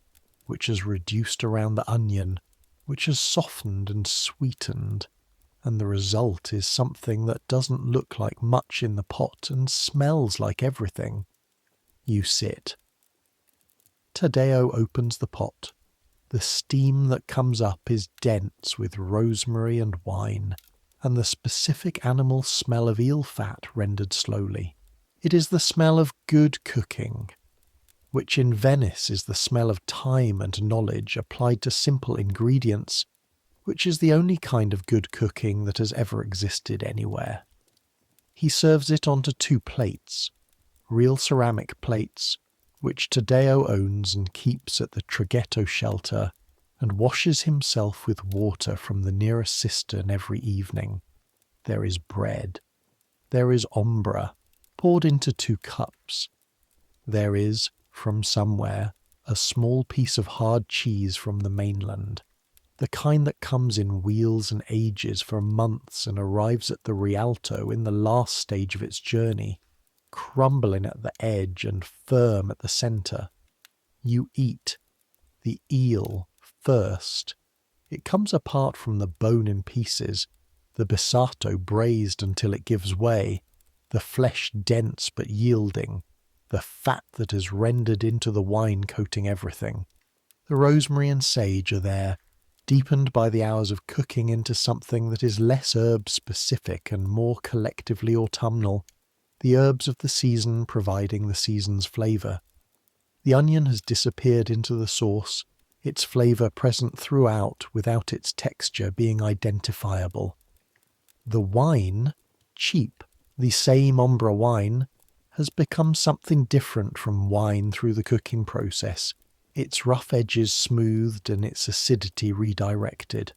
which has reduced around the onion, which has softened and sweetened, and the result is something that doesn't look like much in the pot and smells like everything. You sit. Taddeo opens the pot. The steam that comes up is dense with rosemary and wine, and the specific animal smell of eel fat rendered slowly. It is the smell of good cooking, which in Venice is the smell of time and knowledge applied to simple ingredients, which is the only kind of good cooking that has ever existed anywhere. He serves it onto 2 plates, real ceramic plates, which Taddeo owns and keeps at the traghetto shelter, and washes himself with water from the nearest cistern every evening. There is bread. There is ombra, poured into 2 cups. There is, from somewhere, a small piece of hard cheese from the mainland, the kind that comes in wheels and ages for months and arrives at the Rialto in the last stage of its journey, crumbling at the edge and firm at the centre. You eat the eel first. It comes apart from the bone in pieces, the bissato braised until it gives way, the flesh dense but yielding, the fat that is rendered into the wine coating everything. The rosemary and sage are there, deepened by the hours of cooking into something that is less herb-specific and more collectively autumnal, the herbs of the season providing the season's flavour. The onion has disappeared into the sauce, its flavour present throughout without its texture being identifiable. The wine, cheap, the same ombra wine, has become something different from wine through the cooking process. its rough edges smoothed and its acidity redirected.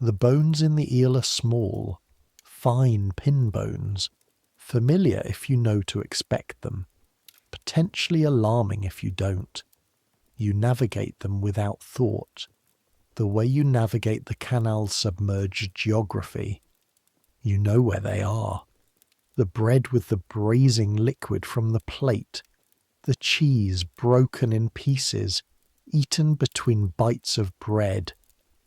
The bones in the eel are small, fine pin bones, familiar if you know to expect them, potentially alarming if you don't. You navigate them without thought, the way you navigate the canal's submerged geography. You know where they are. The bread with the braising liquid from the plate, the cheese broken in pieces, eaten between bites of bread,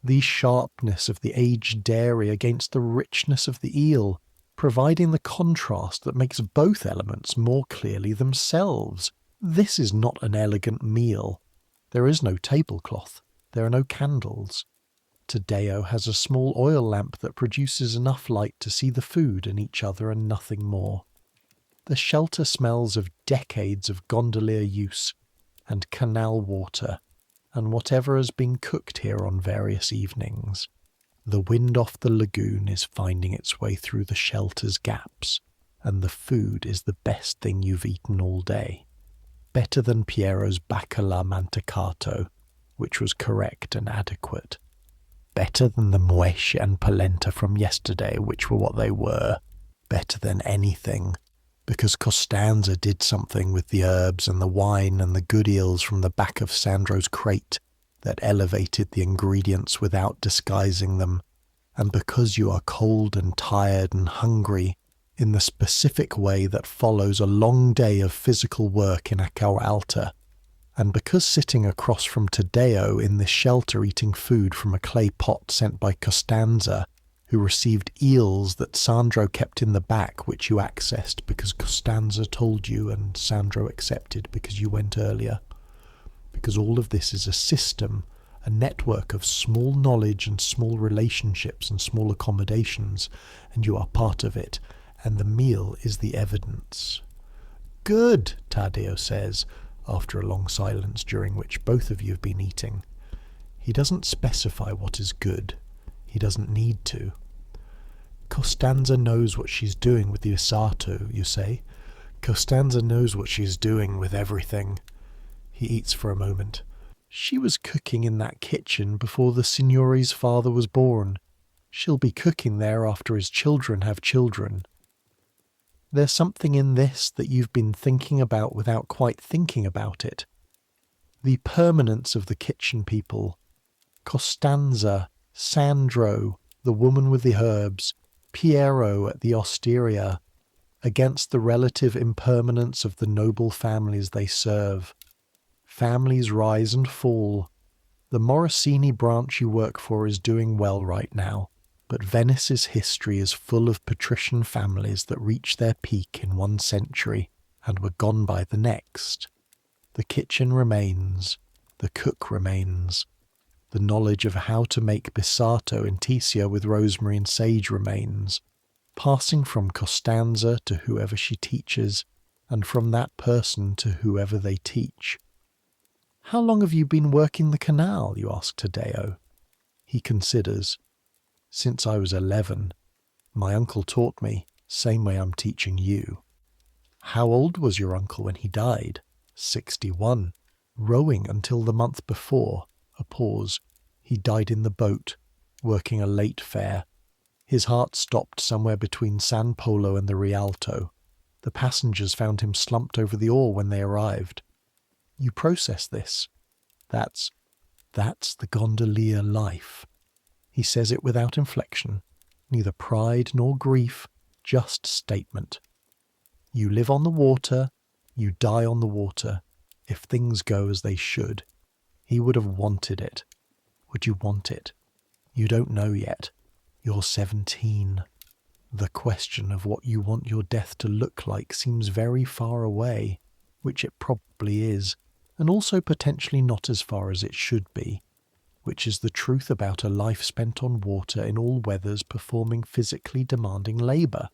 the sharpness of the aged dairy against the richness of the eel, providing the contrast that makes both elements more clearly themselves. This is not an elegant meal. There is no tablecloth. There are no candles. Taddeo has a small oil lamp that produces enough light to see the food and each other and nothing more. The shelter smells of decades of gondolier use and canal water and whatever has been cooked here on various evenings. The wind off the lagoon is finding its way through the shelter's gaps, and the food is the best thing you've eaten all day. Better than Piero's bacala mantecato, which was correct and adequate. Better than the muesche and polenta from yesterday, which were what they were. Better than anything, because Costanza did something with the herbs and the wine and the good eels from the back of Sandro's crate that elevated the ingredients without disguising them, and because you are cold and tired and hungry in the specific way that follows a long day of physical work in Acqua Alta, and because sitting across from Taddeo in this shelter eating food from a clay pot sent by Costanza, who received eels that Sandro kept in the back, which you accessed because Costanza told you and Sandro accepted because you went earlier. Because all of this is a system, a network of small knowledge and small relationships and small accommodations, and you are part of it, and the meal is the evidence. Good, Taddeo says, after a long silence during which both of you have been eating. He doesn't specify what is good. He doesn't need to. Costanza knows what she's doing with the assato, you say. Costanza knows what she's doing with everything. He eats for a moment. She was cooking in that kitchen before the Signore's father was born. She'll be cooking there after his children have children. There's something in this that you've been thinking about without quite thinking about it. The permanence of the kitchen people. Costanza, Sandro, the woman with the herbs, Piero at the osteria, against the relative impermanence of the noble families they serve. Families rise and fall. The Morosini branch you work for is doing well right now, but Venice's history is full of patrician families that reached their peak in one century and were gone by the next. The kitchen remains. The cook remains. The knowledge of how to make bissato in Tisia with rosemary and sage remains, passing from Costanza to whoever she teaches, and from that person to whoever they teach. How long have you been working the canal, you ask Taddeo. He considers. Since I was 11. My uncle taught me, same way I'm teaching you. How old was your uncle when he died? 61. Rowing until the month before. A pause. He died in the boat, working a late fare. His heart stopped somewhere between San Polo and the Rialto. The passengers found him slumped over the oar when they arrived. You process this. That's the gondolier life. He says it without inflection, neither pride nor grief, just statement. You live on the water, you die on the water, if things go as they should. He would have wanted it. Would you want it? You don't know yet. You're 17. The question of what you want your death to look like seems very far away, which it probably is, and also potentially not as far as it should be, which is the truth about a life spent on water in all weathers performing physically demanding labour.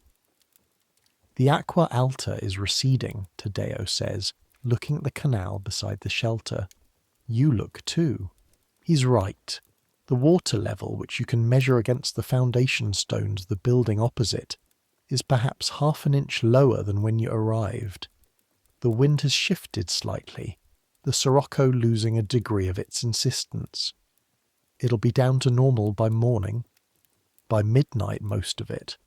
The Acqua Alta is receding, Taddeo says, looking at the canal beside the shelter. You look too. He's right. The water level, which you can measure against the foundation stones of the building opposite, is perhaps half an inch lower than when you arrived. The wind has shifted slightly. the Sirocco losing a degree of its insistence. It'll be down to normal by morning. By midnight, most of it.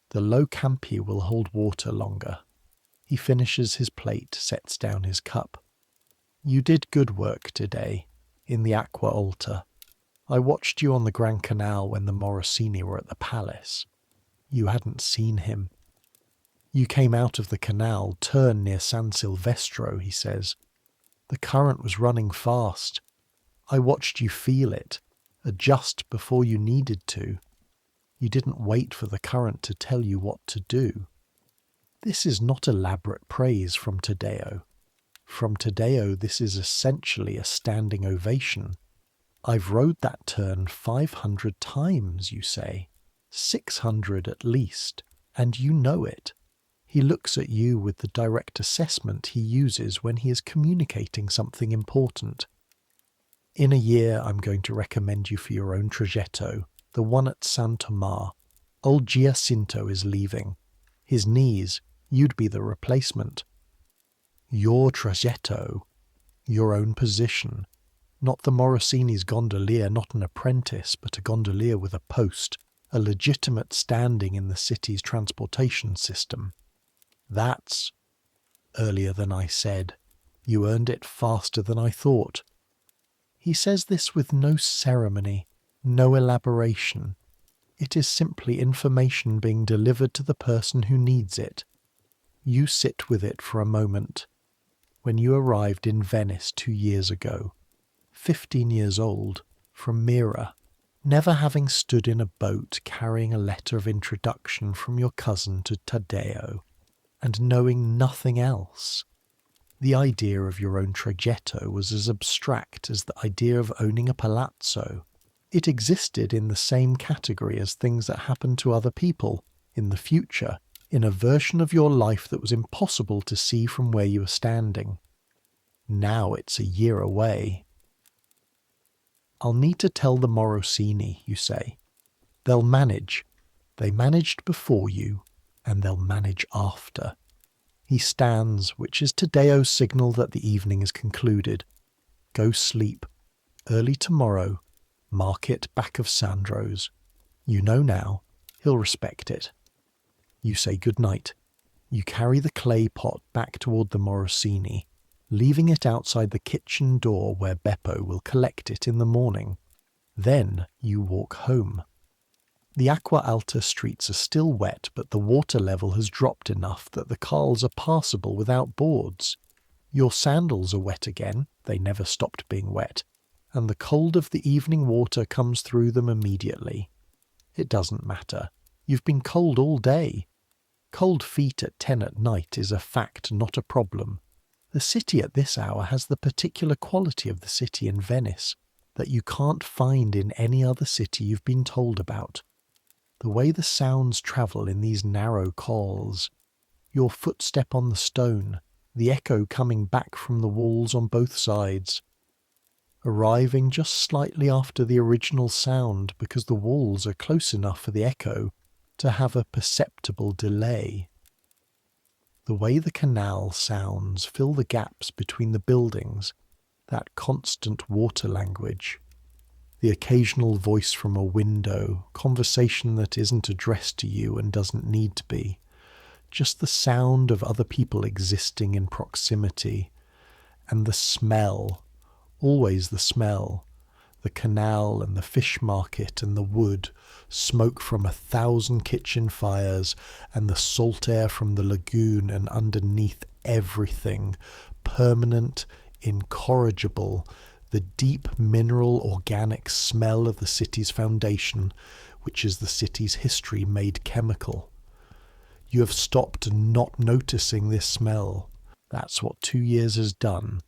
The low Campi will hold water longer. He finishes his plate, sets down his cup. You did good work today, in the Acqua Alta. I watched you on the Grand Canal when the Morosini were at the palace. You hadn't seen him. You came out of the canal, turned near San Silvestro, he says. The current was running fast. I watched you feel it, adjust before you needed to. You didn't wait for the current to tell you what to do. This is not elaborate praise from Taddeo. From Taddeo, this is essentially a standing ovation. I've rode that turn 500 times, you say. 600 at least, and you know it. He looks at you with the direct assessment he uses when he is communicating something important. In a year, I'm going to recommend you for your own traghetto, the one at San Tomás. Old Giacinto is leaving. His knees, you'd be the replacement. Your traghetto, your own position. Not the Morosini's gondolier, not an apprentice, but a gondolier with a post, a legitimate standing in the city's transportation system. That's earlier than I said. You earned it faster than I thought. He says this with no ceremony, no elaboration. It is simply information being delivered to the person who needs it. You sit with it for a moment. When you arrived in Venice 2 years ago, 15 years old, from Mira, never having stood in a boat carrying a letter of introduction from your cousin to Taddeo, and knowing nothing else. The idea of your own traghetto was as abstract as the idea of owning a palazzo. It existed in the same category as things that happened to other people, in the future, in a version of your life that was impossible to see from where you were standing. Now it's a year away. I'll need to tell the Morosini, you say. They'll manage. They managed before you, and they'll manage after. He stands, which is Taddeo's signal that the evening is concluded. Go sleep. Early tomorrow, market back of Sandro's. You know now, he'll respect it. You say good night. You carry the clay pot back toward the Morosini, leaving it outside the kitchen door where Beppo will collect it in the morning. Then you walk home. The Acqua Alta streets are still wet, but the water level has dropped enough that the canals are passable without boards. Your sandals are wet again, they never stopped being wet, and the cold of the evening water comes through them immediately. It doesn't matter. You've been cold all day. Cold feet at 10 at night is a fact, not a problem. The city at this hour has the particular quality of the city in Venice that you can't find in any other city you've been told about. The way the sounds travel in these narrow calls, your footstep on the stone, the echo coming back from the walls on both sides, arriving just slightly after the original sound because the walls are close enough for the echo to have a perceptible delay. The way the canal sounds fill the gaps between the buildings, that constant water language, the occasional voice from a window, conversation that isn't addressed to you and doesn't need to be, just the sound of other people existing in proximity, and the smell, always the smell, the canal and the fish market and the wood, smoke from 1,000 kitchen fires, and the salt air from the lagoon, and underneath everything, permanent, incorrigible, the deep mineral organic smell of the city's foundation, which is the city's history made chemical. You have stopped not noticing this smell. That's what 2 years has done.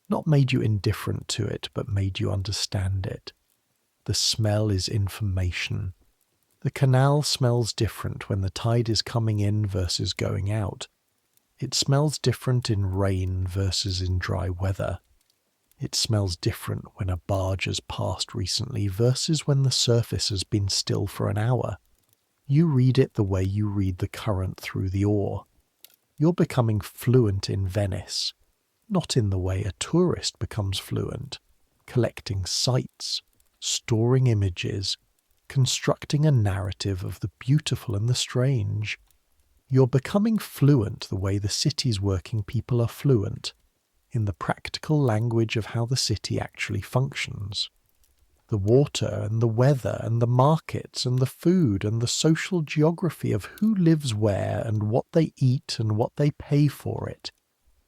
Not made you indifferent to it, but made you understand it. The smell is information. The canal smells different when the tide is coming in versus going out. It smells different in rain versus in dry weather. It smells different when a barge has passed recently versus when the surface has been still for an hour. You read it the way you read the current through the oar. You're becoming fluent in Venice. not in the way a tourist becomes fluent, collecting sights, storing images, constructing a narrative of the beautiful and the strange. You're becoming fluent the way the city's working people are fluent, in the practical language of how the city actually functions. The water and the weather and the markets and the food and the social geography of who lives where and what they eat and what they pay for it,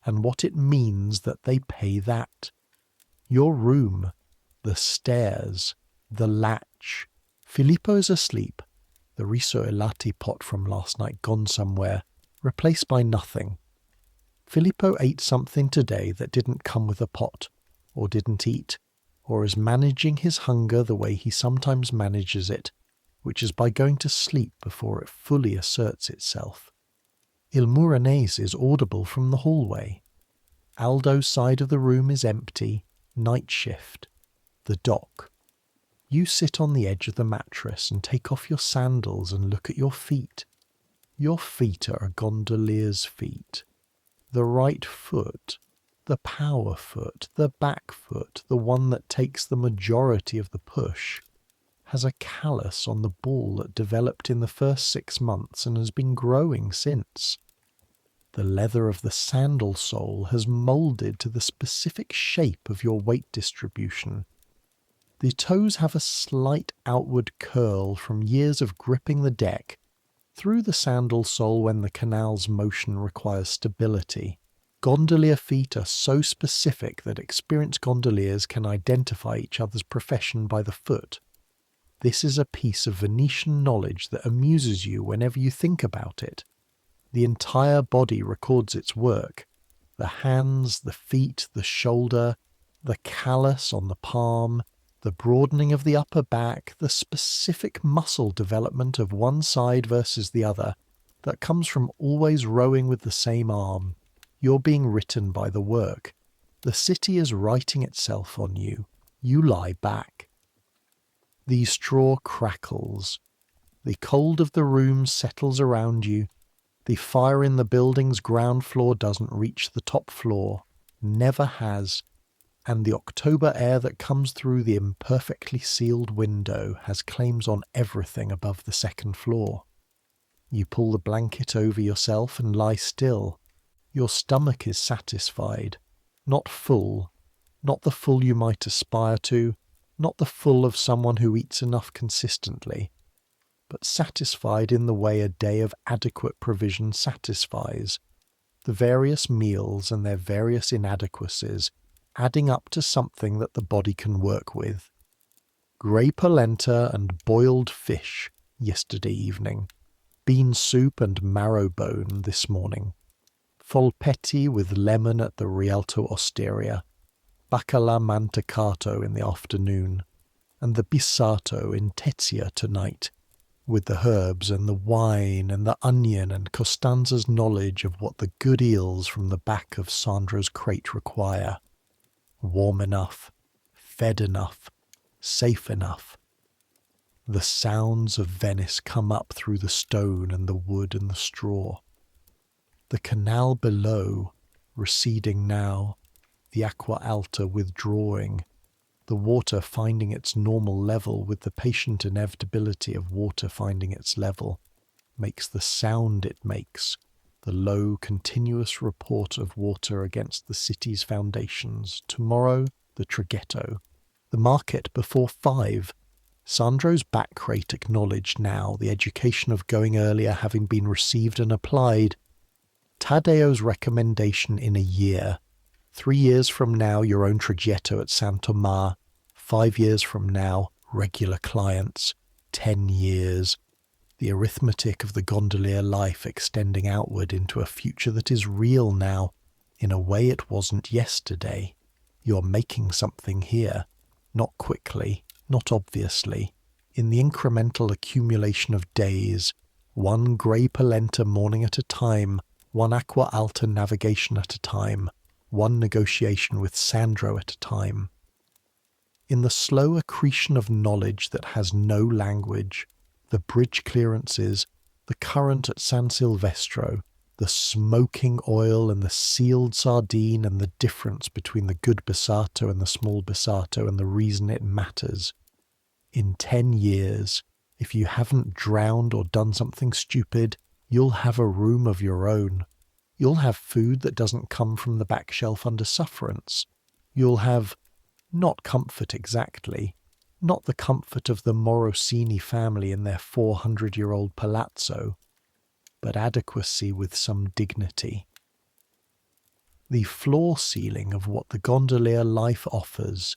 and what it means that they pay that. Your room, the stairs, the latch. Filippo is asleep, the riso e latte pot from last night gone somewhere, replaced by nothing. Filippo ate something today that didn't come with a pot, or didn't eat, or is managing his hunger the way he sometimes manages it, which is by going to sleep before it fully asserts itself. Il Muranese is audible from the hallway. Aldo's side of the room is empty, night shift. The dock. You sit on the edge of the mattress and take off your sandals and look at your feet. Your feet are a gondolier's feet. The right foot, the power foot, the back foot, the one that takes the majority of the push, has a callus on the ball that developed in the first 6 months and has been growing since. The leather of the sandal sole has moulded to the specific shape of your weight distribution. The toes have a slight outward curl from years of gripping the deck through the sandal sole when the canal's motion requires stability. Gondolier feet are so specific that experienced gondoliers can identify each other's profession by the foot. This is a piece of Venetian knowledge that amuses you whenever you think about it. The entire body records its work. The hands, the feet, the shoulder, the callus on the palm, the broadening of the upper back, the specific muscle development of one side versus the other that comes from always rowing with the same arm. You're being written by the work. The city is writing itself on you. You lie back. The straw crackles. The cold of the room settles around you. The fire in the building's ground floor doesn't reach the top floor, never has, and the October air that comes through the imperfectly sealed window has claims on everything above the second floor. You pull the blanket over yourself and lie still. Your stomach is satisfied, not full, not the full you might aspire to, not the full of someone who eats enough consistently, but satisfied in the way a day of adequate provision satisfies, the various meals and their various inadequacies adding up to something that the body can work with. Grey polenta and boiled fish yesterday evening, bean soup and marrow bone this morning, polpetti with lemon at the Rialto Osteria, bacala mantecato in the afternoon, and the bissato in Tetsia tonight, with the herbs and the wine and the onion and Costanza's knowledge of what the good eels from the back of Sandro's crate require. Warm enough, fed enough, safe enough. The sounds of Venice come up through the stone and the wood and the straw. The canal below, receding now, the acqua alta withdrawing, the water finding its normal level with the patient inevitability of water finding its level, makes the sound it makes, the low, continuous report of water against the city's foundations. Tomorrow, the traghetto. The market before 5. Sandro's back crate acknowledged now, the education of going earlier having been received and applied. Taddeo's recommendation in a year. 3 years from now, your own traghetto at San Tomás. 5 years from now, regular clients. 10 years. The arithmetic of the gondolier life extending outward into a future that is real now, in a way it wasn't yesterday. You're making something here, not quickly, not obviously, in the incremental accumulation of days, one grey polenta morning at a time, one acqua alta navigation at a time, one negotiation with Sandro at a time. In the slow accretion of knowledge that has no language, the bridge clearances, the current at San Silvestro, the the smoking oil and the sealed sardine and the difference between the good Bassato and the small Bassato and the reason it matters. In 10 years, if you haven't drowned or done something stupid, you'll have a room of your own. You'll have food that doesn't come from the back shelf under sufferance. You'll have, not comfort exactly, not the comfort of the Morosini family in their 400-year-old palazzo, but adequacy with some dignity. The floor ceiling of what the gondolier life offers,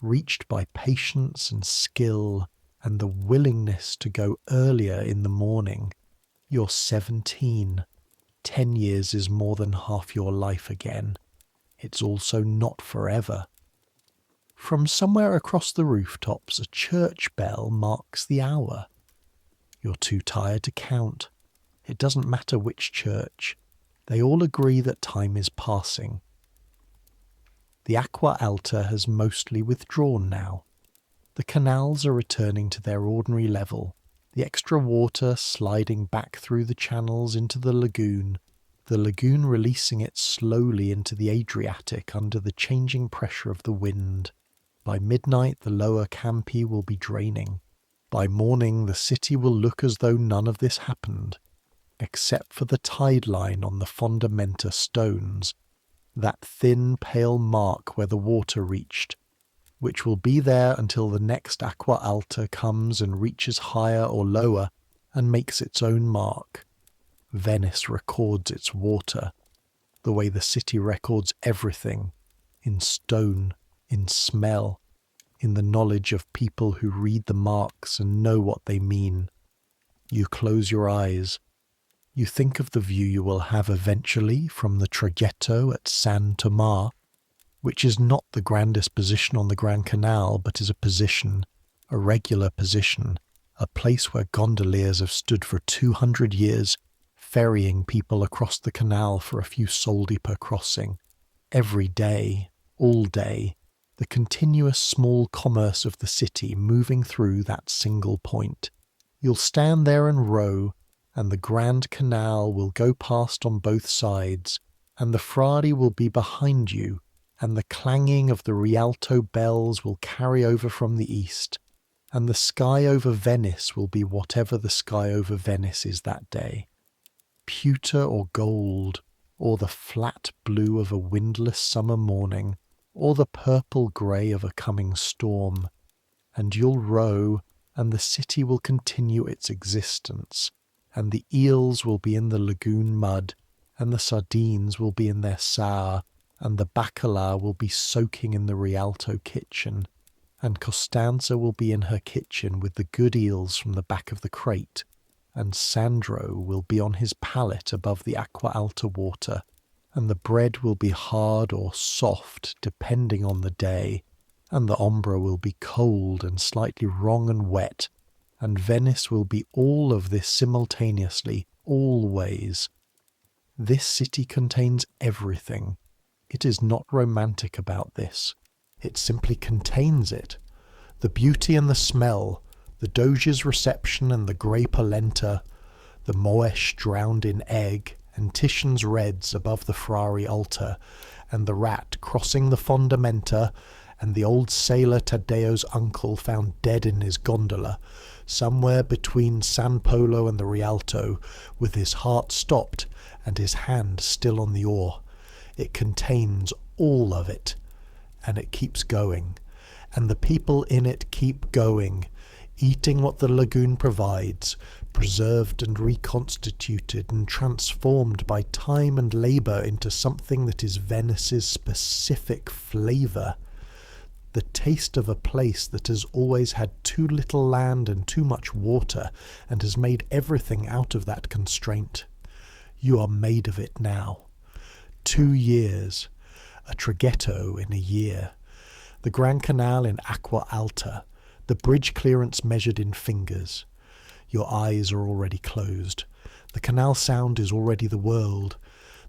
reached by patience and skill and the willingness to go earlier in the morning. You're 17. 10 years is more than half your life again. It's also not forever. From somewhere across the rooftops, a church bell marks the hour. You're too tired to count. It doesn't matter which church. They all agree that time is passing. The Acqua Alta has mostly withdrawn now. The canals are returning to their ordinary level, the extra water sliding back through the channels into the lagoon releasing it slowly into the Adriatic under the changing pressure of the wind. By midnight the lower campi will be draining. By morning the city will look as though none of this happened, except for the tide line on the fondamenta stones, that thin pale mark where the water reached, which will be there until the next Acqua Alta comes and reaches higher or lower and makes its own mark. Venice records its water, the way the city records everything, in stone, in smell, in the knowledge of people who read the marks and know what they mean. You close your eyes. You think of the view you will have eventually from the traghetto at San Tomás, which is not the grandest position on the Grand Canal, but is a position, a regular position, a place where gondoliers have stood for 200 years, ferrying people across the canal for a few soldi per crossing. Every day, all day, the continuous small commerce of the city moving through that single point. You'll stand there and row, and the Grand Canal will go past on both sides, and the Fradi will be behind you, and the clanging of the Rialto bells will carry over from the east, and the sky over Venice will be whatever the sky over Venice is that day. Pewter or gold, or the flat blue of a windless summer morning, or the purple grey of a coming storm, and you'll row, and the city will continue its existence, and the eels will be in the lagoon mud, and the sardines will be in their sour, and the bacala will be soaking in the Rialto kitchen, and Costanza will be in her kitchen with the good eels from the back of the crate, and Sandro will be on his pallet above the Acqua Alta water, and the bread will be hard or soft depending on the day, and the ombra will be cold and slightly wrong and wet, and Venice will be all of this simultaneously, always. This city contains everything. It is not romantic about this. It simply contains it. The beauty and the smell, the Doge's reception and the grey polenta, the Moesh drowned in egg, and Titian's reds above the Frari altar, and the rat crossing the fondamenta, and the old sailor Taddeo's uncle found dead in his gondola, somewhere between San Polo and the Rialto, with his heart stopped and his hand still on the oar. It contains all of it, and it keeps going, and the people in it keep going, eating what the lagoon provides, preserved and reconstituted and transformed by time and labour into something that is Venice's specific flavour. The taste of a place that has always had too little land and too much water, and has made everything out of that constraint. You are made of it now. 2 years. A traghetto in a year. The Grand Canal in Acqua Alta. The bridge clearance measured in fingers. Your eyes are already closed. The canal sound is already the world.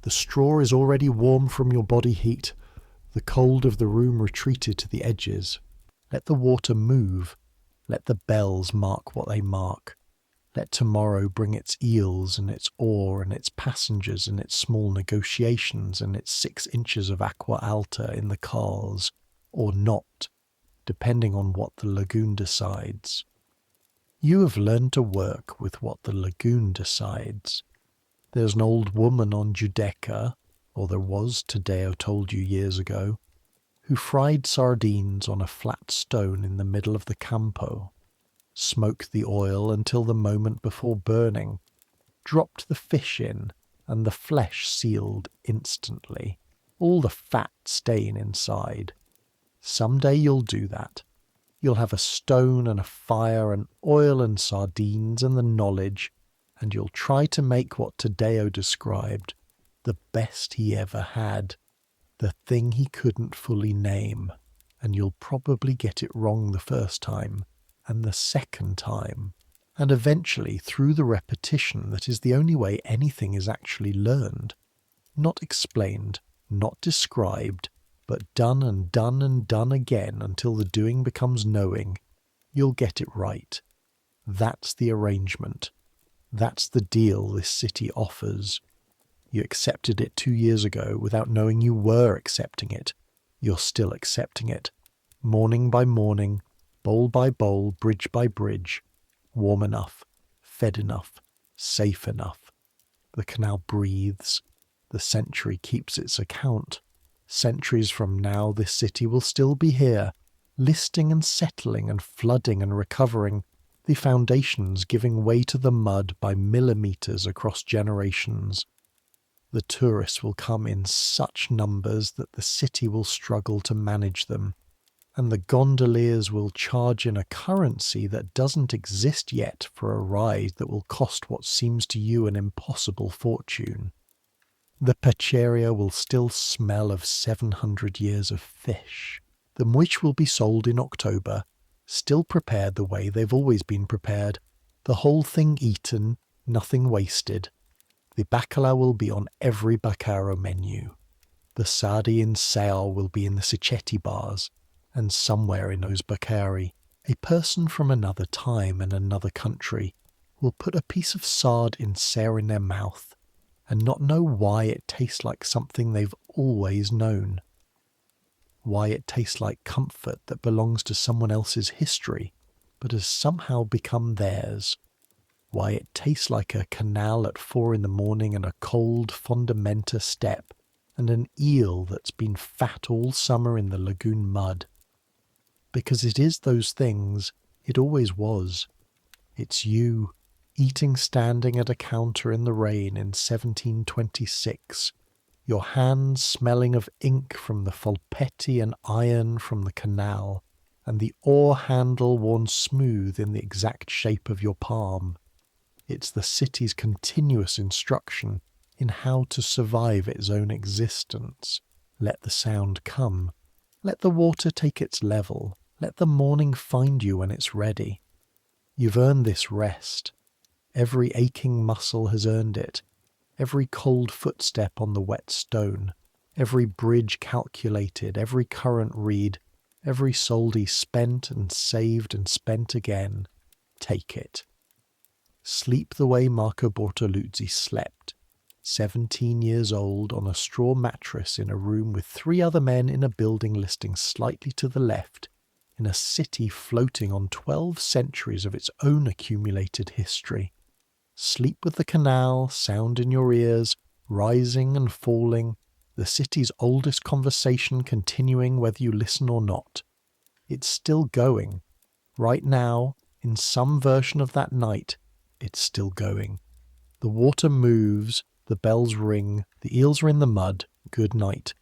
The straw is already warm from your body heat. The cold of the room retreated to the edges. Let the water move. Let the bells mark what they mark. Let tomorrow bring its eels and its ore and its passengers and its small negotiations and its 6 inches of aqua alta in the cars, or not, depending on what the lagoon decides. You have learned to work with what the lagoon decides. There's an old woman on Giudecca, or there was, Taddeo told you years ago, who fried sardines on a flat stone in the middle of the campo, smoked the oil until the moment before burning, dropped the fish in, and the flesh sealed instantly, all the fat staying inside. Someday you'll do that. You'll have a stone and a fire and oil and sardines and the knowledge, and you'll try to make what Taddeo described the best he ever had, the thing he couldn't fully name, and you'll probably get it wrong the first time, and the second time, and eventually through the repetition that is the only way anything is actually learned, not explained, not described, but done and done and done again until the doing becomes knowing, you'll get it right. That's the arrangement. That's the deal this city offers. You accepted it 2 years ago without knowing you were accepting it. You're still accepting it. Morning by morning, bowl by bowl, bridge by bridge. Warm enough, fed enough, safe enough. The canal breathes. The century keeps its account. Centuries from now this city will still be here, listing and settling and flooding and recovering, the foundations giving way to the mud by millimeters across generations. The tourists will come in such numbers that the city will struggle to manage them, and the gondoliers will charge in a currency that doesn't exist yet for a ride that will cost what seems to you an impossible fortune. The Paceria will still smell of 700 years of fish, the which will be sold in October, still prepared the way they've always been prepared, the whole thing eaten, nothing wasted. The bacala will be on every Baccaro menu. The sardi in sale will be in the Sicchetti bars, and somewhere in those Baccari, a person from another time and another country will put a piece of sard in sale in their mouth and not know why it tastes like something they've always known. Why it tastes like comfort that belongs to someone else's history, but has somehow become theirs. Why it tastes like a canal at 4 a.m. and a cold fondamenta step, and an eel that's been fat all summer in the lagoon mud. Because it is those things, it always was. It's you, eating standing at a counter in the rain in 1726, your hands smelling of ink from the folpetti and iron from the canal, and the oar handle worn smooth in the exact shape of your palm. It's the city's continuous instruction in how to survive its own existence. Let the sound come. Let the water take its level. Let the morning find you when it's ready. You've earned this rest. Every aching muscle has earned it. Every cold footstep on the wet stone. Every bridge calculated. Every current read. Every soldi spent and saved and spent again. Take it. Sleep the way Marco Bortoluzzi slept, 17 years old, on a straw mattress in a room with 3 other men in a building listing slightly to the left, in a city floating on 12 centuries of its own accumulated history. Sleep with the canal, sound in your ears, rising and falling, the city's oldest conversation continuing whether you listen or not. It's still going. Right now, in some version of that night, it's still going. The water moves, the bells ring, the eels are in the mud. Good night.